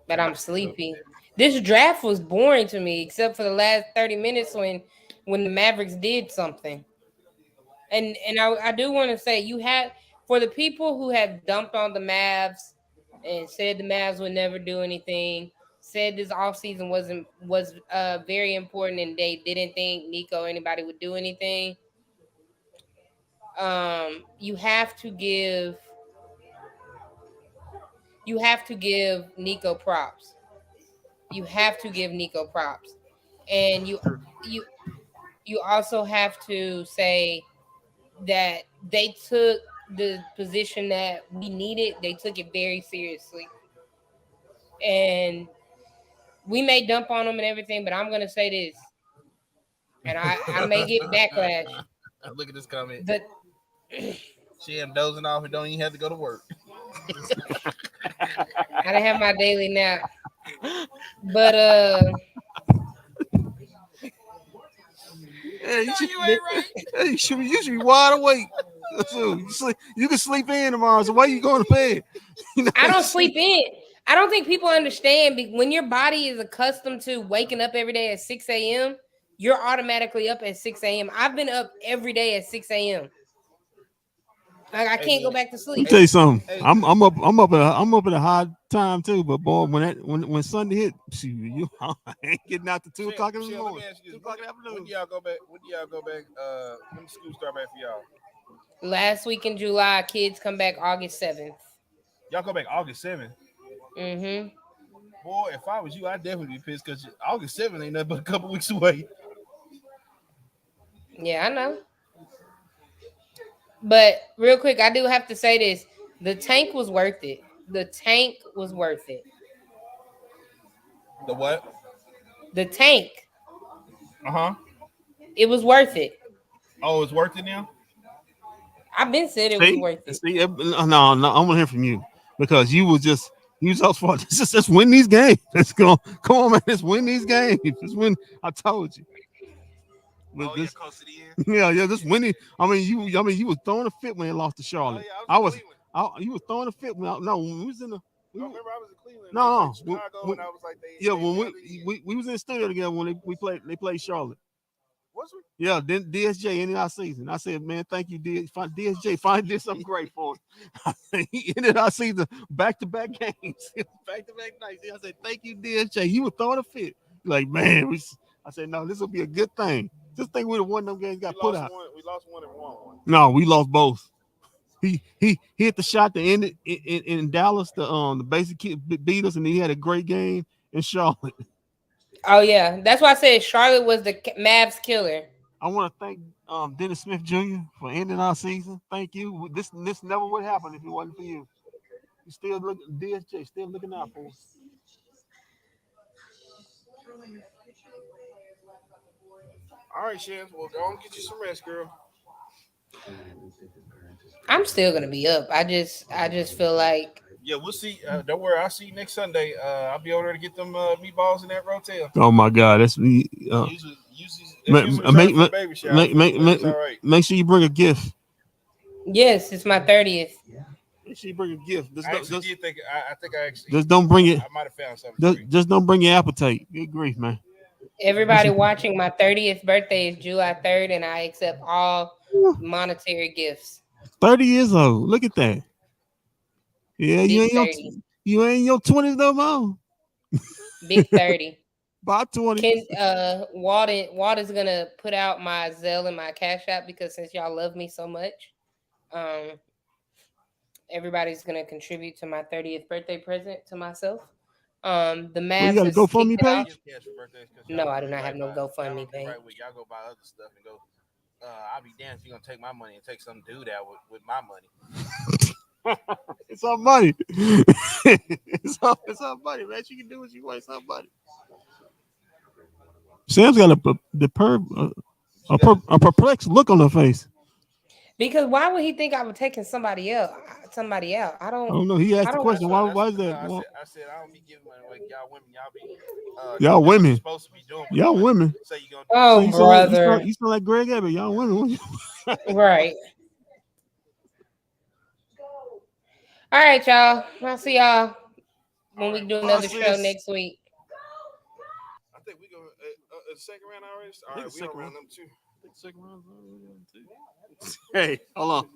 But I'm sleepy. This draft was boring to me, except for the last 30 minutes when the Mavericks did something. And I do want to say, you have, for the people who have dumped on the Mavs and said the Mavs would never do anything, said this offseason was very important and they didn't think Nico or anybody would do anything. You have to give Nico props. You have to give Nico props. And you also have to say that they took the position that we needed, they took it very seriously. And we may dump on them and everything, but I'm gonna say this. And I may get backlash. Look at this comment. But she am dozing off and don't even have to go to work. I didn't have my daily nap. But hey, you should be wide awake. You can sleep in tomorrow. So why are you going to bed? I don't sleep in. I don't think people understand when your body is accustomed to waking up every day at 6 a.m., you're automatically up at 6 a.m. I've been up every day at 6 a.m. I can't go back to Let sleep. me tell you something. I'm up at a high time too. But boy, when Sunday hit, shoot, I ain't getting out to 2 o'clock in the Let morning. me ask you 2 this: o'clock in the afternoon. when do y'all go back? When do y'all go back? When the school start back for y'all? Last week in July, kids come back August 7th. Y'all go back August 7th. Mm-hmm. Boy, if I was you, I'd definitely be pissed because August 7th ain't nothing but a couple weeks away. Yeah, I know. But real quick, I do have to say this: the tank was worth it. The tank was worth it. The what? The tank. Uh-huh. It was worth it. Oh, it's worth it now? I've been said it was worth it. No, I want to hear from you because you was so far. Just win these games. Let's go. Come on, man. Let's win these games. Just win. I told you. Close to the end. Yeah. Just winning. You was throwing a fit when they lost to Charlotte. You was throwing a fit when when we was in the. Remember, I was in Cleveland. No, Chicago, and I was like, we was in the studio together when they played Charlotte. Was we? Yeah, then DSJ ended our season. I said, man, thank you, DSJ. Finally did something great for us. He ended our season back-to-back games, back-to-back nights. I said, thank you, DSJ. You were throwing a fit. Like, man, I said, no, this will be a good thing. Just think we'd have won them games, got put out. We lost one and won one. No, we lost both. He hit the shot to end it in Dallas. The basic kid beat us, and he had a great game in Charlotte. Oh yeah, that's why I said Charlotte was the Mavs killer. I want to thank Dennis Smith Jr. for ending our season. Thank you. This never would happen if it wasn't for you. You still look DSJ, still looking out for us. All right, Shams. Well, go and get you some rest, girl. I'm still gonna be up. I just feel like. Yeah, we'll see. Don't worry, I'll see you next Sunday. I'll be over there to get them meatballs in that rotel. Oh my God, that's me. Make sure you bring a gift. Yes, it's my 30th. Make sure you bring a gift. I think I actually. Just don't bring it. I might have found something. Just don't bring your appetite. Good grief, man. Everybody watching, my 30th birthday is July 3rd, and I accept all monetary gifts. 30 years old. Look at that. Yeah, you ain't your 20s no more. Big 30. About 20. Walden's gonna put out my Zelle and my Cash App because since y'all love me so much, everybody's gonna contribute to my 30th birthday present to myself. The Mavs. You got a GoFundMe page? No, I do not have no GoFundMe page. Y'all go buy other stuff and go. I'll be damned if you're gonna take my money and take some dude out with my money. It's our money. it's our money, man. You can do what you want. It's our money. Sam's got a perplexed look on her face. Because why would he think I was taking somebody out? I don't know. He asked the question. Why is that? I said I don't be giving money like y'all women. Y'all women. Supposed to be doing y'all women. Say you gonna do. Oh, brother. You sound like Greg Abbott. Y'all women. Right. All right, y'all. I'll see y'all when we do another show next week. I think we go second round already. All right, we on round number 2. Second round already too. Hey, hold on.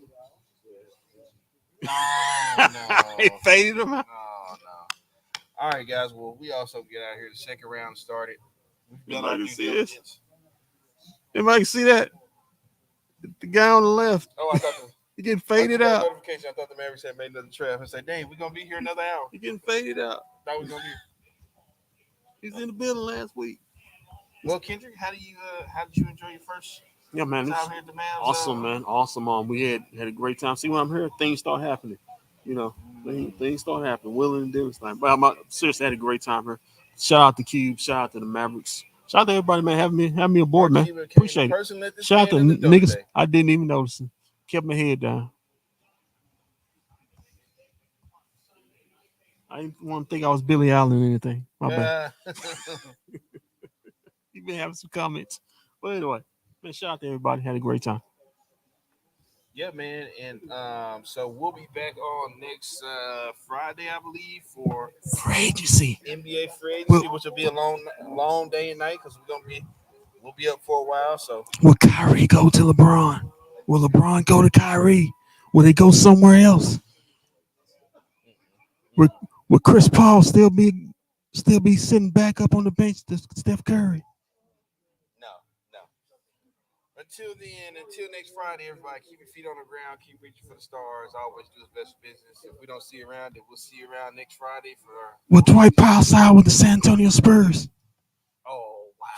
No. He faded him out. No. All right, guys. Well, we also get out here. The second round started. Anybody can see this? Anybody can see that? The guy on the left. Oh, I thought he getting faded out. Notification. I thought the Mavericks had made another draft and said, "Dang, we're gonna be here another hour." He getting faded out. Thought we was gonna be. He's in the building last week. Well, Kendrick, how did you enjoy your first? Yeah, man, it's time here at the Mavs? Awesome, man, awesome. We had a great time. See, when I'm here, things start happening. You know, things start happening. Willing and Dennis, like, but I'm seriously had a great time here. Shout out to Cube. Shout out to the Mavericks. Shout out to everybody, man. Have me aboard, man. Appreciate it. Shout out to niggas. I didn't even notice them. Kept my head down. I didn't want to think I was Billy Allen or anything. My bad. You've been having some comments. But anyway, man, shout out to everybody. Had a great time. Yeah, man. And so we'll be back on next Friday, I believe, for free agency. NBA free agency, which will be a long day and night because we'll be up for a while. So will Kyrie go to LeBron? Will LeBron go to Kyrie? Will they go somewhere else? Would Chris Paul still be sitting back up on the bench to Steph Curry? No. Until then, until next Friday, everybody keep your feet on the ground, keep reaching for the stars. Always do his best business. If we don't see you around, then we'll see you around next Friday for. Will Dwight Powell side with the San Antonio Spurs?